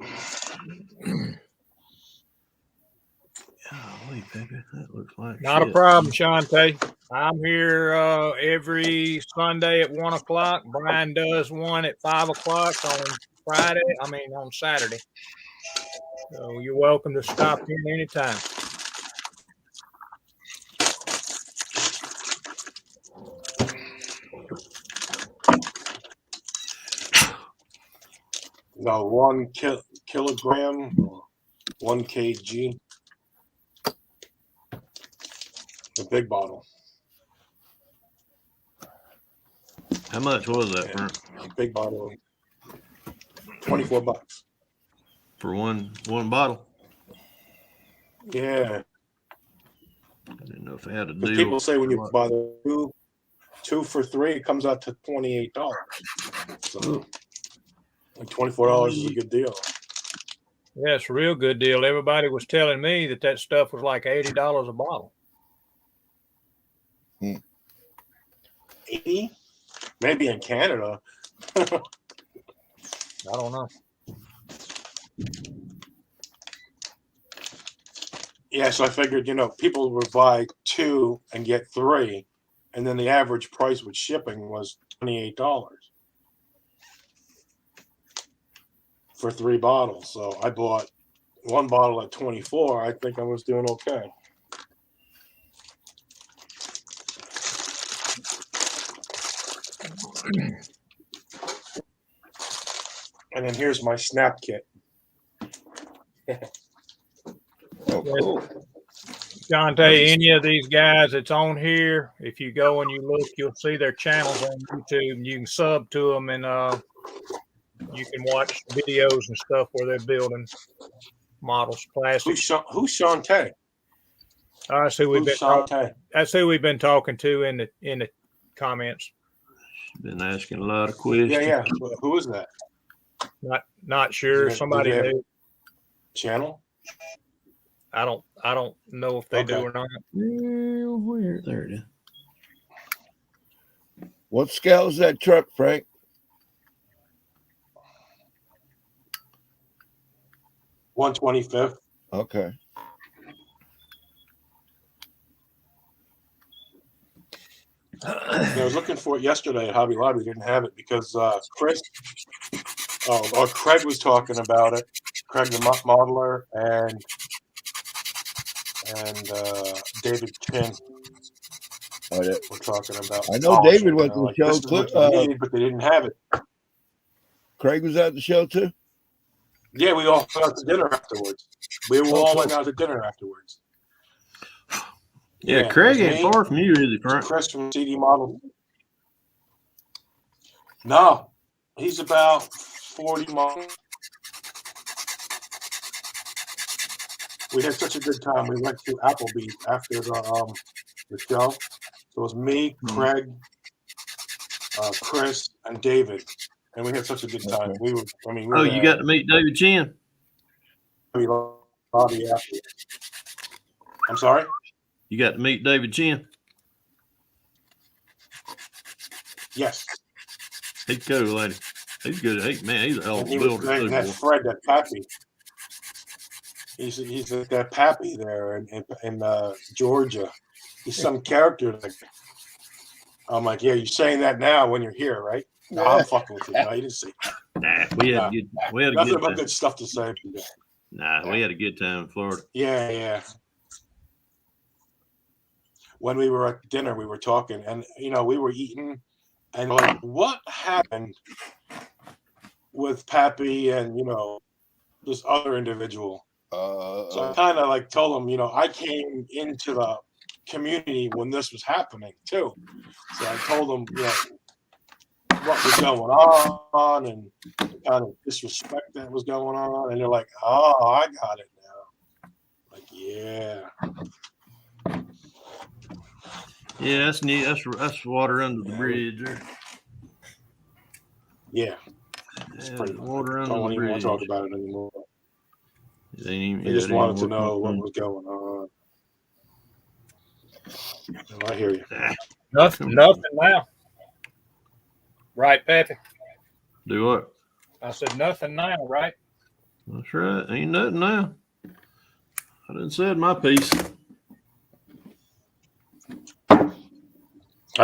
Golly, baby, that looks like Not a shit. problem, Shante. I'm here every Sunday at 1 o'clock. Brian does one at 5 o'clock on Saturday. So you're welcome to stop in anytime. No, 1 kilogram, 1 kg. The big bottle. How much was that Big bottle. $24. for one bottle? Yeah. I didn't know if they had a Because deal. people say when or you what. buy the two for $3, it comes out to $28. So like $24 is a good deal. Yeah, it's a real good deal. Everybody was telling me that stuff was like $80 a bottle. 80? Maybe in Canada. I don't know. Yeah, so I figured, people would buy 2 and get 3, and then the average price with shipping was $28 for 3 bottles. So I bought 1 bottle at 24. I think I was doing okay. And then here's my snap kit. Oh, cool. Shante, any of these guys that's on here, if you go and you look, you'll see their channels on YouTube, and you can sub to them, and you can watch videos and stuff where they're building models, plastic. Who's Shantae? That's who we've Who's been. Shantae? That's who we've been talking to in the comments. Been asking a lot of questions. Yeah. Who is that? Not sure. Do Somebody they have- knew. Channel? I don't know if they do Okay. or not. Where? There it is. What scale is that truck, Frank? $125. Okay. I was looking for it yesterday at Hobby Lobby. Didn't have it because Craig was talking about it. Craig the modeler and David Chin Oh, yeah. were talking about. I know polishing, David went and to the they're show, This is what you need, but they didn't have it. Craig was at the show too. Yeah, we all went out to dinner afterwards. We all went out to dinner afterwards. Yeah, Craig it was ain't me, far from you, is he, Frank? Chris from CD Model. No, he's about 40 miles. We had such a good time. We went to Applebee's after the show. So it was me, Craig, Chris, and David, and we had such a good time. We were. I mean, we Oh, were you got to meet David Chin. lobby after. I'm sorry. You got to meet David Chin. Yes. He's cool, lady. He's good. He's a hell of And a he was builder saying too, that boy. Fred, that Pappy. He's that Pappy there in Georgia. He's some character. I'm like, yeah, you're saying that now when you're here, right? No, I'm fucking with you. No, you didn't say. Nah, we had a Nothing good but time. good stuff to say. Nah, we had a good time in Florida. Yeah. When we were at dinner, we were talking, and we were eating, and like, what happened with Pappy and this other individual? So I kind of like told him, I came into the community when this was happening too. So I told him, what was going on and the kind of disrespect that was going on, and they're like, "Oh, I got it now." Like, yeah. Yeah, that's neat. That's water under the bridge there. Yeah. Yeah, Pretty much. water I under don't the even want bridge. to talk about it anymore. They I just wanted to know what was going on. No, I hear you. Nothing now. Right, Pappy? Do what? I said nothing now, right? That's right. Ain't nothing now. I done said my piece. I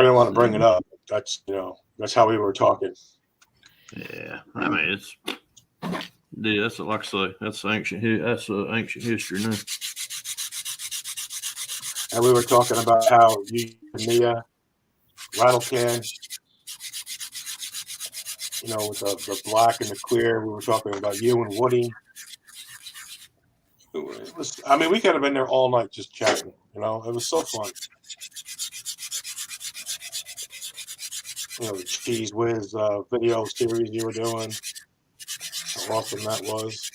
didn't want to bring it up. That's how we were talking. Yeah, I mean it's. Yeah, that's like I say. That's ancient. That's ancient history now. And we were talking about how you and Mia, Rattle Can, with the black and the clear. We were talking about you and Woody. It was, we could have been there all night just chatting. It was so fun. The Cheese Whiz video series you were doing. How awesome that was.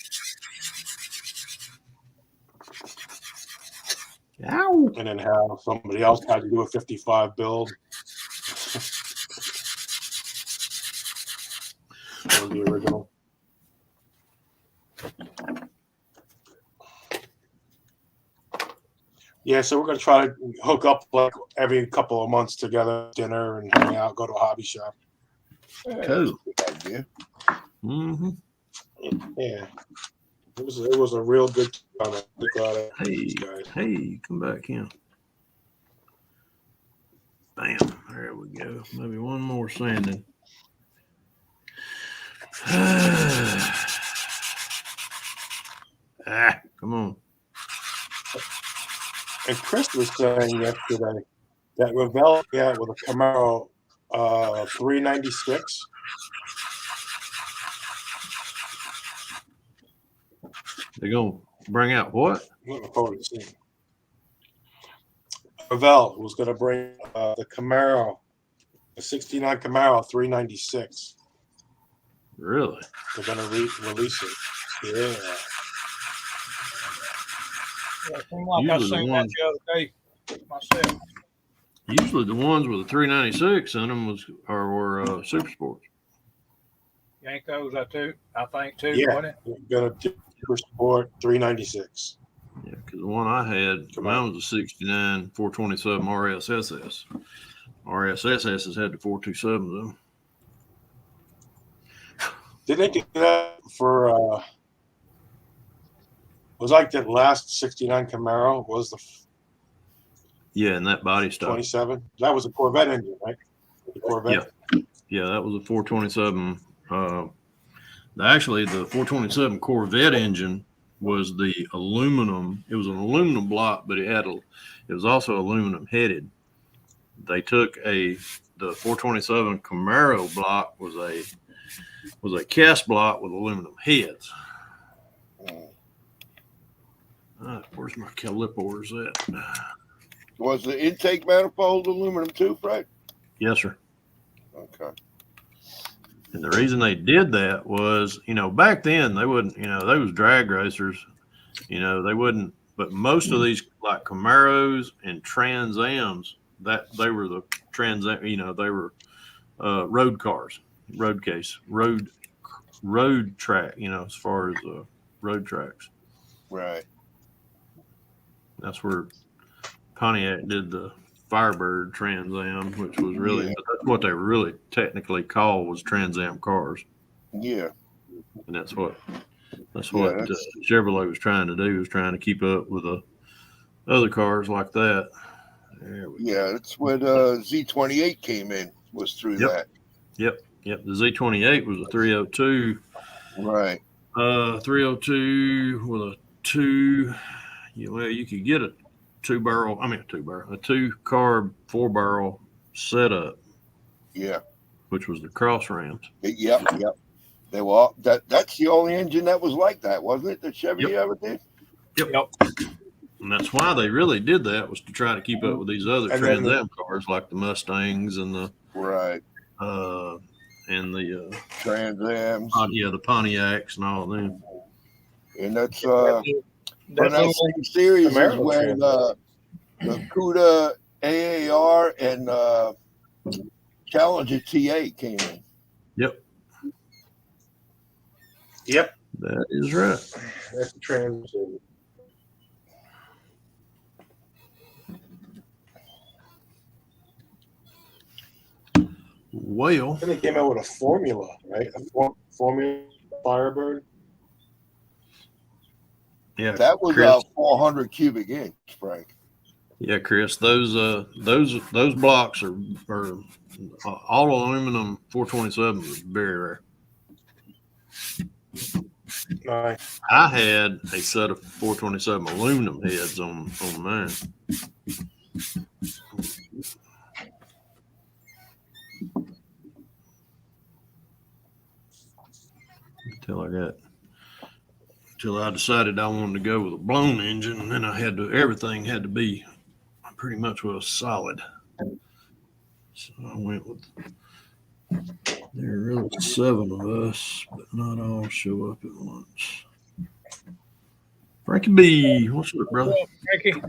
Ow. And then how somebody else had to do a 55 build. That was the original. Yeah, so we're going to try to hook up like every couple of months together, dinner and hang out, go to a hobby shop. Cool. Good idea. Mm-hmm. Yeah. It was a real good time. Hey, come back in. Bam. There we go. Maybe one more sanding. Come on. And Chris was saying yesterday that Ravel got with a Camaro 396. They're gonna bring out what? I'm looking forward to seeing. Ravel was going to bring the Camaro, a 69 Camaro 396. Really? They're going to release it. Yeah. Yeah, it seemed like I seen that the other day myself. Usually the ones with the 396 in them were Super Sports. Yank those, I think too. Yeah. Wasn't it? They're going to do Super Sport 396. Yeah, because the one I had, mine was a 69 427 RSSS. RSSS had the 427s though. Did they do that for was like that last 69 Camaro was the Yeah, and that body style. 27? That was a Corvette engine, right? The Corvette. Yeah, that was a 427. Actually, the 427 Corvette engine was the aluminum. It was an aluminum block, but it was also aluminum headed. They took the 427 Camaro block was a cast block with aluminum heads. Where's my calipers at? Was the intake manifold aluminum too, Fred? Yes, sir. Okay. And the reason they did that was, back then they wouldn't, they was drag racers, they wouldn't, but most of these like Camaros and Trans Ams, that they were the Trans, they were road cars, road track, as far as road tracks. Right. That's where Pontiac did the Firebird Trans Am, which was really, but that's what they really technically called was Trans Am cars. Yeah. And that's what that's- Chevrolet was trying to do, was trying to keep up with the other cars like that. There we go. Yeah, that's when Z28 came in, was through Yep. that. Yep, the Z28 was a 302. Right. 302 with a two. Well, you could get a two carb 4-barrel setup, Yeah. which was the Cross Rams. Yep. They were all, that's the only engine that was like that, wasn't it? That Chevy Yep. ever did? Yep. And that's why they really did that, was to try to keep up with these other And Trans then Am cars like the Mustangs and the Right. Trans Ams. the Pontiacs and all of them. And that's That when that little- same series is American when Trans. the CUDA AAR and Challenger TA came in. Yep, That is right. that's the trans. Well, Then they came out with a formula, right? Formula Firebird. yeah, That was Chris. 400 cubic inch, Frank. Yeah, Chris, those blocks are all aluminum 427s are very rare. Nice. I had a set of 427 aluminum heads on mine. Until I decided I wanted to go with a blown engine, and then everything had to be pretty much with a solid. So I went with. There are really 7 of us, but not all show up at once. Frankie B, what's up, brother? Frankie,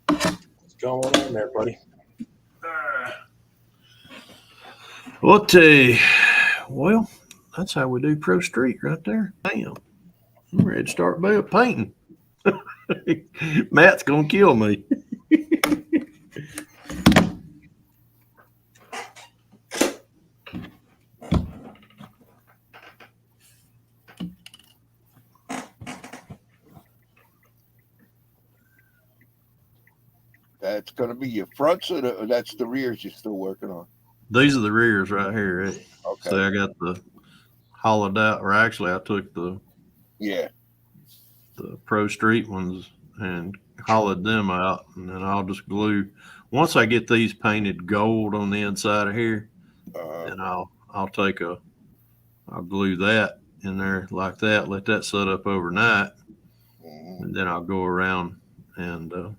What's going on there, buddy? Well, that's how we do Pro Street right there. Damn, I'm ready to start painting. Matt's gonna kill me. That's going to be your fronts, or that's the rears you're still working on? These are the rears right here. Right? Okay. So I got the hollowed out, or actually I took the Yeah. Pro Street ones and hollowed them out, and then I'll just glue. Once I get these painted gold on the inside of here, then I'll glue that in there like that, let that set up overnight, and then I'll go around and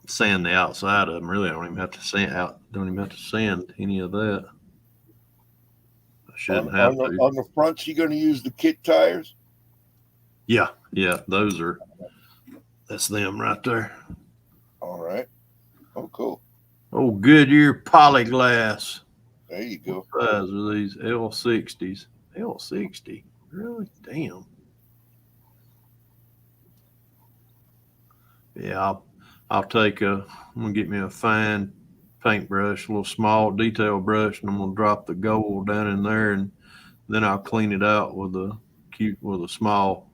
sand the outside of them. Really, I don't even have to sand any of that. I shouldn't have to. On the fronts, you're going to use the kit tires? Yeah, that's them right there. All right. Oh, cool. Oh, Goodyear Polyglass. There you go. What size are these? L60s. L60. Really? Damn. Yeah, I'm gonna get me a fine paintbrush, a little small detail brush, and I'm gonna drop the gold down in there, and then I'll clean it out with a small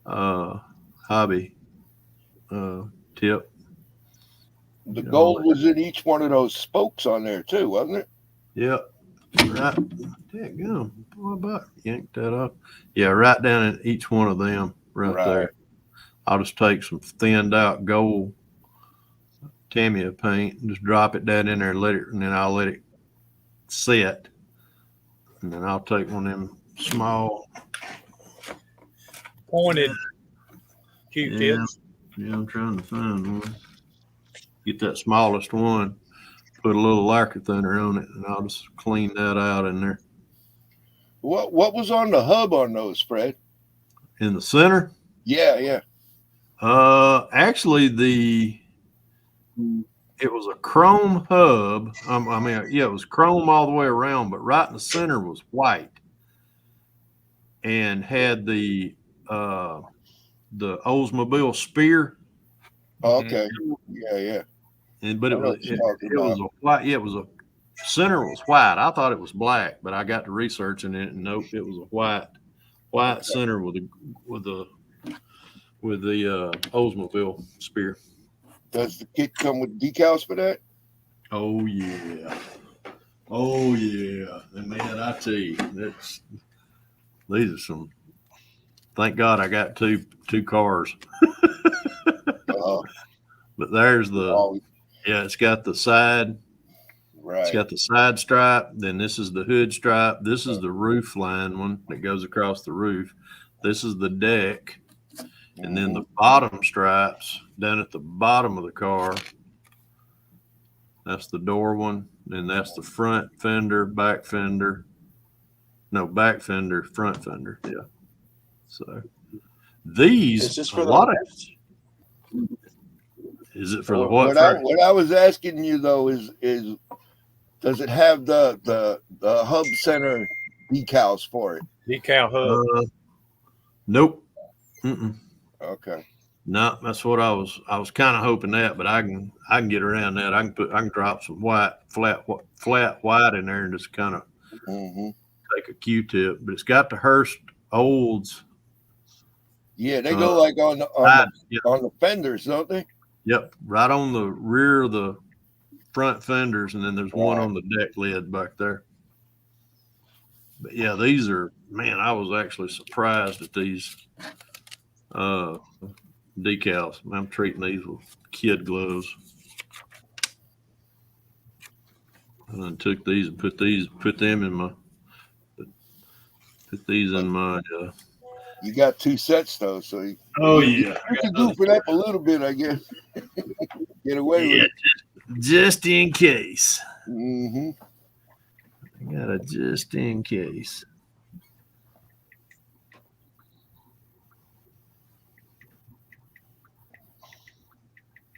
hobby tip. The gold was in each one of those spokes on there too, wasn't it? Yep. Right. Dadgum. What about yank that up? Yeah, right down in each one of them right there. I'll just take some thinned out gold Tamiya paint and just drop it down in there and then I'll let it set. And then I'll take one of them small pointed Q-tips. Yeah, I'm trying to find one. Get that smallest one, put a little lacquer thinner on it, and I'll just clean that out in there. What was on the hub on those, Fred? In the center? Yeah. Actually, it was a chrome hub. It was chrome all the way around, but right in the center was white, and had the Oldsmobile Spear. Okay. Yeah. But it was a white. Yeah, it was a center was white. I thought it was black, but I got to researching it, and nope, it was a white center with the Oldsmobile spear. Does the kit come with decals for that? Oh yeah. Oh yeah. And man, I tell you, these are some. Thank God I got two cars. But there's Oh, it's got the side. right. It's got the side stripe. Then this is the hood stripe. This is the roof line one that goes across the roof. This is the deck. And then the bottom stripes down at the bottom of the car. That's the door one. And that's the front fender, back fender. No, back fender, front fender. Yeah. So these, Is this a for lot the of, is it for the What I was asking you though is does it have the hub center decals for it? Decal hub. Nope. Mm-mm. Okay. No, that's what I was kind of hoping that, but I can get around that. I can drop some flat white in there and just kind of take a Q-tip. But it's got the Hurst Olds. Yeah, they go like on the fenders, don't they? Yep, right on the rear of the front fenders, and then there's one on the deck lid back there. But yeah, these are, man, I was actually surprised at these decals. I'm treating these with kid gloves. And I took these and put these in my You got two sets though, so you yeah. you can goof it up a little bit, I guess. Get away with it. Just in case. Mm-hmm. I got a just in case.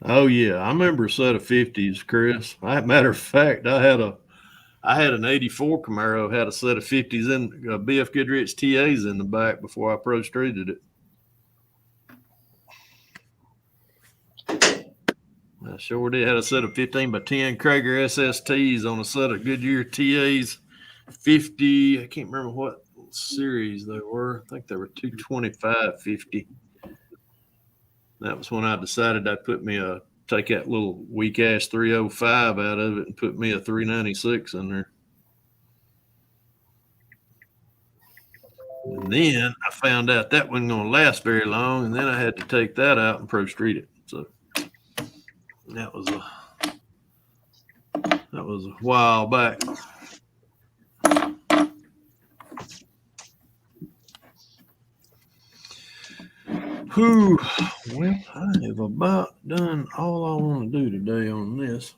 Oh yeah, I remember a set of 50s, Chris. Matter of fact, I had an 84 Camaro, had a set of 50s in BF Goodrich TAs in the back before I pro streeted it. I sure did. Had a set of 15 by 10 Krager SSTs on a set of Goodyear TAs 50. I can't remember what series they were. I think they were 225 50. That was when I decided I'd take that little weak ass 305 out of it and put me a 396 in there. And then I found out that wasn't going to last very long, and then I had to take that out and pro street it. So that was a while back. Whew. Well, I have about done all I want to do today on this.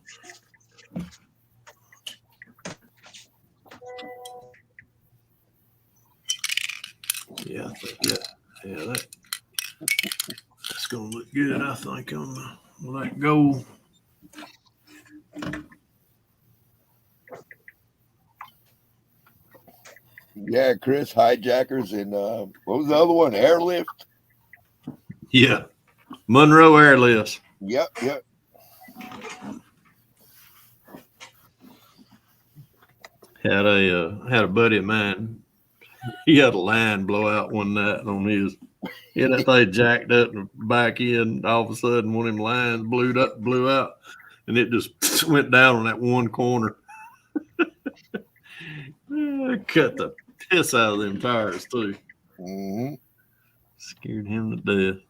Yeah, I think that's going to look good, I think, on that gold. Yeah, Chris, hijackers and what was the other one? Airlift? Yeah. Monroe Airlifts. Yep. Had a buddy of mine. He had a line blowout one night on his. He had that thing jacked up and back in. All of a sudden, one of them lines blew out, and it just went down on that one corner. Cut the piss out of them tires too. Mm-hmm. Scared him to death.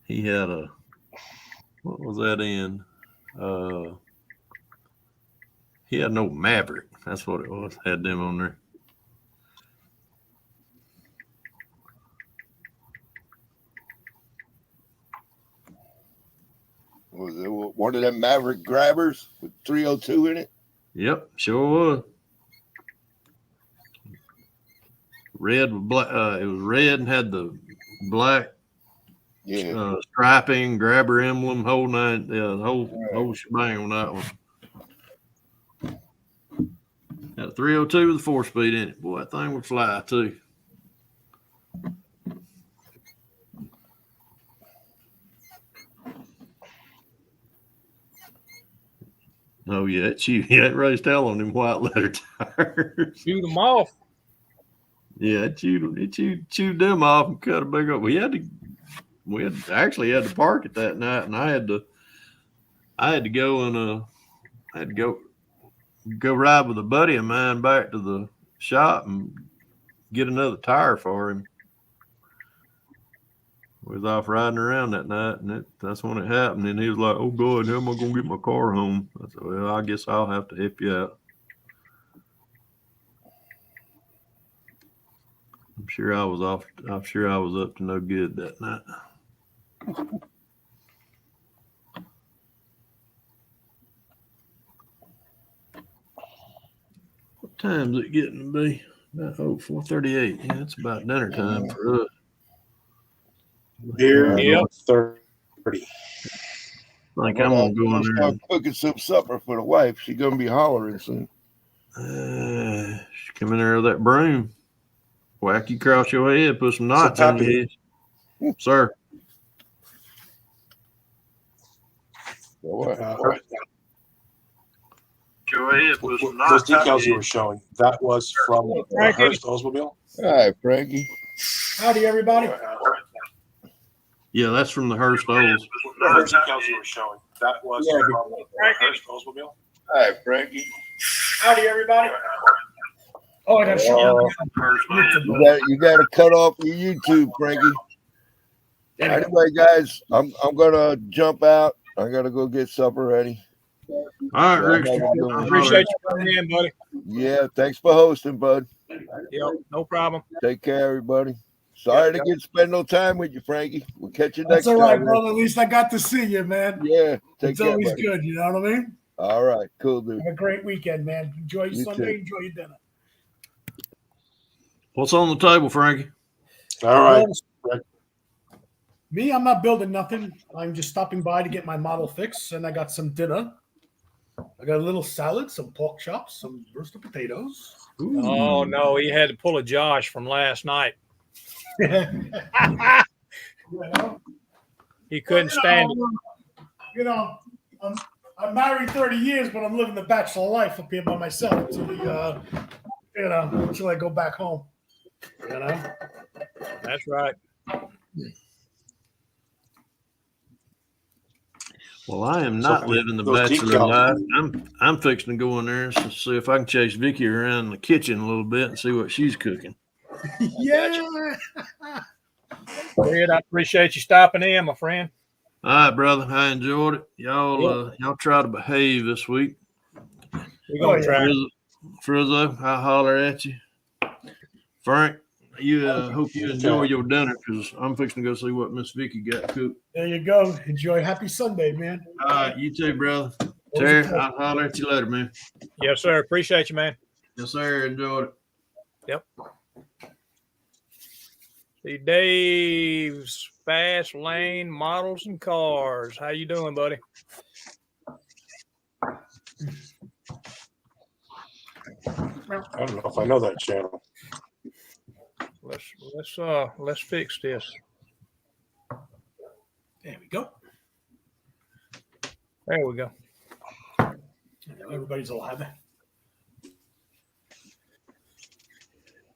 He had what was that in? He had no Maverick. That's what it was. Had them on there. Was it one of them Maverick grabbers with 302 in it? Yep, sure was. Red with black. It was red and had the black striping, grabber emblem, whole nine. Yeah, the whole shebang on that one. Had a 302 with a 4-speed in it. Boy, that thing would fly too. Oh yeah, it raised hell on them white letter tires. Shoot them off. Yeah, it chewed them off and cut a big up. We actually had to park it that night, and I had to go ride with a buddy of mine back to the shop and get another tire for him. We was off riding around that night, and that's when it happened. And he was like, "Oh God, how am I gonna get my car home?" I said, "Well, I guess I'll have to help you out." I'm sure I was up to no good that night. What time is it getting to be? About 4:38. Yeah, it's about dinner time for us. Here, Yep. 30. I think I'm gonna go in there. Start cooking some supper for the wife. She's gonna be hollering soon. She come in there with that broom, whack you across your head, put some knots on your head, sir. What? Go ahead, put some Those knots on decals your you head. were showing, that was from the Frankie. Hearst Oldsmobile? All right, Frankie. Howdy, everybody. Yeah, that's from the Hearst Olds. The Hearst decals you were showing, that was from the Hearst Oldsmobile? All right, Frankie. Howdy, everybody. Oh, I got to Hearst Olds. You got to cut off your YouTube, Frankie. Anyway, guys, I'm gonna jump out. I gotta go get supper ready. All right, Rick. Appreciate you coming in, buddy. Yeah, thanks for hosting, bud. Yep, no problem. Take care, everybody. Sorry to get spend no time with you, Frankie. We'll catch you next That's all right, time. brother. At least I got to see you, man. Yeah, take It's care, always buddy. good. You know what I mean? All right, cool, dude. Have a great weekend, man. Enjoy your You Sunday. too. Enjoy your dinner. What's on the table, Frankie? All right. Me, I'm not building nothing. I'm just stopping by to get my model fixed, and I got some dinner. I got a little salad, some pork chops, some roasted potatoes. Oh no, he had to pull a Josh from last night. He couldn't stand it. You know, I'm married 30 years, but I'm living the bachelor life up here by myself until I go back home. You know, That's right. Well, I am not So, living the those bachelor decals- life. I'm fixing to go in there and see if I can chase Vicky around the kitchen a little bit and see what she's cooking. yeah. Fred, I appreciate you stopping in, my friend. All right, brother. I enjoyed it. Y'all try to behave this week. We're gonna try. Frizzo, I'll holler at you. Frank, you hope you enjoy your dinner because I'm fixing to go see what Miss Vicky got cooked. There you go. Enjoy. Happy Sunday, man. All right, you too, brother. Terry, I'll holler at you later, man. Yes, sir. Appreciate you, man. Yes, sir. Enjoyed it. Yep. See Dave's Fast Lane Models and Cars. How you doing, buddy? I don't know if I know that channel. Let's fix this. There we go. There we go. Everybody's all happy.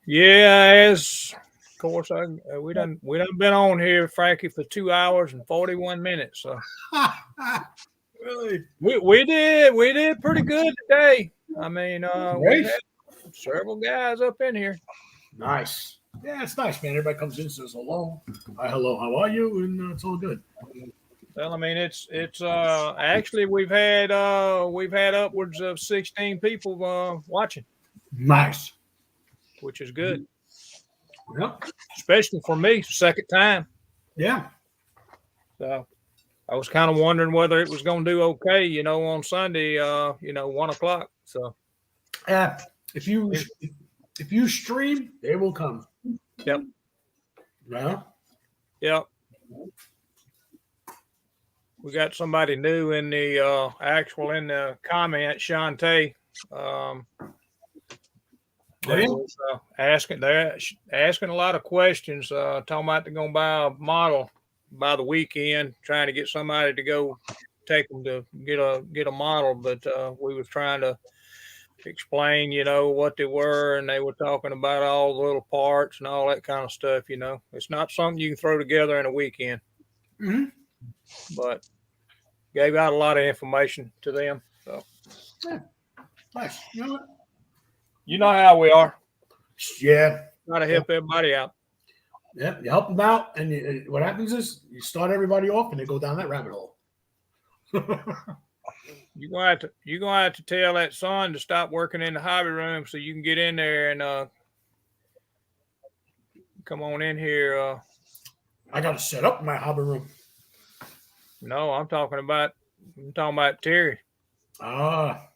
Yeah, as of course we done been on here, Frankie, for 2 hours and 41 minutes. So Really? we did pretty good today. I mean, we Great. had several guys up in here. Nice. Yeah, it's nice, man. Everybody comes in, says hello. Hi, hello. How are you? And it's all good. Well, I mean, it's actually we've had upwards of 16 people watching, Nice. which is good, Yep. especially for me, second time. Yeah. So I was kind of wondering whether it was going to do okay, on Sunday, 1 o'clock. So If you stream, they will come. Yep. Well, yeah, we got somebody new in the in the comment, Shantae. They was, they're asking a lot of questions, talking about they're going to buy a model by the weekend, trying to get somebody to go take them to get a model, but we was trying to explain, what they were, and they were talking about all the little parts and all that kind of stuff. It's not something you can throw together in a weekend. Mhm. But gave out a lot of information to them. So Nice. You know what? you know how we are. Yeah. Try to help everybody out. Yeah. You help them out, and what happens is you start everybody off, and they go down that rabbit hole. You're gonna have to tell that son to stop working in the hobby room so you can get in there and come on in here. I got to set up my hobby room. No, I'm talking about Terry. Ah.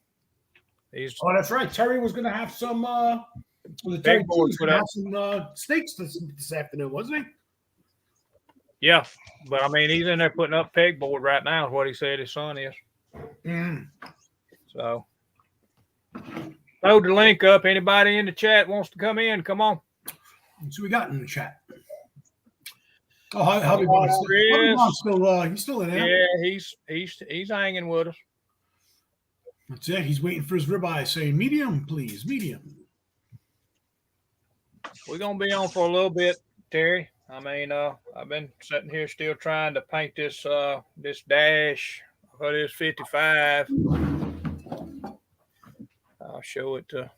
He's Oh, that's right. Terry was going to have some. Terry Pegboards was for gonna that. have some steaks this afternoon, wasn't he? Yeah, but I mean he's in there putting up pegboard right now. Is what he said his son is. Mm. So load the link up. Anybody in the chat wants to come in, come on. Let's see what we got in the chat. Oh, Hobby Bond's still, he's still in there. Yeah, he's hanging with us. That's it. He's waiting for his ribeye, saying, "Medium, please, medium." We're gonna be on for a little bit, Terry. I mean, I've been sitting here still trying to paint this dash. What is 55? I'll show it to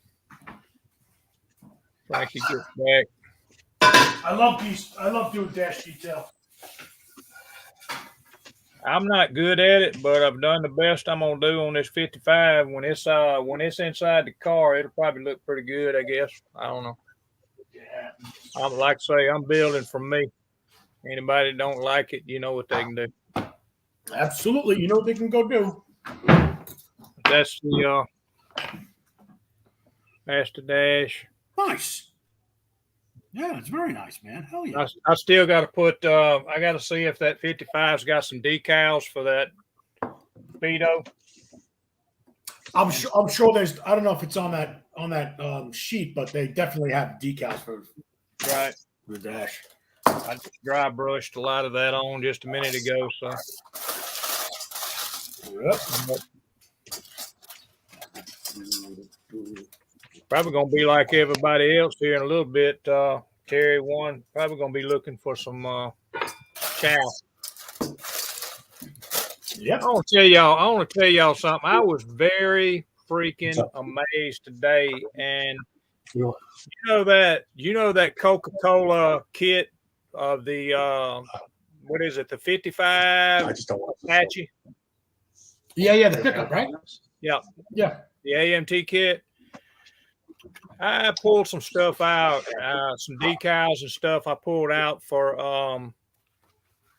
Frankie gets back. I love doing dash detail. I'm not good at it, but I've done the best I'm gonna do on this 55. When it's inside the car, it'll probably look pretty good, I guess. I don't know. I'm like I say, I'm building from me. Anybody that don't like it, you know what they can do. Absolutely. You know what they can go do. That's the dash. Nice. Yeah, it's very nice, man. Hell yeah. I still got to put. I got to see if that 55's got some decals for that Speedo. I'm sure there's. I don't know if it's on that sheet, but they definitely have decals for Right. the dash. I just dry brushed a lot of that on just a minute ago. So Yep. probably gonna be like everybody else here in a little bit. Terry one probably gonna be looking for some chow. Yep. I want to tell y'all something. I was very freaking amazed today, and you know that Coca-Cola kit of the what is it? The 55 I just don't want Apache. Yeah, the pickup, right? Yeah, Yeah. the AMT kit. I pulled some stuff out, some decals and stuff. I pulled out for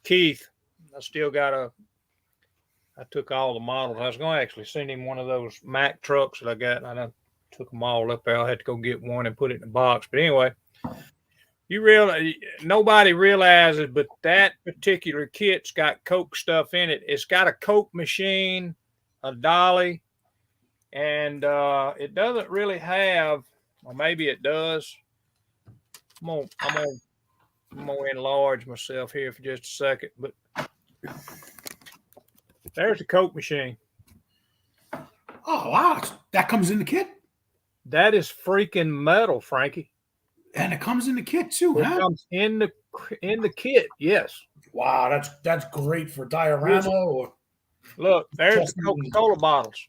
Keith. I took all the models. I was going to actually send him one of those Mack trucks that I got. And I done took them all up there. I had to go get one and put it in a box. But anyway, nobody realizes, but that particular kit's got Coke stuff in it. It's got a Coke machine, a dolly, and it doesn't really have, or maybe it does. I'm gonna enlarge myself here for just a second, but there's the Coke machine. Oh wow, that comes in the kit, That is freaking metal, Frankie. and it comes in the kit too, It huh? comes in the kit. Yes. Wow, that's great for diorama or. Look, there's the Coca-Cola bottles.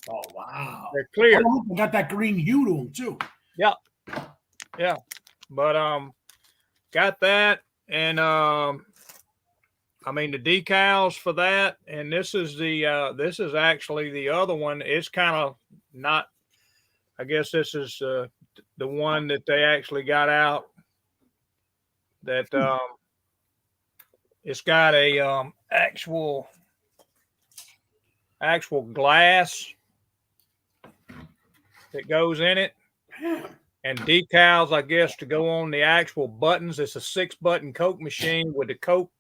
Oh wow, They're clear. Oh, they got that green hue to them too. Yeah. But got that, and I mean the decals for that, and this is actually the other one. It's kind of not. I guess this is the one that they actually got out. That it's got a actual glass that goes in it, and decals, I guess, to go on the actual buttons. It's a 6-button Coke machine with the Coke,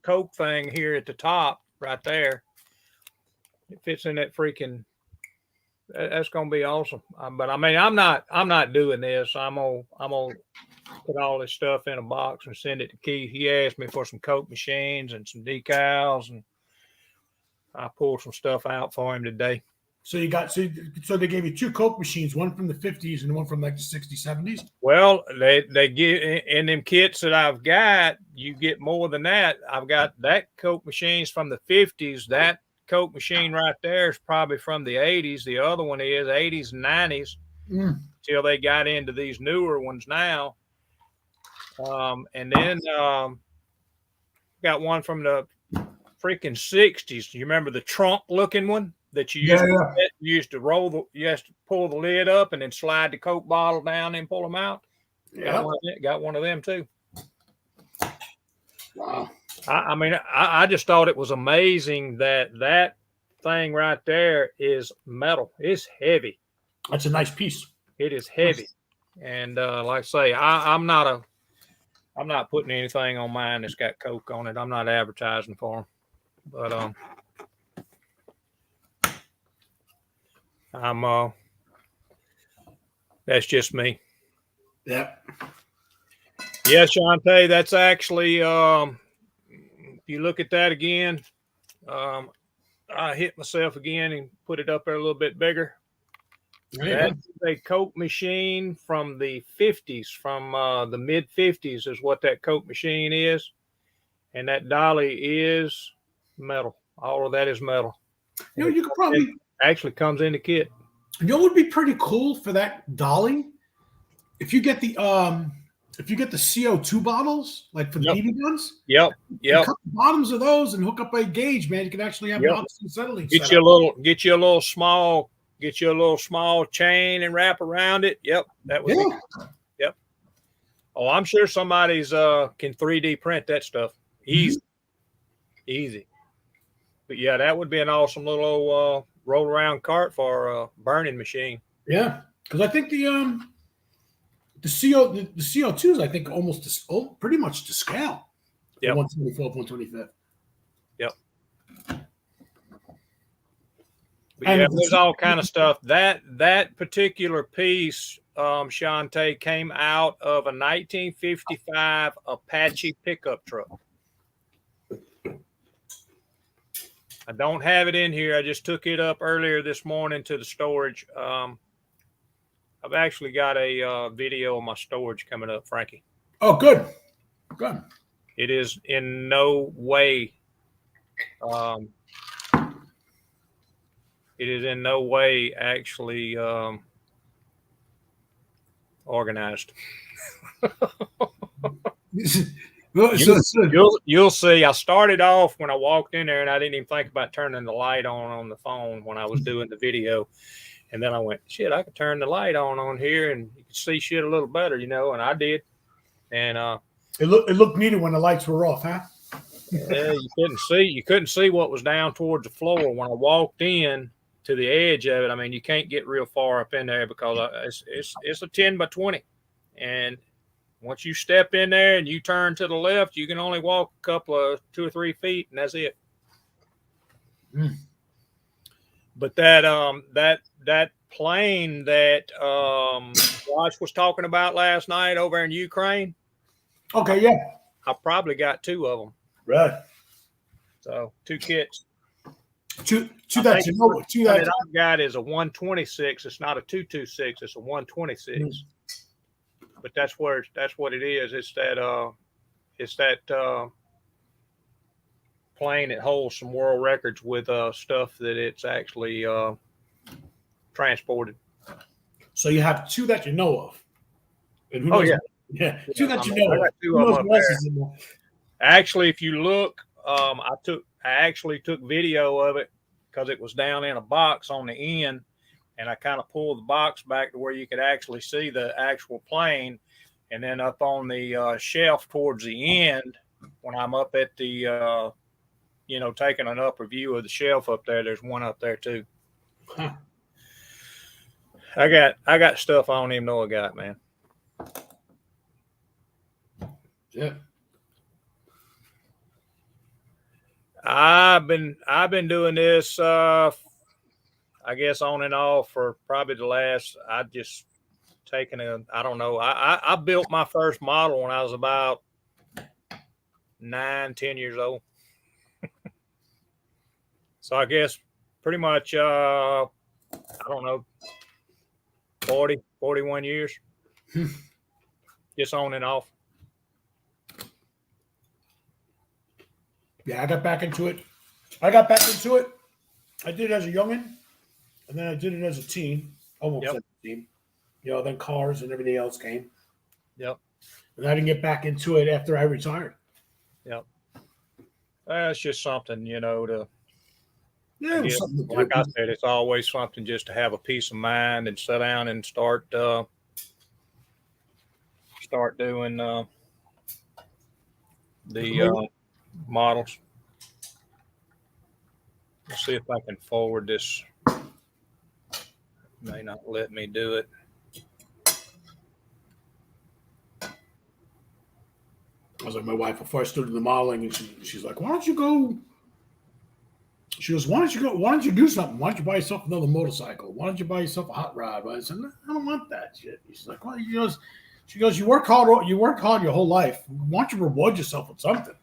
Coke thing here at the top right there. It fits in that freaking. That's gonna be awesome. But I mean, I'm not doing this. I'm gonna put all this stuff in a box and send it to Keith. He asked me for some Coke machines and some decals, and I pulled some stuff out for him today. So you got so they gave you two Coke machines, one from the 50s and one from like the 60s, 70s. Well, they get in them kits that I've got. You get more than that. I've got that Coke machines from the 50s. That Coke machine right there is probably from the 80s. The other one is 80s and 90s. Till they got into these newer ones now. And then got one from the freaking 60s. You remember the trunk looking one that you used to roll you used to pull the lid up and then slide the Coke bottle down and pull them out. Yeah. Got one of them too. Wow. I mean, I just thought it was amazing that thing right there is metal. It's heavy. That's a nice piece. It is heavy. And like I say, I'm not putting anything on mine that's got Coke on it. I'm not advertising for them. But that's just me. Yep. Yeah, Shantae, that's actually if you look at that again, I hit myself again and put it up there a little bit bigger. That's a Coke machine from the 50s, from the mid 50s is what that Coke machine is. And that dolly is metal. All of that is metal. You know, you could probably it actually comes in the kit. You know what would be pretty cool for that dolly? If you get the CO2 bottles, like for the BB guns. Yep. Cut the bottoms of those and hook up a gauge, man. You can actually have constant settling. Get you a little small chain and wrap around it. Yep. That would be yep. Oh, I'm sure somebody's can 3D print that stuff. Easy. But yeah, that would be an awesome little roll around cart for a burning machine. Yeah, because I think the CO2s I think almost pretty much to scale. Yeah, 124, 125. Yep. But yeah, there's all kind of stuff. That particular piece, Shantae, came out of a 1955 Apache pickup truck. I don't have it in here. I just took it up earlier this morning to the storage. I've actually got a video of my storage coming up, Frankie. Oh, good. Good. It is in no way actually organized. You'll see. I started off when I walked in there and I didn't even think about turning the light on the phone when I was doing the video. And then I went, shit, I could turn the light on here and you can see shit a little better, you know, and I did. And it looked neater when the lights were off, huh? Yeah, you couldn't see what was down towards the floor when I walked in to the edge of it. I mean, you can't get real far up in there because it's a 10 by 20. And once you step in there and you turn to the left, you can only walk a couple of 2 or 3 feet, and that's it. But that plane that Josh was talking about last night over in Ukraine. Okay, yeah. I probably got 2 of them. Right. So 2 kits. Two that I've got is a 126. It's not a 226. It's a 126. But that's what it is. It's that plane that holds some world records with stuff that it's actually transported. So you have 2 that you know of. And oh yeah, 2 that you know of. I got 2 of them up there. Actually, if you look, I actually took video of it because it was down in a box on the end. And I kind of pulled the box back to where you could actually see the actual plane. And then up on the shelf towards the end, when I'm up at the, taking an upper view of the shelf up there, there's one up there too. Huh. I got stuff I don't even know I got, man. Yeah. I've been doing this I guess on and off for probably the last, I built my first model when I was about 9-10 years old. So I guess pretty much, I don't know, 40, 41 years. Just on and off. Yeah, I got back into it. I did it as a youngin', and then I did it as a teen, almost Yep. as a teen. Then cars and everything else came. Yep. And I didn't get back into it after I retired. Yep. It's just something, to Yeah, it was Yeah, something to like do. I said, it's always something just to have a peace of mind and sit down and start doing the models. Let's see if I can forward this. May not let me do it. I was like my wife before I started the modeling, and she's like, "Why don't you go?" She goes, "Why don't you go? Why don't you do something? Why don't you buy yourself another motorcycle? Why don't you buy yourself a hot rod?" I said, "No, I don't want that shit." She's like, "Well," she goes, "You work hard your whole life. Why don't you reward yourself with something?"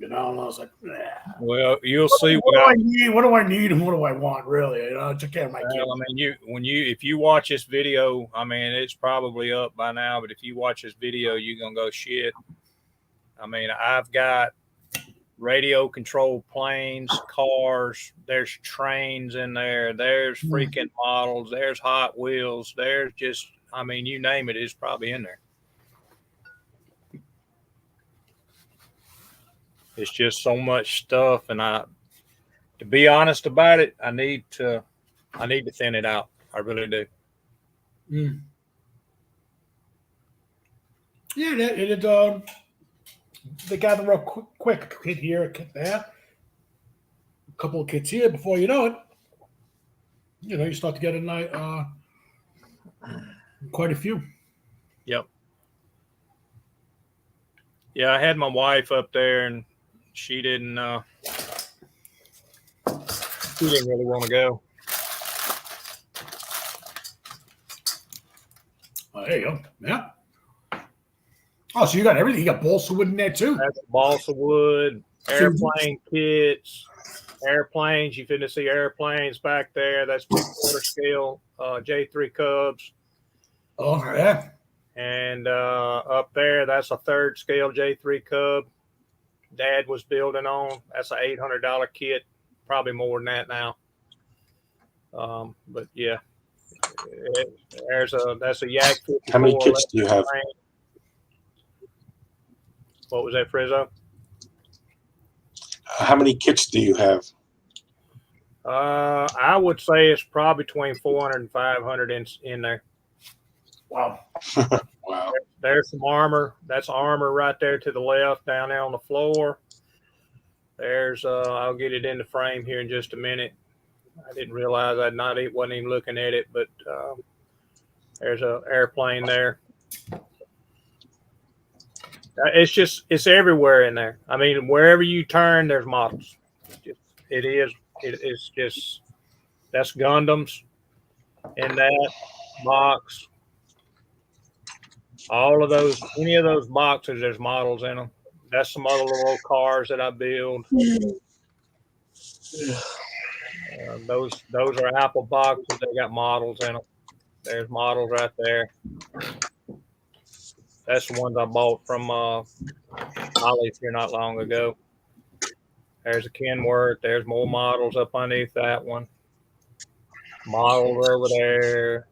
And I was like, "Nah. Well, you'll see What do I need? What do I need? And what do I want? Really? Take care of my kids." Well, I mean, if you watch this video, I mean, it's probably up by now, but if you watch this video, you're gonna go, shit. I mean, I've got radio controlled planes, cars, there's trains in there, there's freaking models, there's Hot Wheels, there's just, I mean, you name it, it's probably in there. It's just so much stuff, and to be honest about it, I need to thin it out. I really do. Yeah, they gather up quick. A kid here, a kid there, a couple of kids here. Before you know it, you start to get a night, quite a few. Yep. Yeah, I had my wife up there, and she didn't really want to go. There you go. Yeah. Oh, so you got everything. You got balsa wood in there too. That's balsa wood, airplane kits, airplanes. You finna see airplanes back there. That's 3/4 scale J3 Cubs. Oh yeah. And up there, that's a 3rd scale J3 Cub. Dad was building on. That's an $800 kit, probably more than that now. But yeah, that's a Yak 54. How many kits do you have? What was that, Frizzo? How many kits do you have? I would say it's probably between 400 and 500 in there. Wow. Wow. There's some armor. That's armor right there to the left, down there on the floor. There's I'll get it in the frame here in just a minute. I didn't realize wasn't even looking at it, but there's an airplane there. It's everywhere in there. I mean, wherever you turn, there's models. It's just that's Gundams in that box. All of those, any of those boxes, there's models in them. That's some other little cars that I build. Those are Apple boxes. They got models in them. There's models right there. That's the ones I bought from Ollie here not long ago. There's a Kenworth. There's more models up underneath that one. Models over there.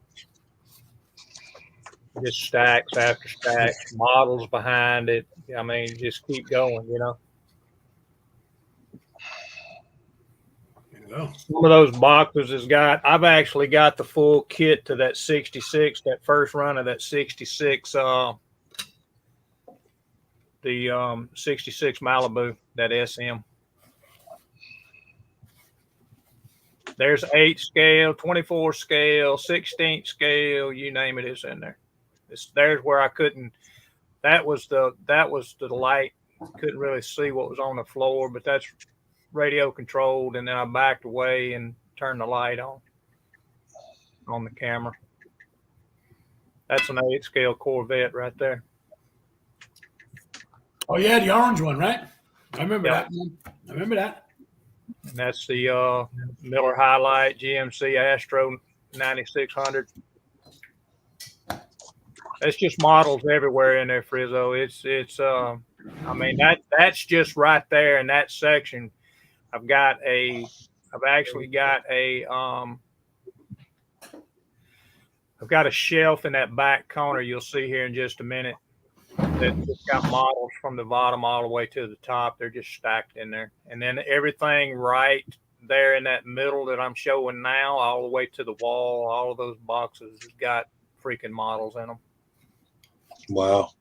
Just stacks after stacks. Models behind it. I mean, just keep going, Some of those boxes I've actually got the full kit to that 66, that first run of that 66, the 66 Malibu, that SM. There's 8 scale, 24 scale, 16 scale, you name it, it's in there. There's where I couldn't. That was the light. Couldn't really see what was on the floor, but that's radio controlled. And then I backed away and turned the light on the camera. That's an 8 scale Corvette right there. Oh yeah, the orange one, right? I remember that one. I remember that. And that's the Miller Highlight GMC Astro 9600. It's just models everywhere in there, Frizzo. It's I mean that's just right there in that section. I've actually got I've got a shelf in that back corner you'll see here in just a minute that's got models from the bottom all the way to the top. They're just stacked in there. And then everything right there in that middle that I'm showing now, all the way to the wall, all of those boxes has got freaking models in them. Wow.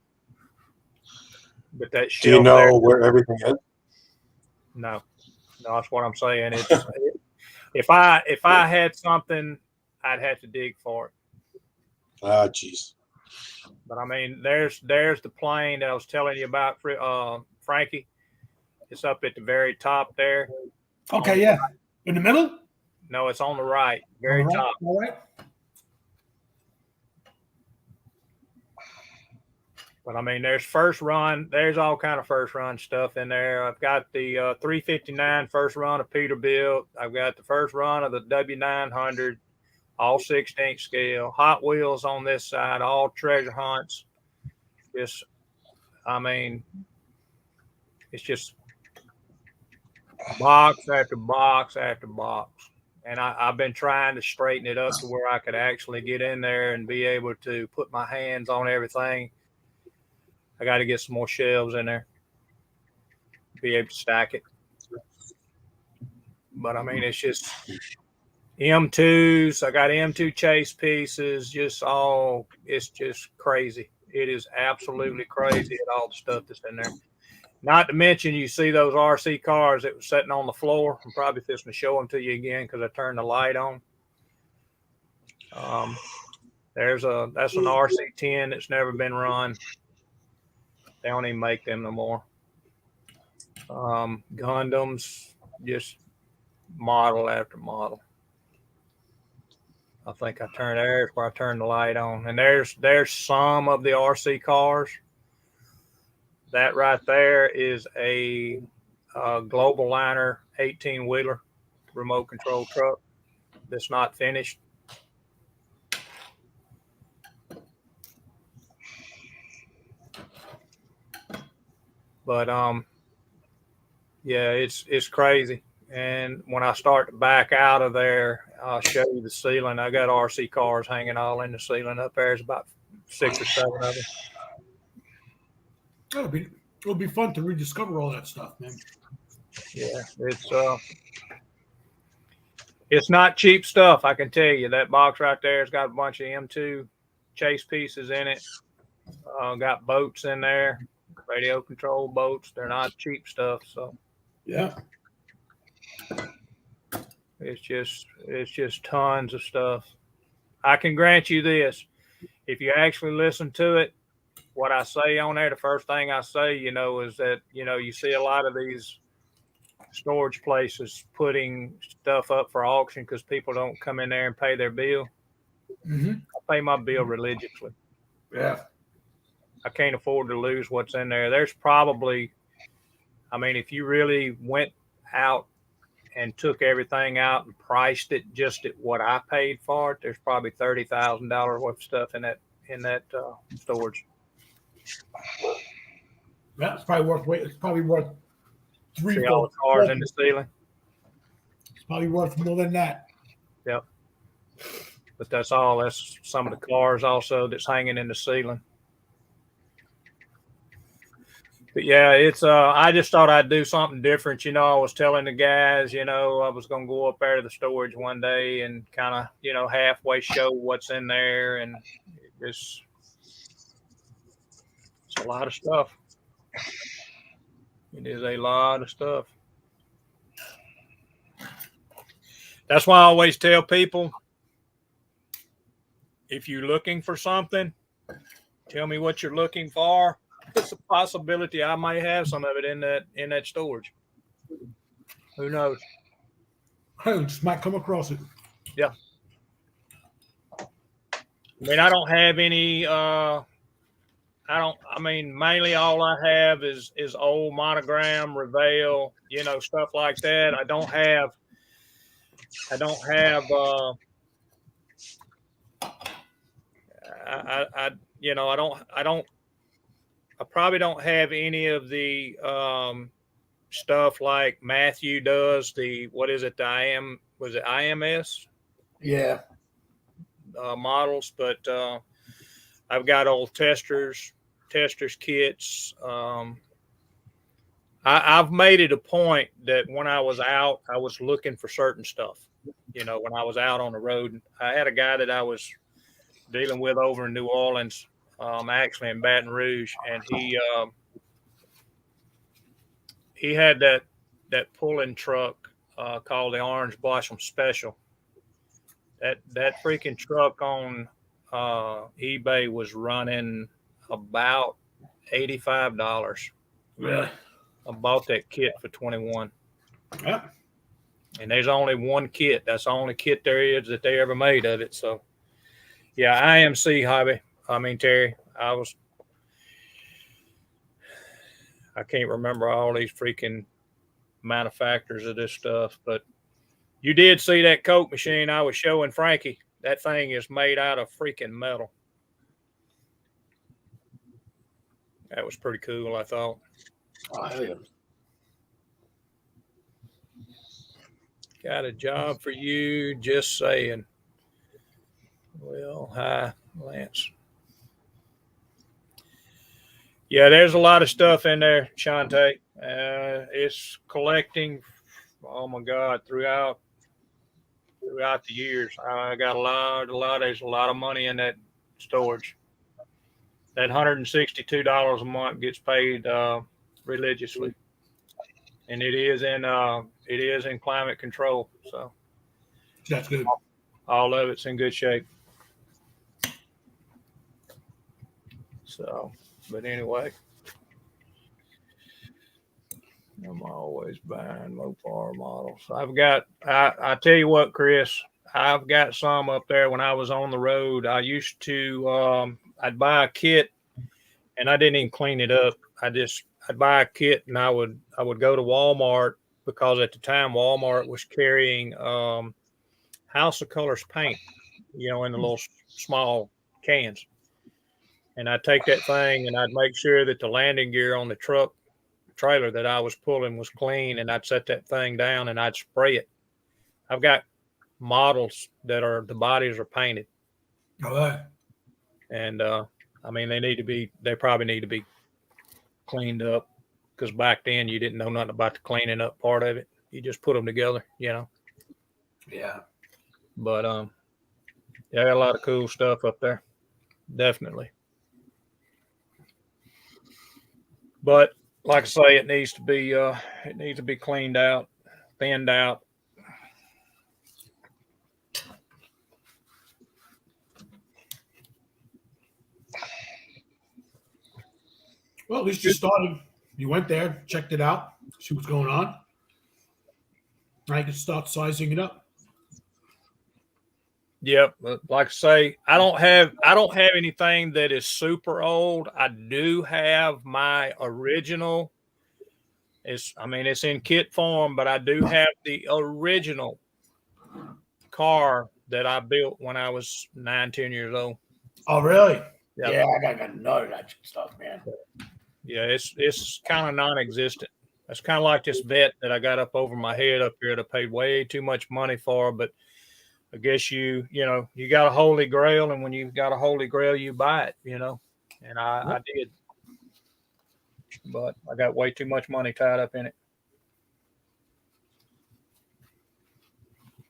But that shelf Do you know there, where everything is? no, that's what I'm saying. It's if I had something, I'd have to dig for it. Ah, jeez. But I mean, there's the plane that I was telling you about, Frankie. It's up at the very top there. Okay, yeah. In the middle? No, it's on the right, very All right, top. all right. But I mean, there's first run. There's all kind of first run stuff in there. I've got the 359 first run of Peterbilt. I've got the first run of the W900, all 16th scale. Hot Wheels on this side, all treasure hunts. Just, I mean, it's just box after box after box. And I've been trying to straighten it up to where I could actually get in there and be able to put my hands on everything. I got to get some more shelves in there, be able to stack it. But I mean, it's just M2s. I got M2 chase pieces, it's just crazy. It is absolutely crazy at all the stuff that's in there. Not to mention, you see those RC cars that were sitting on the floor. I'm probably just going to show them to you again because I turned the light on. That's an RC10 that's never been run. They don't even make them no more. Gundams, just model after model. I think there's where I turned the light on. And there's some of the RC cars. That right there is a Global Liner 18-wheeler remote control truck that's not finished. But yeah, it's crazy. And when I start to back out of there, I'll show you the ceiling. I got RC cars hanging all in the ceiling up there. There's about 6 or 7 of them. It'll be fun to rediscover all that stuff, man. Yeah, it's not cheap stuff, I can tell you. That box right there has got a bunch of M2 chase pieces in it. Got boats in there, radio control boats. They're not cheap stuff, so yeah. It's just tons of stuff. I can grant you this. If you actually listen to it, what I say on there, the first thing I say, is that, you see a lot of these storage places putting stuff up for auction because people don't come in there and pay their bill. Mm-hmm. I pay my bill religiously. Yeah. I can't afford to lose what's in there. There's probably, if you really went out and took everything out and priced it just at what I paid for it, there's probably $30,000 worth of stuff in that storage. Yeah, it's probably worth See all the cars in the ceiling. It's probably worth more than that. Yep. But that's all. That's some of the cars also that's hanging in the ceiling. But yeah, it's I just thought I'd do something different. I was telling the guys, I was gonna go up there to the storage one day and kind of, halfway show what's in there, and it's a lot of stuff. It is a lot of stuff. That's why I always tell people, if you're looking for something, tell me what you're looking for. It's a possibility I might have some of it in that storage. Who knows? I just might come across it. Yeah. I don't have any I mean, mainly all I have is old Monogram, Revell, stuff like that. I don't have I probably don't have any of the stuff like Matthew does. What is it? Was it IMS Yeah. models? But I've got old testers kits. I've made it a point that when I was out, I was looking for certain stuff. When I was out on the road, I had a guy that I was dealing with over in New Orleans, actually in Baton Rouge, and he had that pulling truck called the Orange Blossom Special. That freaking truck on eBay was running about $85. Really? I bought that kit for $21. Yeah. And there's only one kit. That's the only kit there is that they ever made of it. So, yeah, IMC hobby. I mean, Terry, I can't remember all these freaking manufacturers of this stuff, but you did see that Coke machine I was showing Frankie. That thing is made out of freaking metal. That was pretty cool, I thought. Oh, hell yeah. Got a job for you, just saying. Well, hi, Lance. Yeah, there's a lot of stuff in there, Shante. It's collecting, oh my God, throughout the years. I got there's a lot of money in that storage. That $162 a month gets paid religiously. And it is in climate control. So That's good. all of it's in good shape. So, but anyway, I'm always buying Mopar models. I tell you what, Chris, I've got some up there. When I was on the road, I used to, I'd buy a kit and I didn't even clean it up. I'd buy a kit and I would go to Walmart, because at the time Walmart was carrying House of Colors paint, in the little small cans. And I'd take that thing and I'd make sure that the landing gear on the trailer that I was pulling was clean, and I'd set that thing down and I'd spray it. I've got models that the bodies are painted. All right. And I mean, they probably need to be cleaned up, because back then you didn't know nothing about the cleaning up part of it. You just put them together, Yeah. But yeah, I got a lot of cool stuff up there, definitely. But like I say, it needs to be cleaned out, thinned out. Well, at least you started. You went there, checked it out, see what's going on. I can start sizing it up. Yep, but like I say, I don't have anything that is super old. I do have my original. It's in kit form, but I do have the original car that I built when I was 9-10 years old. Oh, really? Yep. Yeah, I got none of that stuff, man. Yeah, it's kind of non-existent. It's kind of like this vet that I got up over my head up here that I paid way too much money for, but I guess you got a holy grail, and when you've got a holy grail, you buy it, and I did, but I got way too much money tied up in it.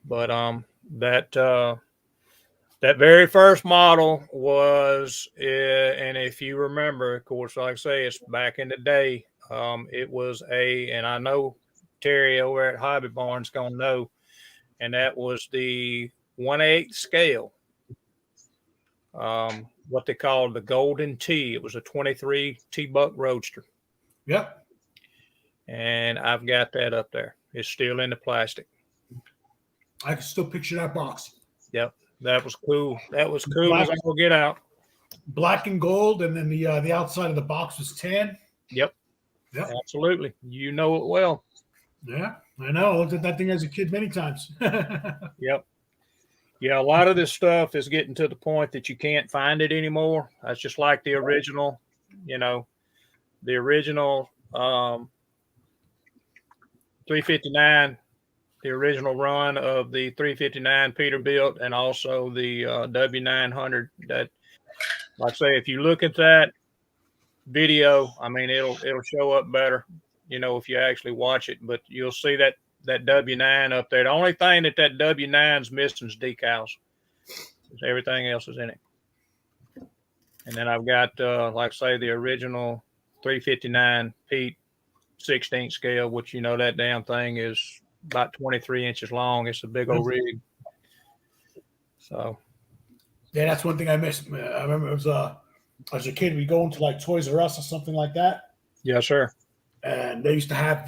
But that very first model was, and if you remember, of course, like I say, it's back in the day. It was and I know Terry over at Hobby Barn's gonna know, and that was the 1/8 scale. What they called the Golden T. It was a 23 T-Buck Roadster. Yep. And I've got that up there. It's still in the plastic. I can still picture that box. Yep. That was cool. That was cool as I will get out. black and gold, and then the outside of the box was tan. Yep. Yep. Absolutely. You know it well. Yeah, I know. I looked at that thing as a kid many times. Yep. Yeah, a lot of this stuff is getting to the point that you can't find it anymore. That's just like the original, the original 359, the original run of the 359 Peterbilt, and also the W900. That, like I say, if you look at that video, I mean, it'll show up better, if you actually watch it. But you'll see that W9 up there. The only thing that W9's missing is decals. Everything else is in it. And then I've got, like I say, the original 359 Pete 16th scale, which that damn thing is about 23 inches long. It's a big old rig. So. Yeah, that's one thing I missed. I remember it was as a kid, we go into like Toys R Us or something like that. Yes, sir. And they used to have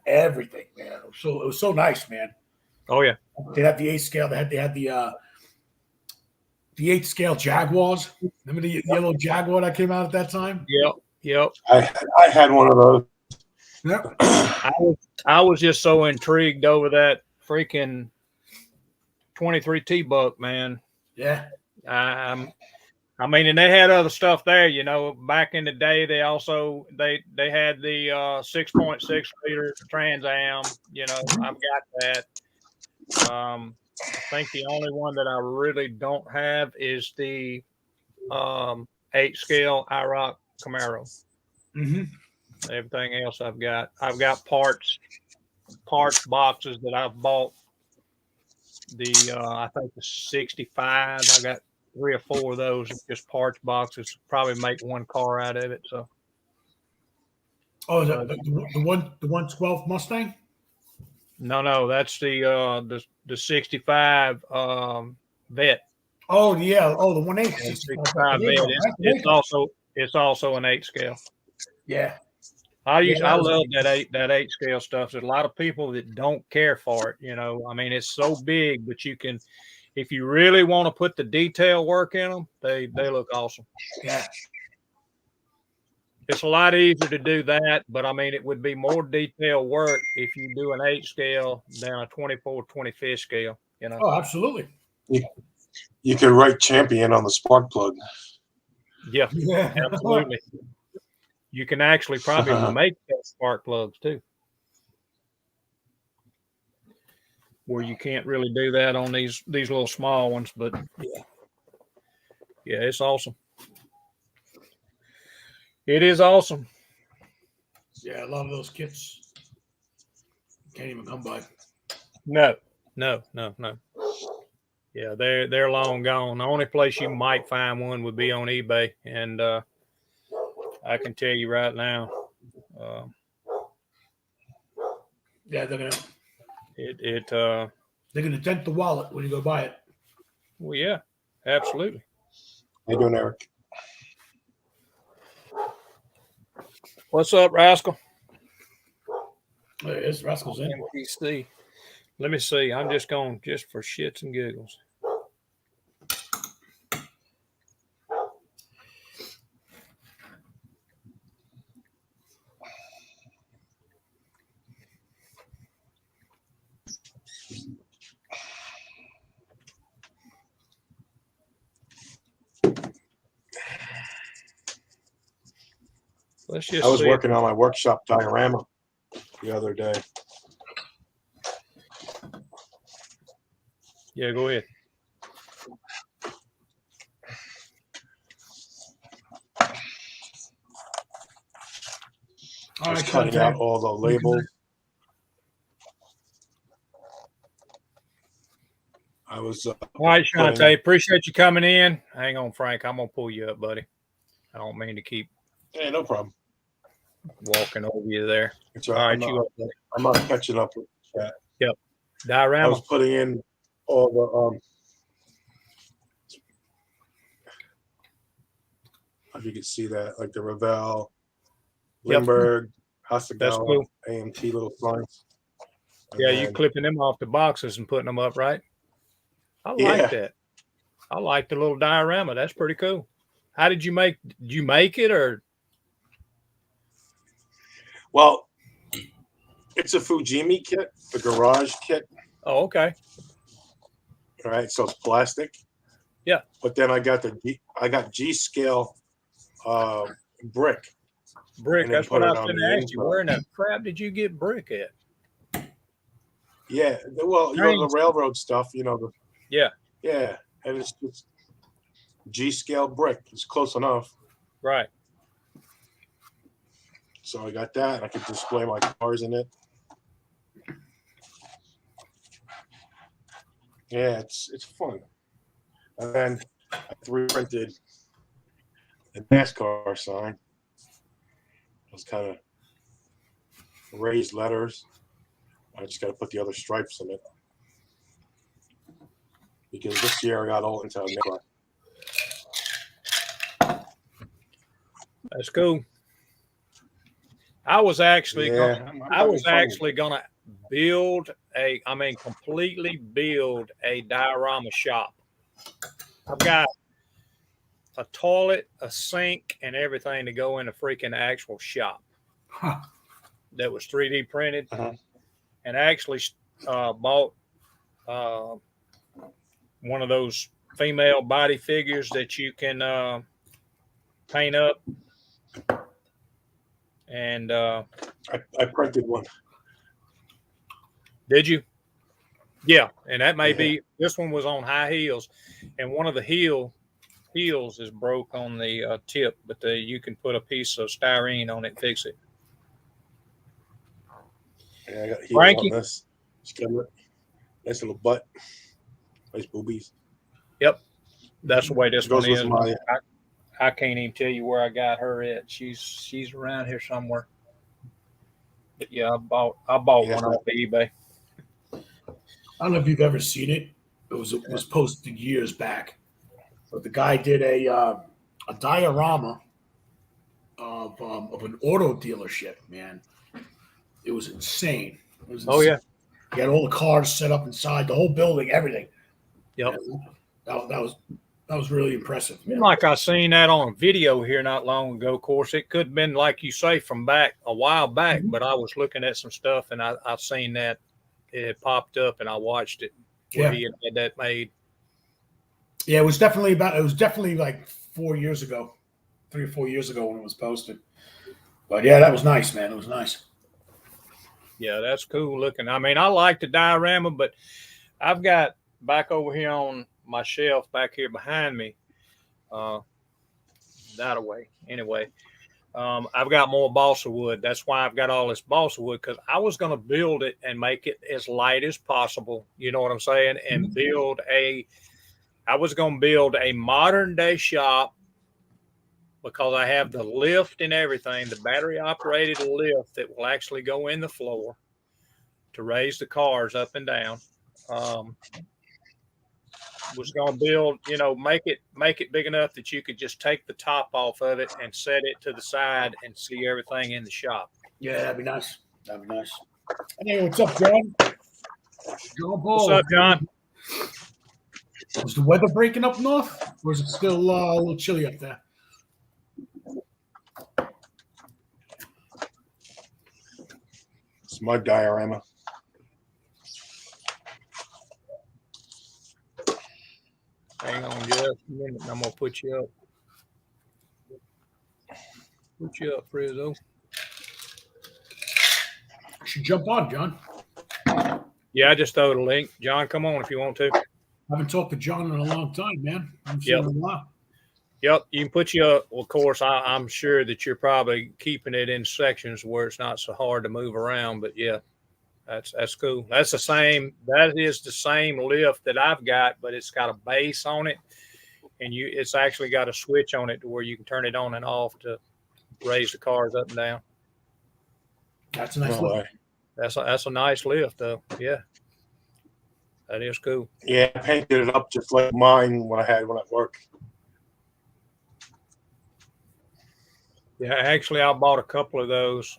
everything, man. It was so nice, man. Oh yeah. They had the 8 scale. They had the 8 scale Jaguars. Remember the yellow Jaguar that came out at that time? Yep. I had one of those. Yep. I was just so intrigued over that freaking 23 T-Buck, man. Yeah. I mean, and they had other stuff there, back in the day. They also, they had the 6.6 liter Trans Am, I've got that. I think the only one that I really don't have is the 8 scale IROC Camaro. Mm-hmm. Everything else I've got parts boxes that I've bought. I think the 65, I got 3 or 4 of those, just parts boxes. Probably make one car out of it. So. Oh, is that the 112 Mustang? No, that's the 65 Vet. Oh yeah, the 1.8. 65 Vet. It's also an 8 scale. Yeah. I love that 8 scale stuff. There's a lot of people that don't care for it. I mean, it's so big, but you can, if you really want to put the detail work in them, they look awesome. Yeah. It's a lot easier to do that, but I mean, it would be more detailed work if you do an 8 scale than a 24, 25 scale. Oh, absolutely. You could write champion on the spark plug. Yeah, absolutely. You can actually probably make spark plugs too, where you can't really do that on these little small ones. But yeah, it's awesome. It is awesome. Yeah, a lot of those kits can't even come by. No. Yeah, they're long gone. The only place you might find one would be on eBay, and I can tell you right now. Yeah, they're gonna dent the wallet when you go buy it. Well, yeah, absolutely. How you doing, Eric? What's up, Rascal? It's Rascal's in. NPC. Let me see. I'm just going just for shits and giggles. Let's just I was see. working on my workshop diorama the other day. Yeah, go ahead. I was cutting out all the labels. I was. All right, Shante, appreciate you coming in. Hang on, Frank. I'm going to pull you up, buddy. I don't mean to keep Yeah, no problem. walking over you there. It's All right, you up, buddy. I'm not catching up with that. I Diorama. was putting in all the if you can see that, like the Ravel, Yep. Lindbergh, That's Hasegawa, cool. AMT little signs. And Yeah, you then- clipping them off the boxes and putting them up, right? I Yeah. like that. I like the little diorama. That's pretty cool. How did you make? Did you make it or? Well, it's a Fujimi kit, the garage kit. Oh, okay. All right, so it's plastic. Yeah. But then I got G scale brick. Brick. And then That's what put I it was on going the to ask you. inside. Where in the crap did you get brick at? Yeah. Well, you know the railroad stuff. You know the. Yeah. Yeah, and it's G scale brick. It's close enough. Right. So I got that. I could display my cars in it. Yeah, it's fun. And then I reprinted the NASCAR sign. Those kind of raised letters. I just got to put the other stripes in it. Because this year I got all into NASCAR. That's cool. I was actually Yeah, gonna build completely build a diorama shop. I've got a toilet, a sink, and everything to go in a freaking actual shop that was 3D printed, and actually bought one of those female body figures that you can paint up. And I printed one. Did you? Yeah, and that may be. This one was on high heels, and one of the heels is broke on the tip, but you can put a piece of styrene on it and fix it. Yeah, I got heels Frankie? on this. Just got a nice little butt, nice boobies. Yep, that's the way this one Goes with is. my- I can't even tell you where I got her at. She's around here somewhere. But yeah, I bought one off eBay. I don't know if you've ever seen it. It was posted years back, but the guy did a diorama of an auto dealership. Man, it was insane. It was Oh yeah, he had all the cars set up inside the whole building, everything. yep. That was really impressive. Man. Like I seen that on a video here not long ago. Of course, it could have been like you say from back a while back, but I was looking at some stuff and I've seen that it had popped up and I watched it. Where he had that made. Yeah, it was definitely like 4 years ago, 3 or 4 years ago when it was posted. But yeah, that was nice, man. It was nice. Yeah, that's cool looking. I mean, I like the diorama, but I've got back over here on my shelf back here behind me, that away. Anyway, I've got more balsa wood. That's why I've got all this balsa wood, because I was going to build it and make it as light as possible. You know what I'm saying? And I was going to build a modern day shop, because I have the lift and everything, the battery operated lift that will actually go in the floor to raise the cars up and down. Was going to build, make it big enough that you could just take the top off of it and set it to the side and see everything in the shop. Yeah, that'd be nice. That'd be nice. Hey, what's up, John? John Ball. What's up, John? Is the weather breaking up north, or is it still a little chilly up there? It's my diorama. Hang on just a minute. I'm going to put you up. Put you up, Frizzo. You should jump on, John. Yeah, I just throw the link. John, come on if you want to. I haven't talked to John in a long time, man. I haven't seen him in a while. Yep, you can put you up. Well, of course, I'm sure that you're probably keeping it in sections where it's not so hard to move around. But yeah, that's cool. That is the same lift that I've got, but it's got a base on it, and it's actually got a switch on it to where you can turn it on and off to raise the cars up and down. That's a nice lift. That's a nice lift, though. Yeah, that is cool. Yeah, I painted it up just like mine when I work. Yeah, actually, I bought a couple of those.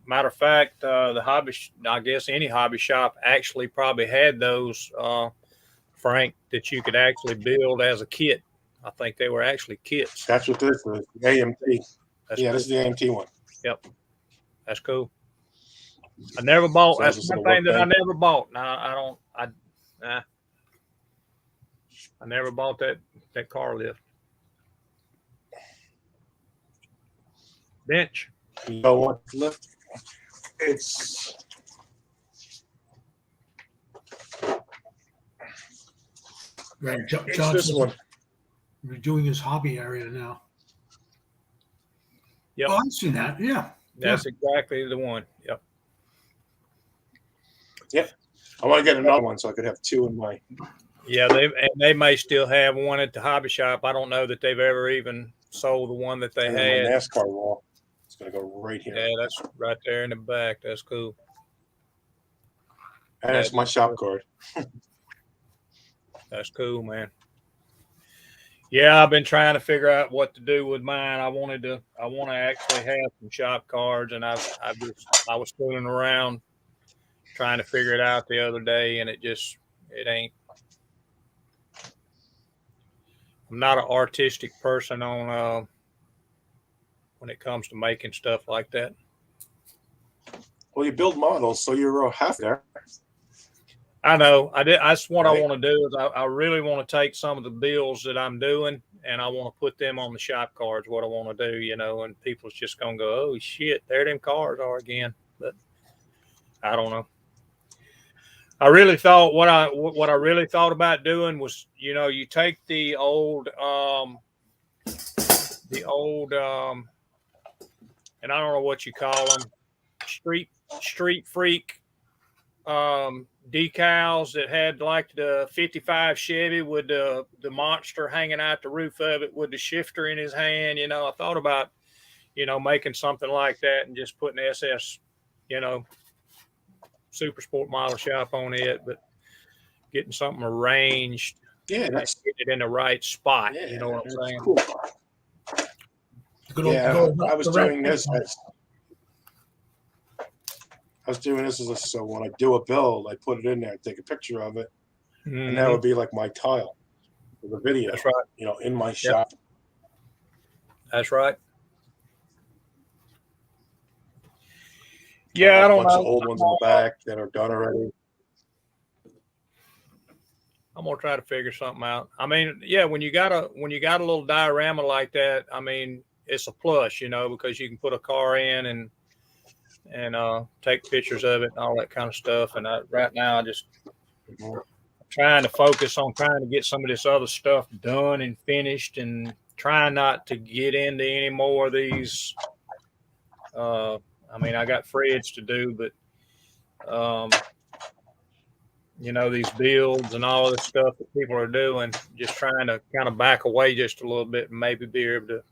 Matter of fact, the hobby, I guess any hobby shop actually probably had those, Frank, that you could actually build as a kit. I think they were actually kits. That's what this is. The AMT. That's Yeah, cool. this is the AMT one. That's cool. I never bought. So That's this one little thing that I workbench. never bought. No, I don't. I never bought that car lift. Bench. You know what lift? It's Right. it's John this says one. we're doing his hobby area now. Yep. Oh, I've seen that. Yeah. That's exactly the one. Yep. I want to get another one so I could have two in my. Yeah, they may still have one at the hobby shop. I don't know that they've ever even sold the one that they and then had. my NASCAR wall. It's gonna go right here. Yeah, that's right there in the back. That's cool. And it's my shop card. That's cool, man. Yeah, I've been trying to figure out what to do with mine. I want to actually have some shop cards, and I was fooling around trying to figure it out the other day, and it ain't. I'm not an artistic person on when it comes to making stuff like that. Well, you build models, so you're half there. I know. That's what Right. I want to do. Is I really want to take some of the builds that I'm doing, and I want to put them on the shop cards. What I want to do, and people's just gonna go, "Oh shit, there them cars are again." But I don't know. I really thought what I really thought about doing was, you take the old, and I don't know what you call them, street freak decals that had like the 55 Chevy with the monster hanging out the roof of it with the shifter in his hand. I thought about, making something like that and just putting SS, Super Sport Model Shop on it, but getting something arranged, Yeah, that's getting it in the right spot. yeah, You know what I'm that's saying? cool. Good old- Yeah, good old- I was the doing red- this. So when I do a build, I put it in there, take a picture of it, and that Mhm. would be like my tile for the video. That's right. In my shop. That's right. Yeah, I don't a bunch know. of old ones in the back that are done already. I'm gonna try to figure something out. I mean, yeah, when you got a little diorama like that, I mean, it's a plus, because you can put a car in and take pictures of it and all that kind of stuff. And right now, I just trying to focus on trying to get some of this other stuff done and finished, and trying not to get into any more of these. I mean, I got Fred's to do, but these builds and all this stuff that people are doing, just trying to kind of back away just a little bit and maybe be able to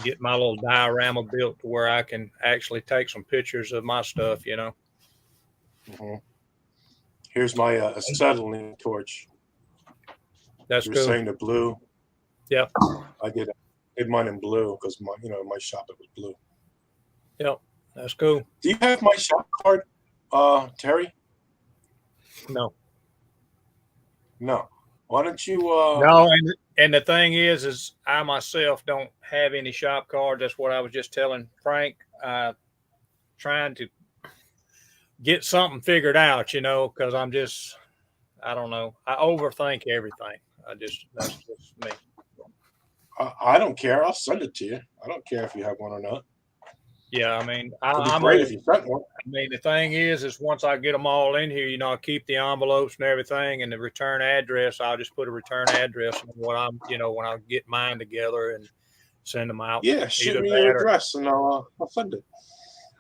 get my little diorama built to where I can actually take some pictures of my stuff, Mm-hmm. Here's my acetylene torch. That's You're cool. saying the blue. Yep. I did mine in blue because my shop it was blue. Yep. That's cool. Do you have my shop card, Terry? No. No. Why don't you? No, and the thing is I myself don't have any shop cards. That's what I was just telling Frank. Trying to get something figured out, because I don't know. I overthink everything. That's just me. I don't care. I'll send it to you. I don't care if you have one or not. Yeah, I mean, It'd be I'm great if you sent one. I mean, the thing is once I get them all in here, I keep the envelopes and everything, and the return address. I'll just put a return address on what I'm, when I get mine together and send them out. Yeah, shoot Either me that your or- address and I'll send it.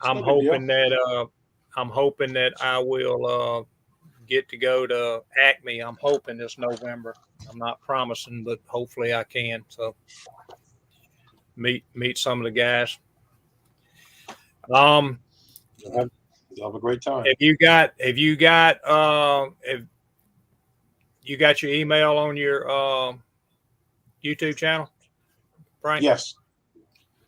I'm no big deal. hoping that I will get to go to Acme. I'm hoping this November. I'm not promising, but hopefully I can. So meet some of the guys. You'll have a great time. If you got your email on your YouTube channel, Frank? Yes.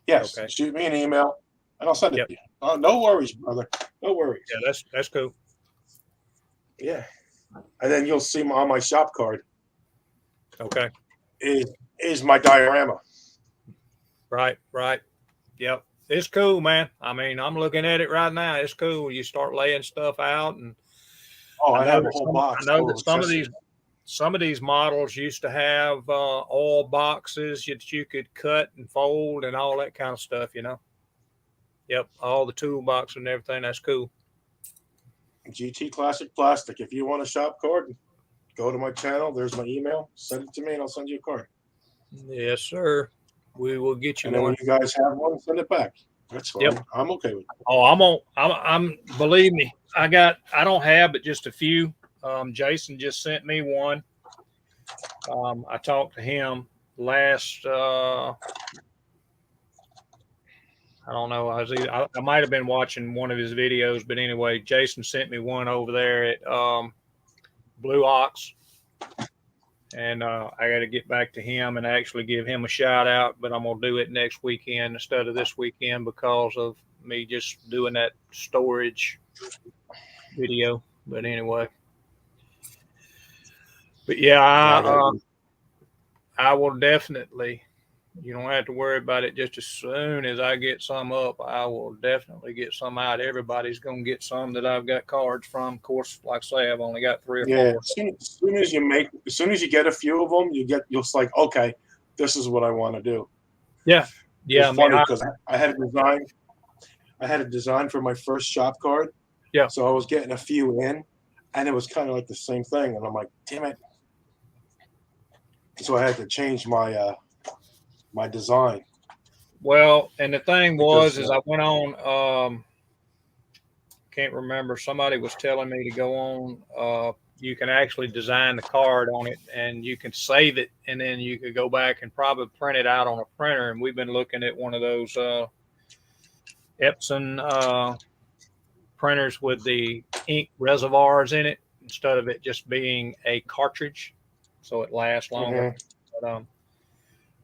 Okay. Shoot me an email and I'll send it Yep. to you. Oh, no worries, brother. No worries. Yeah, that's cool. Yeah. And then you'll see on my shop card. Okay. is my diorama. Right. Yep. It's cool, man. I mean, I'm looking at it right now. It's cool. You start laying stuff out, and Oh, I know have a that whole some- box. I know full that of some of these models used to have oil boxes that you could cut and fold and all that kind of stuff. Yep, all the toolbox and everything. That's cool. GT Classic Plastic. If you want a shop card, go to my channel. There's my email. Send it to me, and I'll send you a card. Yes, sir. We will get you And then one. when you guys have one, send it back. That's fine. Yep. I'm okay with it. Oh, I'm believe me, I don't have but just a few. Jason just sent me one. I talked to him last I don't know. I might have been watching one of his videos, but anyway, Jason sent me one over there at Blue Ox. And I got to get back to him and actually give him a shout out, but I'm going to do it next weekend instead of this weekend because of me just doing that storage video. But anyway, but yeah, I will definitely, you don't have to worry about it. Just as soon as I get some up, I will definitely get some out. Everybody's going to get some that I've got cards from. Of course, like I say, I've only got 3 or 4. Yeah. As soon as you get a few of them, you're just like, okay, this is what I want to do. Yeah. Yeah. It's funny because I had a design for my first shop card. Yeah. So I was getting a few in, and it was kind of like the same thing, and I'm like, damn it. So I had to change my my design. Well, and the thing was, Because, is I went on, can't remember, somebody was telling me to go on, you can actually design the card on it and you can save it, and then you could go back and probably print it out on a printer. And we've been looking at one of those Epson printers with the ink reservoirs in it instead of it just being a cartridge, so it lasts longer. But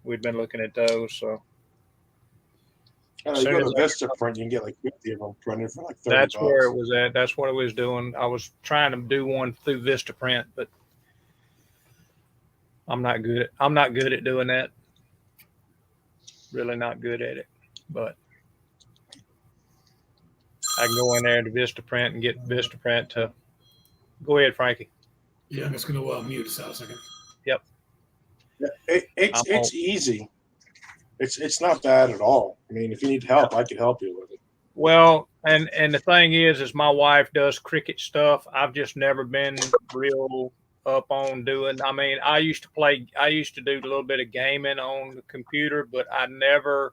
we've been looking at those. So You soon go as to Vista Print, you can get like 50 of them printed for like 30 that's bucks. where it was at. That's what I was doing. I was trying to do one through Vistaprint, but I'm not good at doing that. Really not good at it. But I can go in there to Vistaprint and get Vistaprint to go ahead, Frankie. Yeah, I'm just going to mute us out a second. Yep. It's easy. It's not bad at all. I mean, if you need help, I can help you with it. Well, and the thing is my wife does Cricut stuff. I've just never been real up on doing. I mean, I used to do a little bit of gaming on the computer, but I never,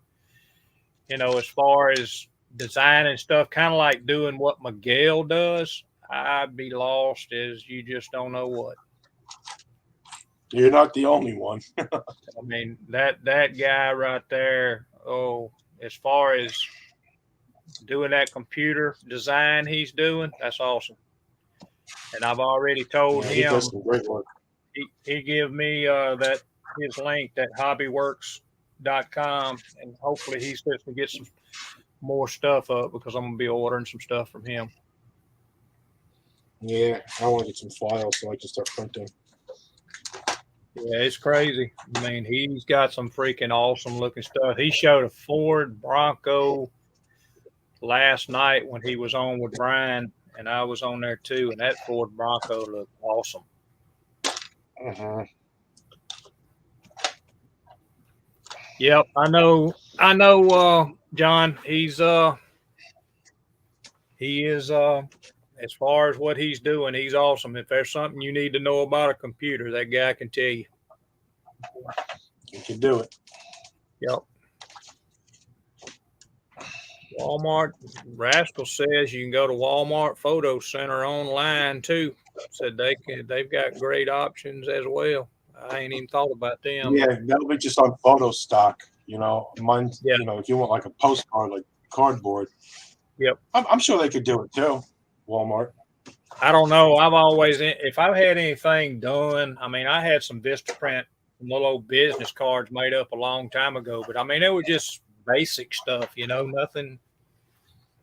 as far as designing stuff, kind of like doing what Miguel does, I'd be lost as you just don't know what. You're not the only one. I mean, that guy right there, as far as doing that computer design he's doing, that's awesome. And I've already told He him, does some great work. he give me his link, that hobbyworks.com, and hopefully he's supposed to get some more stuff up because I'm going to be ordering some stuff from him. Yeah, I want to get some files so I can start printing. Yeah, it's crazy. I mean, he's got some freaking awesome looking stuff. He showed a Ford Bronco last night when he was on with Brian, and I was on there too, and that Ford Bronco looked awesome. Uh-huh. Yep, I know, John, he is as far as what he's doing, he's awesome. If there's something you need to know about a computer, that guy can tell you. You can do it. Yep. Walmart, Rascal says you can go to Walmart Photo Center online too. Said they've got great options as well. I ain't even thought about them. Yeah, that'll be just on photo stock. Mine. Yeah. If you want like a postcard, like cardboard. Yep. I'm sure they could do it too. Walmart. I don't know. If I've had anything done, I mean, I had some Vistaprint, little old business cards made up a long time ago, but I mean, it was just basic stuff, nothing.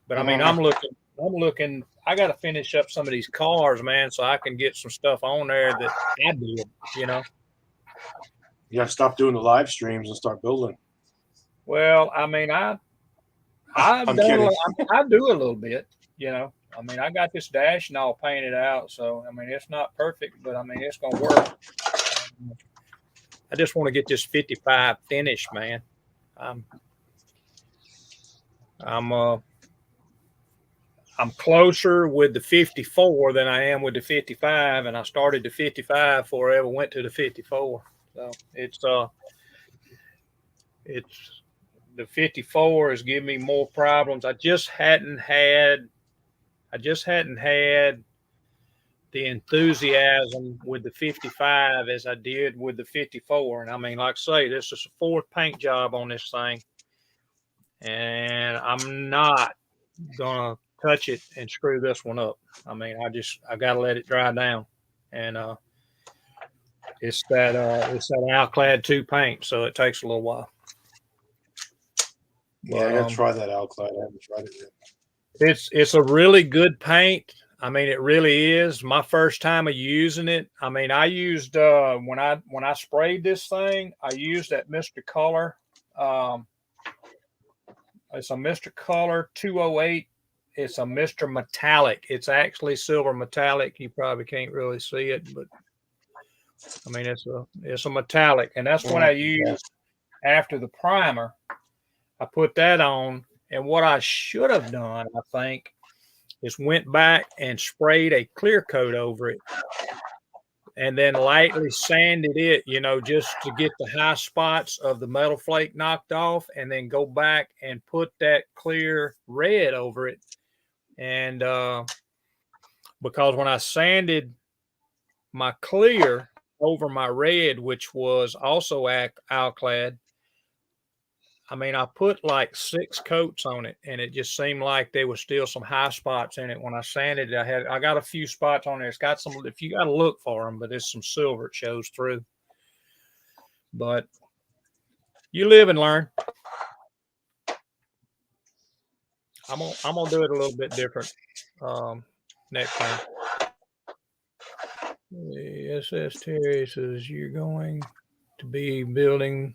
But I mean, I'm looking, I got to finish up some of these cars, man, so I can get some stuff on there that I did, You got to stop doing the live streams and start building. Well, I mean, I've I'm done kidding. I do a little bit, you know. I mean, I got this dash and all painted out, so I mean, it's not perfect, but I mean, it's gonna work. I just want to get this 55 finished, man. I'm closer with the 54 than I am with the 55, and I started the 55 before I ever went to the 54. So it's the 54 is giving me more problems. I just hadn't had the enthusiasm with the 55 as I did with the 54. And I mean, like I say, this is the fourth paint job on this thing, and I'm not gonna touch it and screw this one up. I mean, I gotta let it dry down, and it's that Alclad 2 paint, so it takes a little while. Yeah, I got Um, to try that Alclad. I haven't tried it yet. It's a really good paint. I mean, it really is. My first time of using it. I mean, I used when I sprayed this thing, I used that Mr. Color. It's a Mr. Color 208. It's a Mr. Metallic. It's actually silver metallic. You probably can't really see it, but I mean, it's a metallic, and that's what I used after the primer. I put that on, and what I should have done, I think, is went back and sprayed a clear coat over it, and then lightly sanded it, you know, just to get the high spots of the metal flake knocked off, and then go back and put that clear red over it. And because when I sanded my clear over my red, which was also Alclad, I mean, I put like 6 coats on it, and it just seemed like there was still some high spots in it. When I sanded it, I got a few spots on there. It's got some, if you got to look for them, but there's some silver it shows through. But you live and learn. I'm gonna do it a little bit different next time. The SS Terry says you're going to be building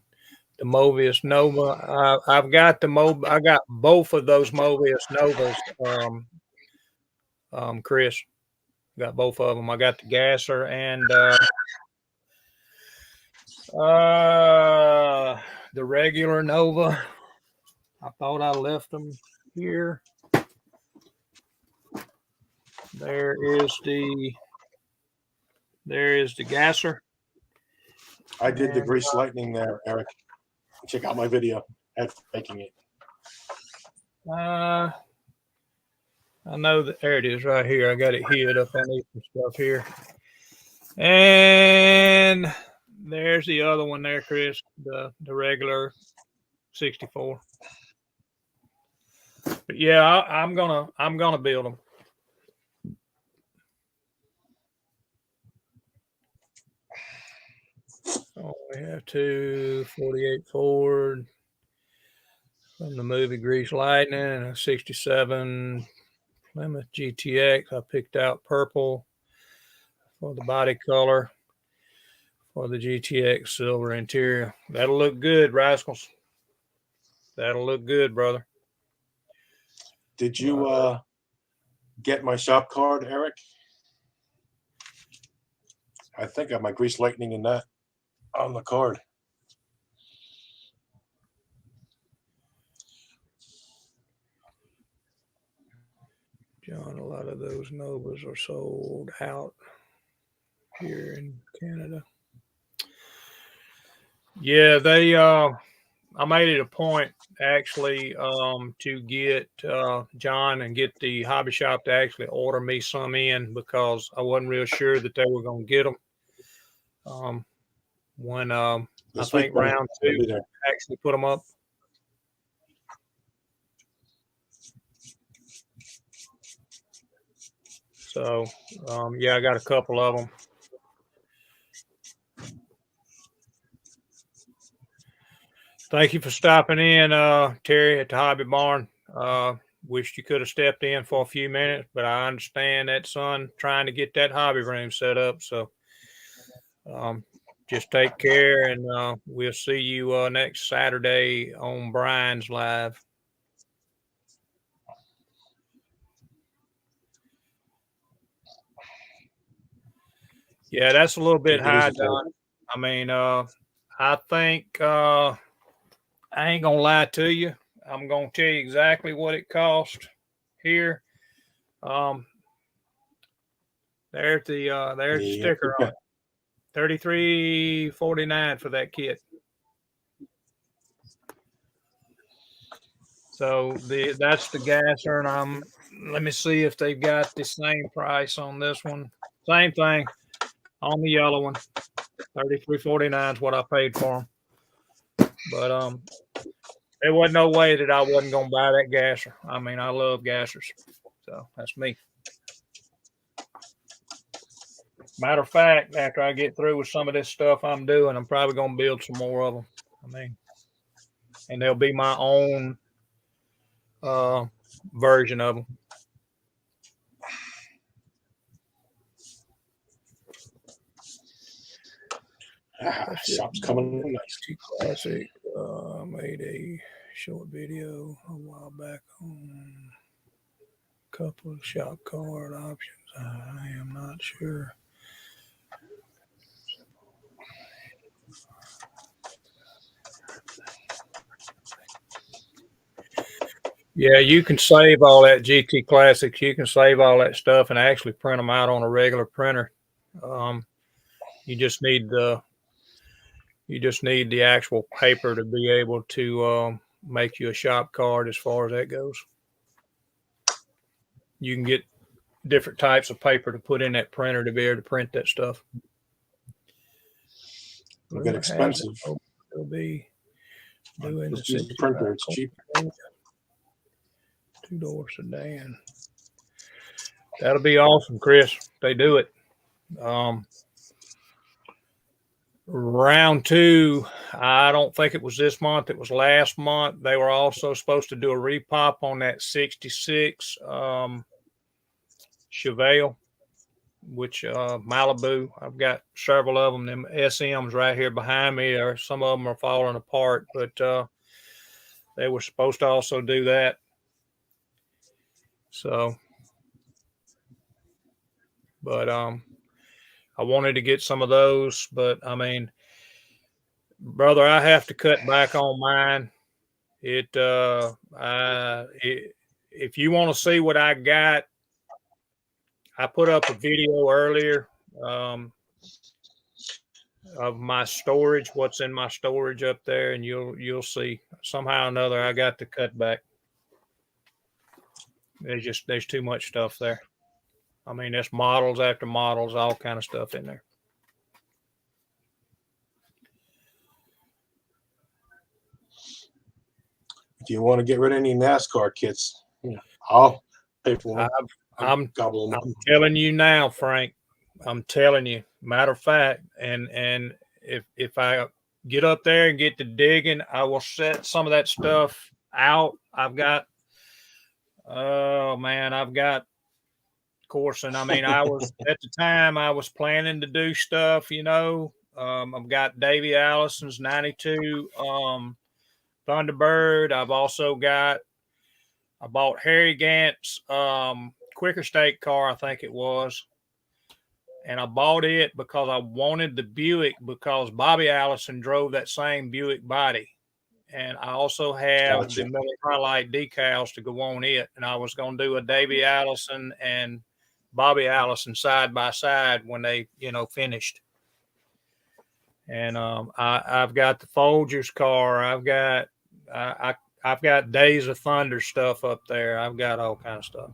the Mobius Nova. I've got I got both of those Mobius Novas. Chris, got both of them. I got the Gasser and the regular Nova. I thought I left them here. There is the Gasser. I did the Grease Lightning there, Eric. Check out my video at making it. I know that there it is right here. I got it hid up underneath some stuff here. And there's the other one there, Chris, the regular 64. But yeah, I'm gonna build them. So we have 248 Ford from the movie Grease Lightning and a 67 Plymouth GTX. I picked out purple for the body color for the GTX silver interior. That'll look good, Rascals. That'll look good, brother. Did you get my shop card, Eric? I think I have my Grease Lightning in that on the card. John, a lot of those Novas are sold out here in Canada. Yeah, they I made it a point actually to get John and get the hobby shop to actually order me some in, because I wasn't real sure that they were going to get them. When I think round 2 actually put them up. So yeah, I got a couple of them. Thank you for stopping in, Terry, at the Hobby Barn. Wished you could have stepped in for a few minutes, but I understand that son trying to get that hobby room set up. So just take care, and we'll see you next Saturday on Brian's Live. Yeah, that's a little bit high, Don. I mean, I think I ain't gonna lie to you. I'm gonna tell you exactly what it cost here. There's the sticker on it. $33.49 for that kit. So that's the gasser, and let me see if they've got the same price on this one. Same thing on the yellow one. $33.49 is what I paid for them. But there wasn't no way that I wasn't gonna buy that gasser. I mean, I love gassers, so that's me. Matter of fact, after I get through with some of this stuff I'm doing, I'm probably gonna build some more of them. I mean, and they'll be my own version of them. Shop's coming nice. Classic made a short video a while back on a couple of shop card options. I am not sure. Yeah, you can save all that GT Classics. You can save all that stuff and actually print them out on a regular printer. You just need the actual paper to be able to make you a shop card as far as that goes. You can get different types of paper to put in that printer to be able to print that stuff. It'll get expensive. It'll be doing Just use the printer. It's cheap. Two-door sedan. That'll be awesome, Chris. They do it. Round two, I don't think it was this month. It was last month. They were also supposed to do a repop on that 66 Chevelle, which Malibu. I've got several of them. Them SMs right here behind me, or some of them are falling apart, but they were supposed to also do that. So, but I wanted to get some of those, but I mean, brother, I have to cut back on mine. If you want to see what I got, I put up a video earlier of my storage, what's in my storage up there, and you'll see somehow or another I got to cut back. There's too much stuff there. I mean, there's models after models, all kind of stuff in there. If you want to get rid of any NASCAR kits, I'll pay for them. I'm gobble them up. telling you now, Frank. I'm telling you. Matter of fact, and if I get up there and get to digging, I will set some of that stuff out. I've got course, and I mean, I was at the time I was planning to do stuff, you know. I've got Davey Allison's 92 Thunderbird. I've also I bought Harry Gant's Quicker Stake car, I think it was. And I bought it because I wanted the Buick because Bobby Allison drove that same Buick body. And I also have the Miller High Light decals to go on it. And I was going to do a Davey Allison and Bobby Allison side by side when they, finished. And I've got the Folgers car. I've got Days of Thunder stuff up there. I've got all kind of stuff.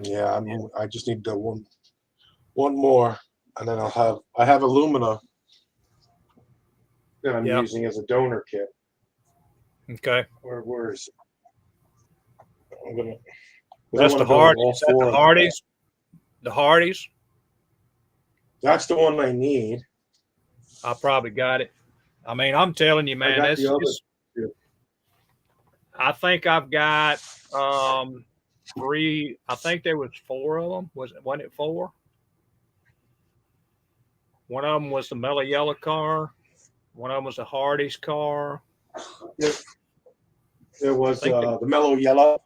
Yeah, I just need one more, and then I have Illumina that I'm using as a donor kit. Okay. Where is it? I'm gonna. That's the Hardys. The Hardys. The Hardys. That's the one I need. I probably got it. I mean, I'm telling you, man. I think I've got 3. I think there was 4 of them. Wasn't it 4? One of them was the Mellow Yellow car. One of them was the Hardy's car. There was I think the Mellow Yellow,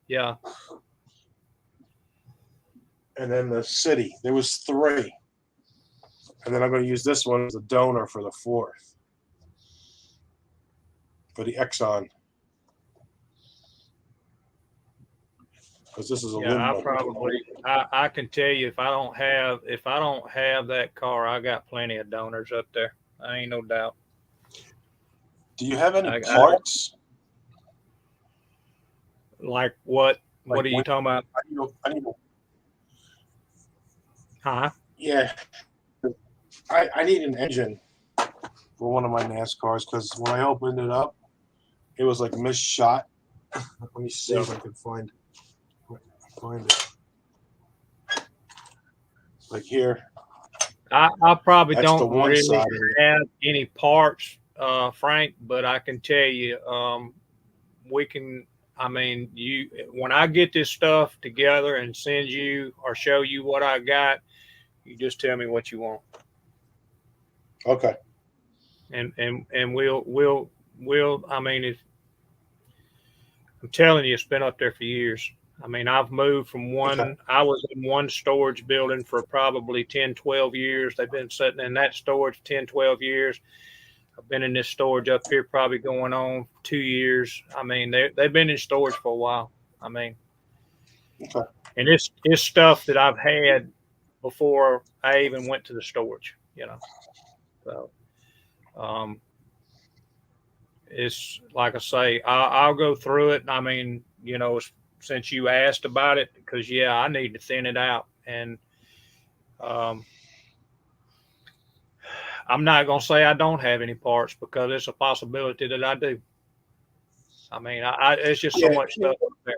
Yeah. and then the City. There was 3. And then I'm going to use this one as a donor for the 4th. For the Exxon. Because this is Yeah, aluminum. I can tell you if I don't have that car, I got plenty of donors up there. I ain't no doubt. Do you have any I- parts? Like what? What Like are you when- talking about? I need Huh? Yeah. I need an engine for one of my NASCARs because when I opened it up, it was like misshot. Let me see if I can find it. Like here. I probably That's the don't one really side of it. have any parts, Frank, but I can tell you, we can. I mean, when I get this stuff together and send you or show you what I got, you just tell me what you want, Okay. and we'll. I mean, if I'm telling you, it's been up there for years. I mean, I've moved from one, Okay. I was in one storage building for probably 10, 12 years. They've been sitting in that storage 10, 12 years. I've been in this storage up here probably going on 2 years. I mean, they've been in storage for a while. I mean, Okay. and it's stuff that I've had before I even went to the storage, you know. So, it's like I say, I'll go through it. I mean, you know, since you asked about it, because yeah, I need to thin it out, and I'm not gonna say I don't have any parts because it's a possibility that I do. I mean, it's just so Yeah. much stuff up there.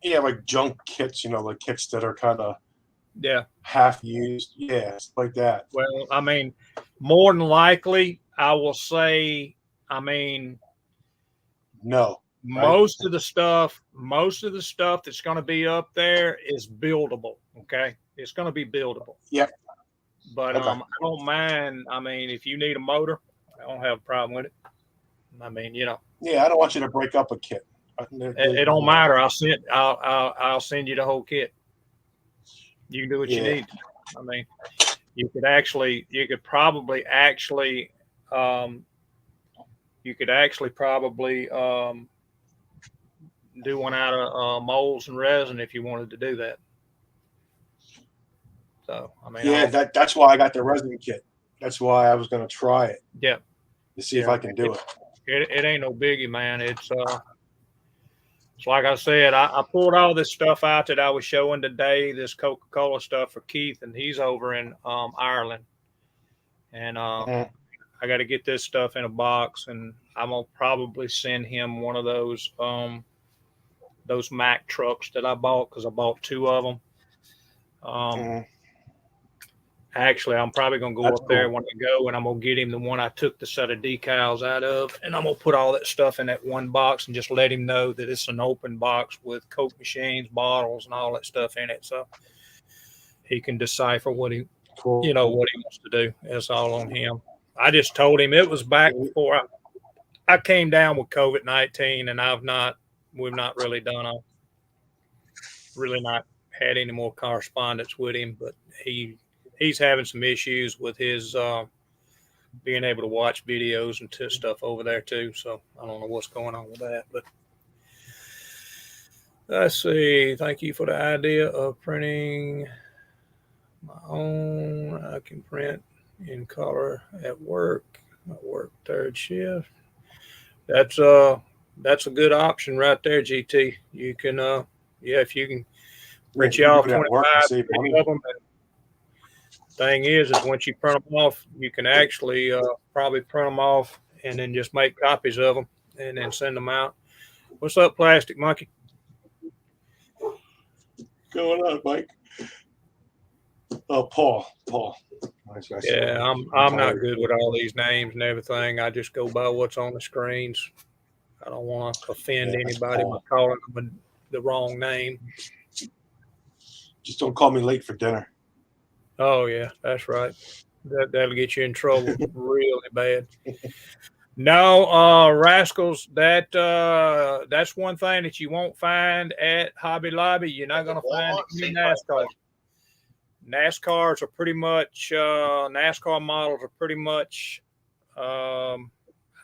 Yeah, like junk kits, like kits that are kind of Yeah. half used. Yeah, stuff like that. Well, I mean, more than likely, I will say, I mean, No. most of the stuff that's going to be up there is buildable. Okay. It's going to be buildable. Yep. But, Okay. I don't mind. I mean, if you need a motor, I don't have a problem with it. I mean, you know, Yeah, I don't want you to break up a kit. it don't matter. I'll send you the whole kit. You can do what you Yeah. need. I mean, you could probably do one out of molds and resin if you wanted to do that. So, I mean, Yeah, that's why I got the resin kit. That's why I was going to try it. Yeah. To see if I can do it. It ain't no biggie, man. It's like I said, I pulled all this stuff out that I was showing today, this Coca-Cola stuff for Keith, and he's over in Ireland. And I got to get this stuff in a box, and I'm gonna probably send him one of those Mack trucks that I bought because I bought 2 of them. Actually, I'm probably going to go up there when I go, and I'm going to get him the one I took the set of decals out of, and I'm going to put all that stuff in that one box and just let him know that it's an open box with Coke machines, bottles, and all that stuff in it, so he can decipher what he wants to do. It's all on him. I just told him it was back before I came down with COVID-19, and we've not really not had any more correspondence with him, but he's having some issues with his being able to watch videos and stuff over there too. So I don't know what's going on with that, but let's see. Thank you for the idea of printing my own. I can print in color at work. I work 3rd shift. That's a good option right there, GT. You can, if you can print you off 25 of them. Thing is once you print them off, you can actually probably print them off and then just make copies of them and then send them out. What's up, Plastic Monkey? Going on, Mike? Oh, Paul. Yeah, I'm not good with all these names and everything. I just go by what's on the screens. I don't want to offend anybody by calling them the wrong name. Just don't call me late for dinner. Oh yeah, that's right. That'll get you in trouble really bad. No, Rascals, that's one thing that you won't find at Hobby Lobby. You're not going to find any NASCAR. NASCAR models are pretty much, I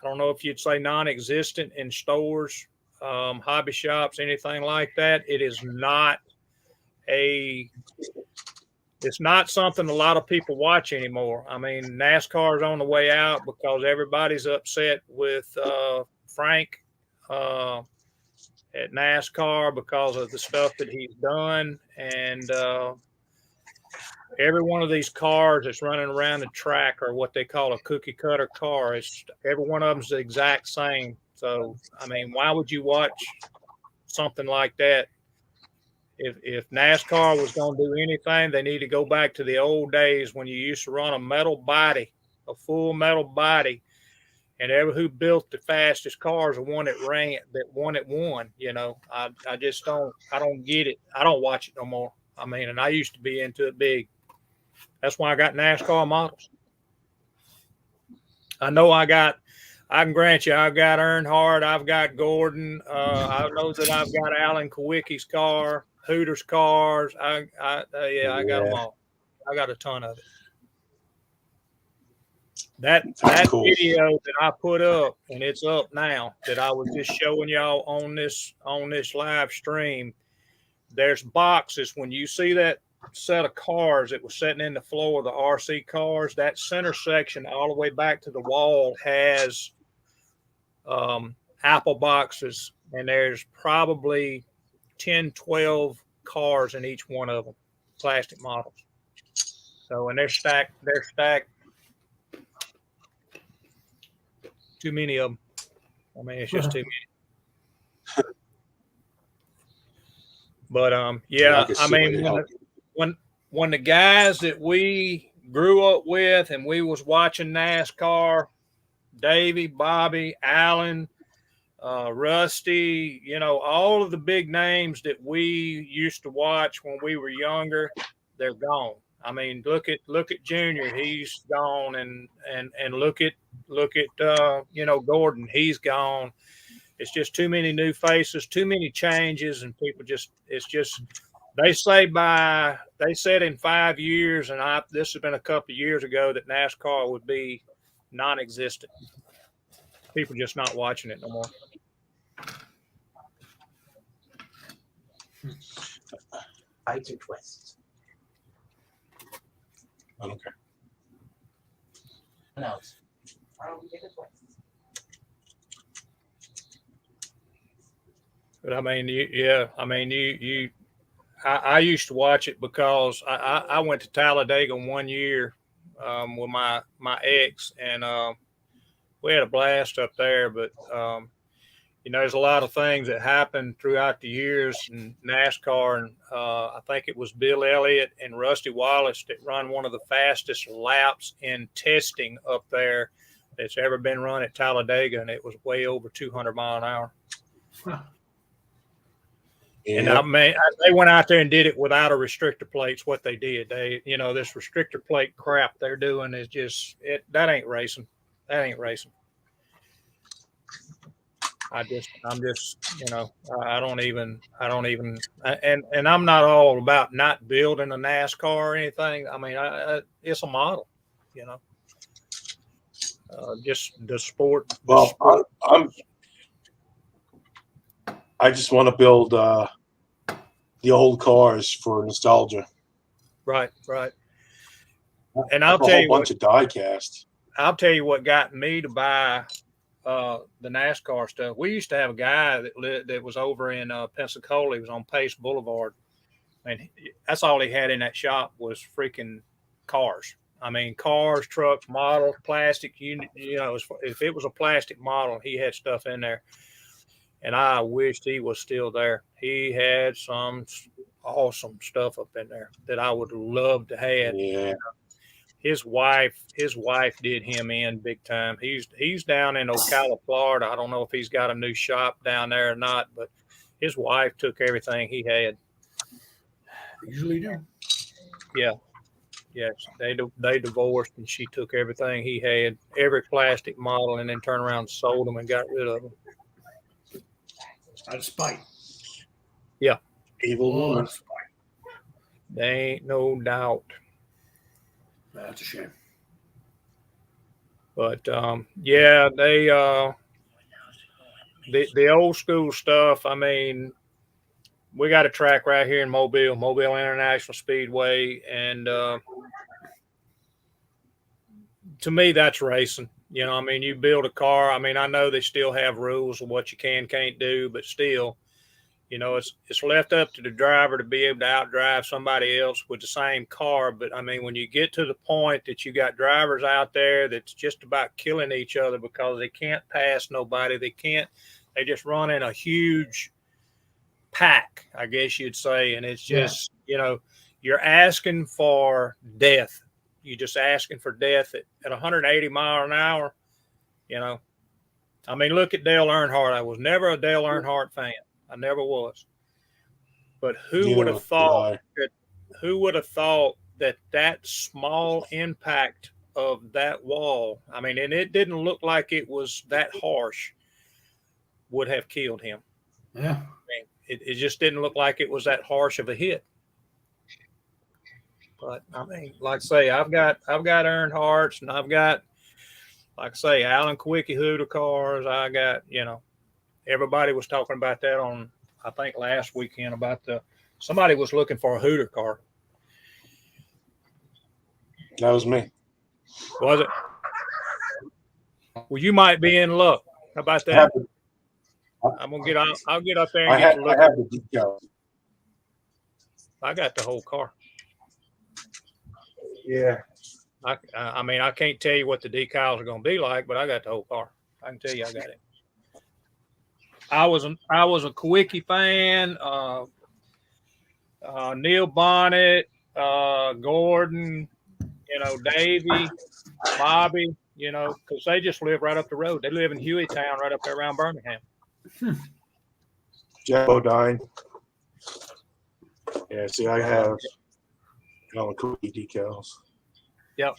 don't know if you'd say non-existent in stores, hobby shops, anything like that. It's not something a lot of people watch anymore. I mean, NASCAR is on the way out because everybody's upset with Frank at NASCAR because of the stuff that he's done. And every one of these cars that's running around the track are what they call a cookie cutter car. Every one of them is the exact same. So, I mean, why would you watch something like that? If NASCAR was going to do anything, they need to go back to the old days when you used to run a full metal body, and who built the fastest cars, the one that won. You know, I don't get it. I don't watch it no more. I mean, and I used to be into it big. That's why I got NASCAR models. I can grant you, I've got Earnhardt, I've got Gordon. I know that I've got Alan Kowicki's car. Hooters cars. I got them all. I got a ton of it. That cool video that I put up, and it's up now, that I was just showing y'all on this live stream. There's boxes. When you see that set of cars that was sitting in the floor of the RC cars, that center section all the way back to the wall has Apple boxes, and there's probably 10, 12 cars in each one of them, plastic models. So, and they're stacked. Too many of them. I mean, it's just too many. But yeah, I mean, when the guys that we grew up with and we was watching NASCAR, Davey, Bobby, Alan, Rusty, you know, all of the big names that we used to watch when we were younger, they're gone. I mean, look at Junior, he's gone, and look at you know, Gordon, he's gone. It's just too many new faces, too many changes, and people they said in 5 years, and this has been a couple of years ago, that NASCAR would be non-existent. People just not watching it no more. Fights or twists? I don't care. No. I don't get a twist. But I mean, I used to watch it because I went to Talladega one year with my ex, and we had a blast up there. But you know, there's a lot of things that happened throughout the years in NASCAR, and I think it was Bill Elliott and Rusty Wallace that run one of the fastest laps in testing up there that's ever been run at Talladega, and it was way over 200 mile an hour. Huh. And I mean, they went out there and did it without a restrictor plates. What they did, you know, this restrictor plate crap they're doing is just that ain't racing. That ain't racing. I'm just, you know, I don't even, and I'm not all about not building a NASCAR or anything. I mean, it's a model, you know, just the sport. Well, I just want to build the old cars for nostalgia. Right. And I'll tell you, a bunch of die cast. I'll tell you what got me to buy the NASCAR stuff. We used to have a guy that was over in Pensacola. He was on Pace Boulevard, and that's all he had in that shop was freaking cars. I mean, cars, trucks, models, plastic. You know, if it was a plastic model, he had stuff in there. And I wished he was still there. He had some awesome stuff up in there that I would love to have. Yeah. His wife did him in big time. He's down in Ocala, Florida. I don't know if he's got a new shop down there or not, but his wife took everything he had. Usually do. Yeah. Yes, they divorced, and she took everything he had, every plastic model, and then turned around and sold them and got rid of them. Out of spite. Evil Oh, woman. that's spite. There ain't no doubt. That's a shame. But yeah, the old school stuff. I mean, we got a track right here in Mobile International Speedway, and to me, that's racing. You know, I mean, you build a car. I mean, I know they still have rules of what you can't do, but still, you know, it's left up to the driver to be able to outdrive somebody else with the same car. But I mean, when you get to the point that you got drivers out there that's just about killing each other because they can't pass nobody, they just run in a huge pack, I guess you'd say. And it's just, you know, you're asking for death. You're just asking for death at 180 miles an hour. You know, I mean, look at Dale Earnhardt. I was never a Dale Earnhardt fan. I never was. But who would have thought that that small impact of that wall, I mean, and it didn't look like it was that harsh, would have killed him. Yeah. I mean, it just didn't look like it was that harsh of a hit. But I mean, like I say, I've got Earnhardt's, and I've got, like I say, Alan Kwiecki Hooter cars. I got, you know, everybody was talking about that on, I think, last weekend about somebody was looking for a Hooter car. That was me. Was it? Well, you might be in luck. How about that? I'll get up there and get to look. I have the details. I got the whole car. Yeah. I mean, I can't tell you what the decals are going to be like, but I got the whole car. I can tell you I got it. I was a Kwiecki fan. Neil Bonnet, Gordon, you know, Davey, Bobby, you know, because they just live right up the road. They live in Hueytown, right up there around Birmingham. Jeff Bodine. Yeah, see, I have Alan Kwiecki decals. Yep.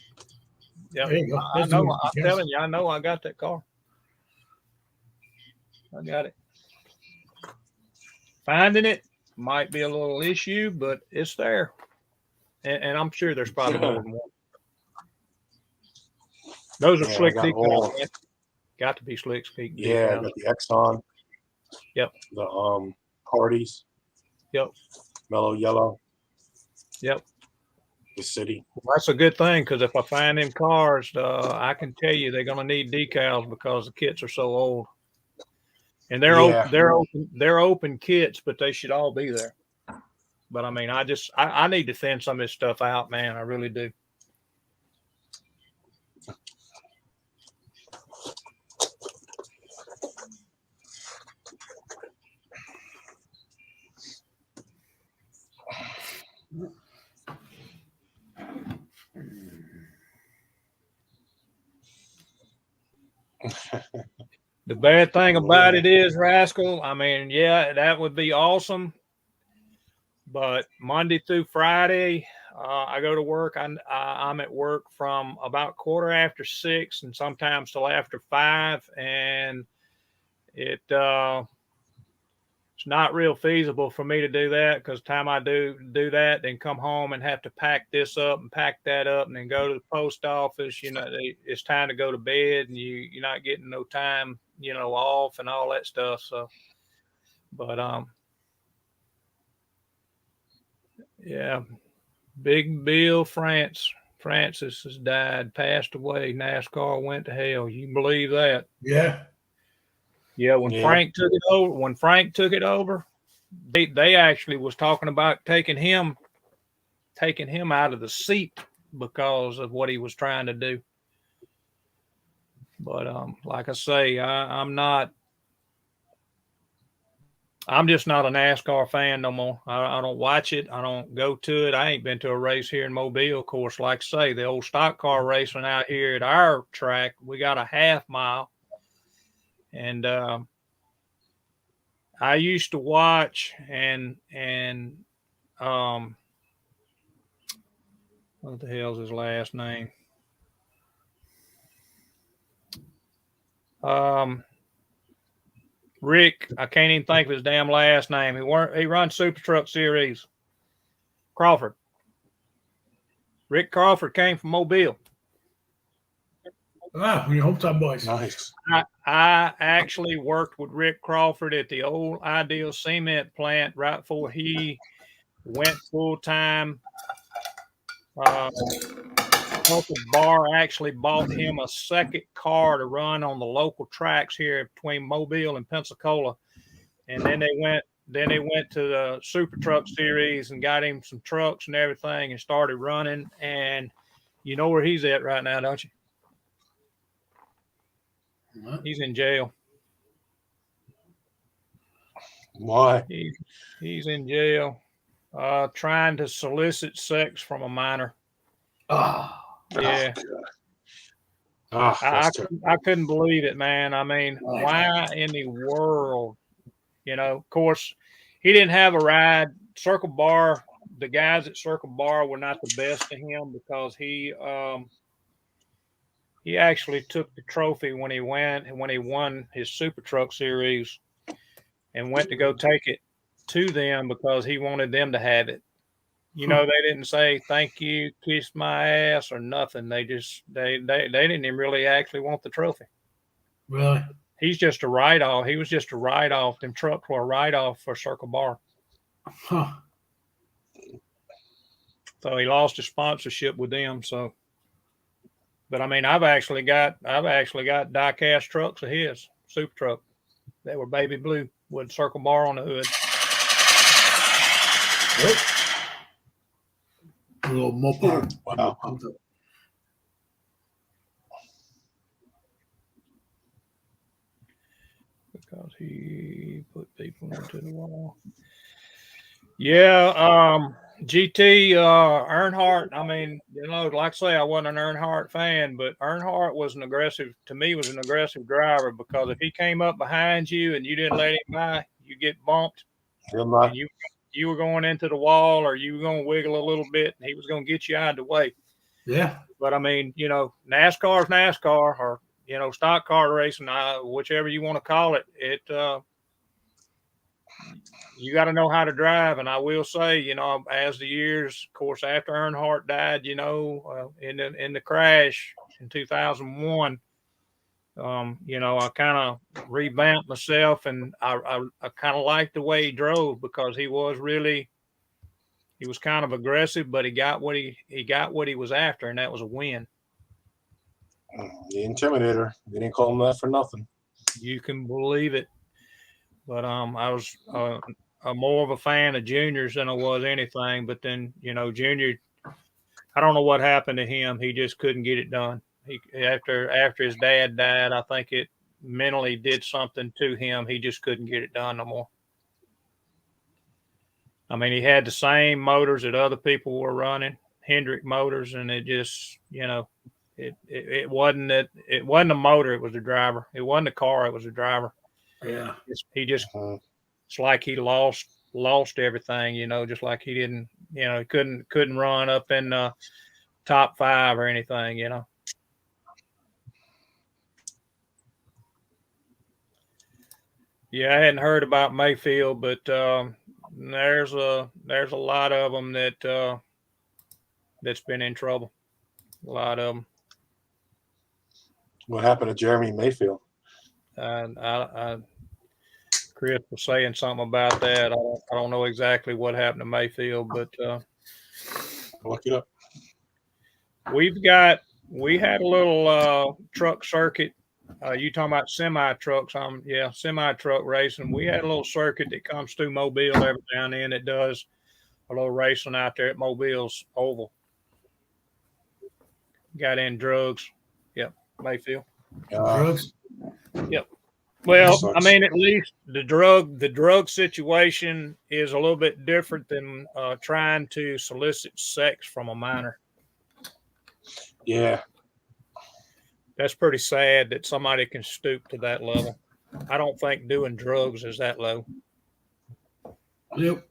There you go. I know. I'm telling you, I know I got that car. I got it. Finding it might be a little issue, but it's there. And I'm sure there's probably more than one. Those are slick decals. Got to be slick decals. Yeah, I got the Exxon. Yep. The Hardys. Yep. Mellow Yellow. Yep. The City. Well, that's a good thing, because if I find them cars, I can tell you they're going to need decals because the kits are so old. And they're open kits, but they should all be there. But I mean, I need to thin some of this stuff out, man. I really do. The bad thing about it is, Rascal, I mean, yeah, that would be awesome. But Monday through Friday, I go to work. I'm at work from about 6:15 and sometimes till after 5. And it's not real feasible for me to do that, because time I do that, then come home and have to pack this up and pack that up and then go to the post office. You know, it's time to go to bed, and you're not getting no time, you know, off and all that stuff. So, but yeah, Big Bill Francis has died, passed away. NASCAR went to hell. You believe that? Yeah. Yeah, when Frank took it over, they actually was talking about taking him out of the seat because of what he was trying to do. But like I say, I'm just not a NASCAR fan no more. I don't watch it. I don't go to it. I ain't been to a race here in Mobile. Of course, like I say, the old stock car racing out here at our track, we got a half mile. And I used to watch and What the hell's his last name? Rick, I can't even think of his damn last name. He runs Super Truck Series. Crawford. Rick Crawford came from Mobile. Ah, your hometown boys. Nice. I actually worked with Rick Crawford at the old Ideal Cement plant right before he went full time. Local bar actually bought him a second car to run on the local tracks here between Mobile and Pensacola, and then they went to the Super Truck Series and got him some trucks and everything and started running. And you know where he's at right now, don't you? He's in jail. Why? He's in jail, trying to solicit sex from a minor. Ah. Yeah. Oh, I couldn't believe it, man. I mean, why in the world? You know, of course, he didn't have a ride. Circle Bar, the guys at Circle Bar were not the best to him because he actually took the trophy when he won his Super Truck Series and went to go take it to them because he wanted them to have it. You know, they didn't say thank you, kiss my ass, or nothing. They just they didn't even really actually want the trophy. Really? He's just a write-off. He was just a write-off. Them trucks were a write-off for Circle Bar. Huh. So he lost his sponsorship with them. So, but I mean, I've actually got die-cast trucks of his Super Truck. They were baby blue with Circle Bar on the hood. Yep. A little Mopar. Wow. Because he put people into the wall. Yeah, GT Earnhardt. I mean, you know, like I say, I wasn't an Earnhardt fan, but Earnhardt was an aggressive driver because if he came up behind you and you didn't let him by, you get bumped. And you were going into the wall or you were going to wiggle a little bit and he was going to get you out of the way. Yeah. But I mean, you know, NASCAR is NASCAR, or, you know, stock car racing, whichever you want to call it. You got to know how to drive. And I will say, you know, as the years, of course, after Earnhardt died, you know, in the crash in 2001, you know, I kind of revamped myself, and I kind of liked the way he drove because he was kind of aggressive, but he got what he was after, and that was a win. The Intimidator. They didn't call him that for nothing. You can believe it. But I was more of a fan of Junior's than I was anything. But then, you know, Junior, I don't know what happened to him. He just couldn't get it done. After his dad died, I think it mentally did something to him. He just couldn't get it done no more. I mean, he had the same motors that other people were running, Hendrick motors, and it just, you know, it wasn't a motor, it was the driver. It wasn't the car, it was the driver. Yeah. He just, it's like he lost everything, you know, just like he didn't, you know, he couldn't run up in the top 5 or anything, you know. Yeah, I hadn't heard about Mayfield, but there's a lot of them that's been in trouble. A lot of them. What happened to Jeremy Mayfield? Chris was saying something about that. I don't know exactly what happened to Mayfield, but Look it up. we had a little truck circuit. You talking about semi trucks? Semi truck racing. We had a little circuit that comes through Mobile every now and then. That does a little racing out there at Mobile's Oval. Got in drugs. Yep, Mayfield. Drugs. Yep. Well, I mean, at least the drug situation is a little bit different than trying to solicit sex from a minor. Yeah. That's pretty sad that somebody can stoop to that level. I don't think doing drugs is that low. Yep.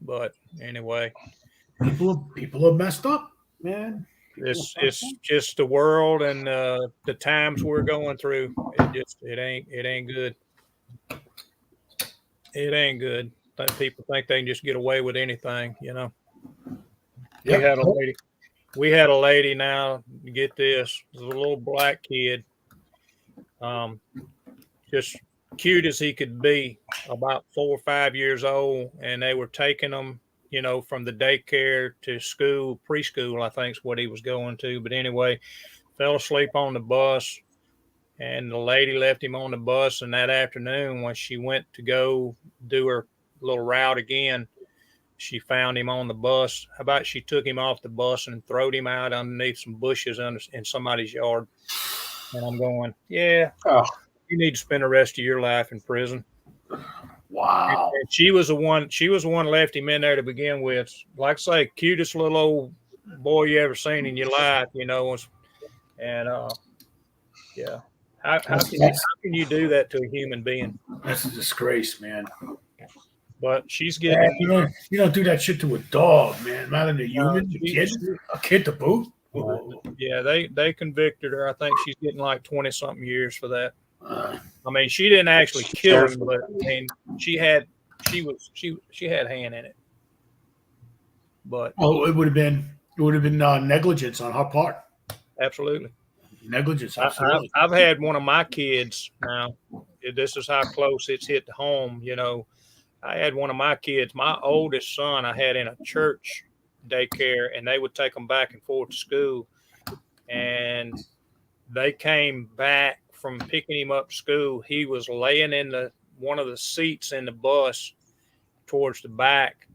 But anyway, People are messed up, man. It's just the world and the times we're going through. It ain't good. It ain't good. That people think they can just get away with anything, you know. Yep. We had a lady now, get this, a little black kid, just cute as he could be, about 4 or 5 years old, and they were taking him, you know, from the daycare to school, preschool, I think is what he was going to. But anyway, fell asleep on the bus, and the lady left him on the bus. And that afternoon, when she went to go do her little route again, she found him on the bus. How about she took him off the bus and throwed him out underneath some bushes in somebody's yard? And I'm going, yeah, you need to spend the rest of your life in prison. Wow. And she was the one left him in there to begin with. Like I say, cutest little old boy you ever seen in your life, you know. And yeah. How can you do that to a human being? That's a disgrace, man. But she's getting you don't do that shit to a dog, man. Not in a human, a kid to boot. Yeah, they convicted her. I think she's getting like 20-something years for that. I mean, she didn't actually kill him, but I mean, she had hand in it. But it would have been negligence on her part. Absolutely. Negligence. Absolutely. I've had one of my kids now. This is how close it's hit home. You know, I had one of my kids, my oldest son, I had in a church daycare, and they would take them back and forth to school. And they came back from picking him up to school. He was laying in one of the seats in the bus towards the back,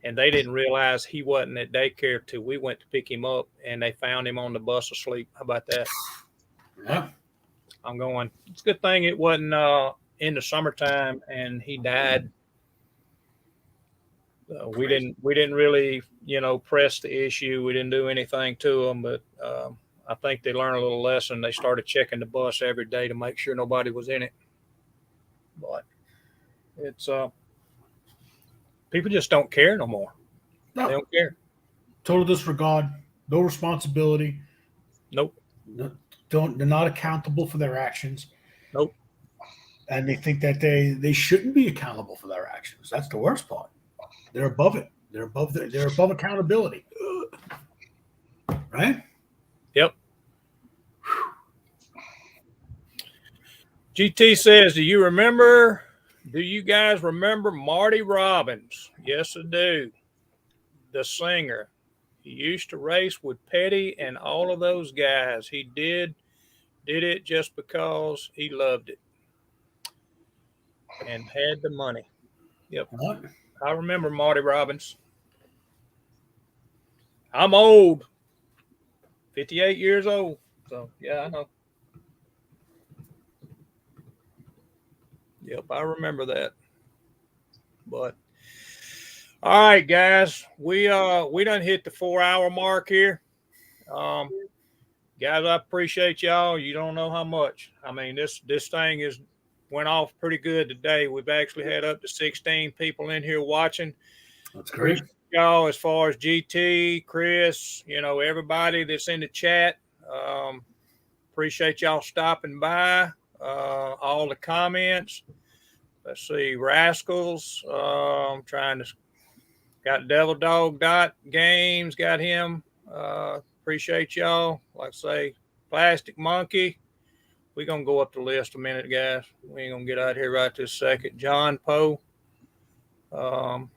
and they didn't realize he wasn't at daycare till we went to pick him up, and they found him on the bus asleep. How about that? Yeah. I'm going, it's a good thing it wasn't in the summertime and he died. We didn't really, you know, press the issue. We didn't do anything to them, but I think they learned a little lesson. They started checking the bus every day to make sure nobody was in it. But it's people just don't care no more. No. They don't care. Total disregard, no responsibility. Nope. They're not accountable for their actions. Nope. And they think that they shouldn't be accountable for their actions. That's the worst part. They're above it. They're above accountability. Right? Yep. GT says, do you guys remember Marty Robbins? Yes, I do. The singer. He used to race with Petty and all of those guys. He did it just because he loved it and had the money. Yep. What? I remember Marty Robbins. I'm old. 58 years old. So, yeah, I know. Yep, I remember that. But all right, guys, we done hit the 4-hour mark here. Guys, I appreciate y'all. You don't know how much. I mean, this thing went off pretty good today. We've actually had up to 16 people in here watching. That's great. Appreciate y'all as far as GT, Chris, you know, everybody that's in the chat. Appreciate y'all stopping by. All the comments. Let's see, Rascals. I'm trying to got Devil Dog Dot Games, got him. Appreciate y'all. Like I say, Plastic Monkey. We're gonna go up the list a minute, guys. We ain't gonna get out here right this second. John Poe. And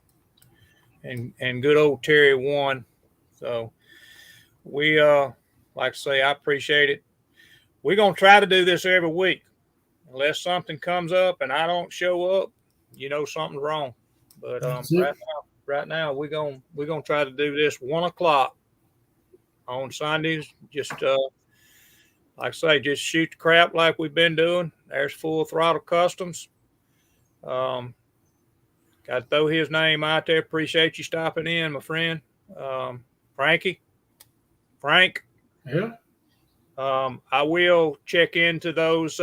good old Terry One. So we like I say, I appreciate it. We're gonna try to do this every week. Unless something comes up and I don't show up, you know something's wrong. But right now we're gonna try to do this 1 o'clock on Sundays. Just like I say, just shoot the crap like we've been doing. There's Full Throttle Customs. Got to throw his name out there. Appreciate you stopping in, my friend. Frank. Yeah. I will check into those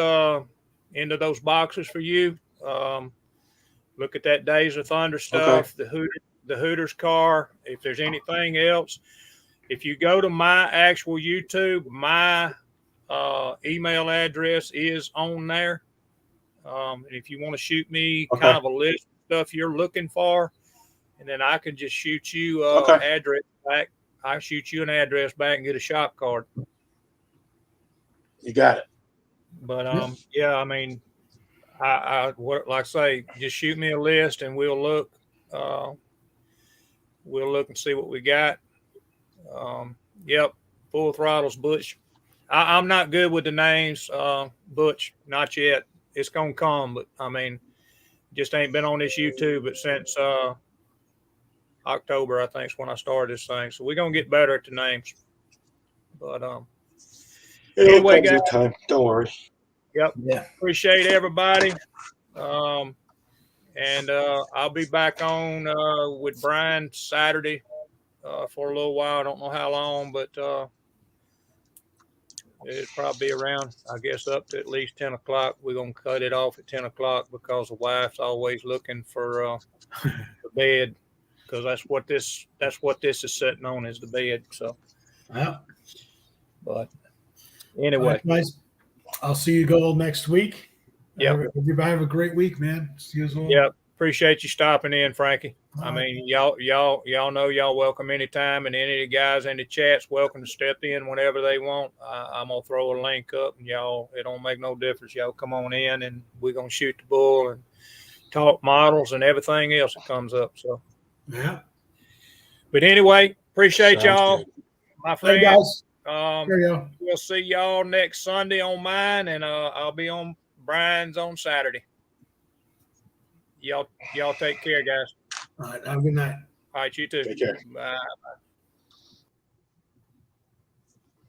boxes for you. Look at that Days of Thunder stuff, the the Hooters car. If there's anything else, if you go to my actual YouTube, my email address is on there. And if you want to shoot me Okay. kind of a list of stuff you're looking for, and then I can just shoot you Okay. address back. I shoot you an address back and get a shop card. You got it. But yeah, I mean, like I say, just shoot me a list and we'll look. We'll look and see what we got. Yep, Full Throttle's Butch. I'm not good with the names, Butch, not yet. It's gonna come, but I mean, just ain't been on this YouTube but since October, I think, is when I started this thing. So we're gonna get better at the names. But It'll anyway, come guys. through time. Don't worry. Yep. Yeah. Appreciate everybody. And I'll be back on with Brian Saturday for a little while. I don't know how long, but it'll probably be around, I guess, up to at least 10 o'clock. We're going to cut it off at 10 o'clock because the wife's always looking for the bed, because that's what this is sitting on, is the bed. So, Yeah. but All anyway, right, guys. I'll see you all next week. Yep. Everybody have a great week, man. See you all. yeah, appreciate you stopping in, Frankie. All I right. mean, y'all know y'all welcome anytime, and any of the guys in the chats welcome to step in whenever they want. I'm gonna throw a link up, and y'all, it don't make no difference. Y'all come on in, and we're gonna shoot the bull and talk models and everything else that comes up. So, Yeah. but anyway, appreciate Sounds y'all, good. my Hey, friend. guys. There you go. We'll see y'all next Sunday on mine, and I'll be on Brian's on Saturday. Y'all take care, guys. All right. Have a good night. All right, you too. Take care. Bye.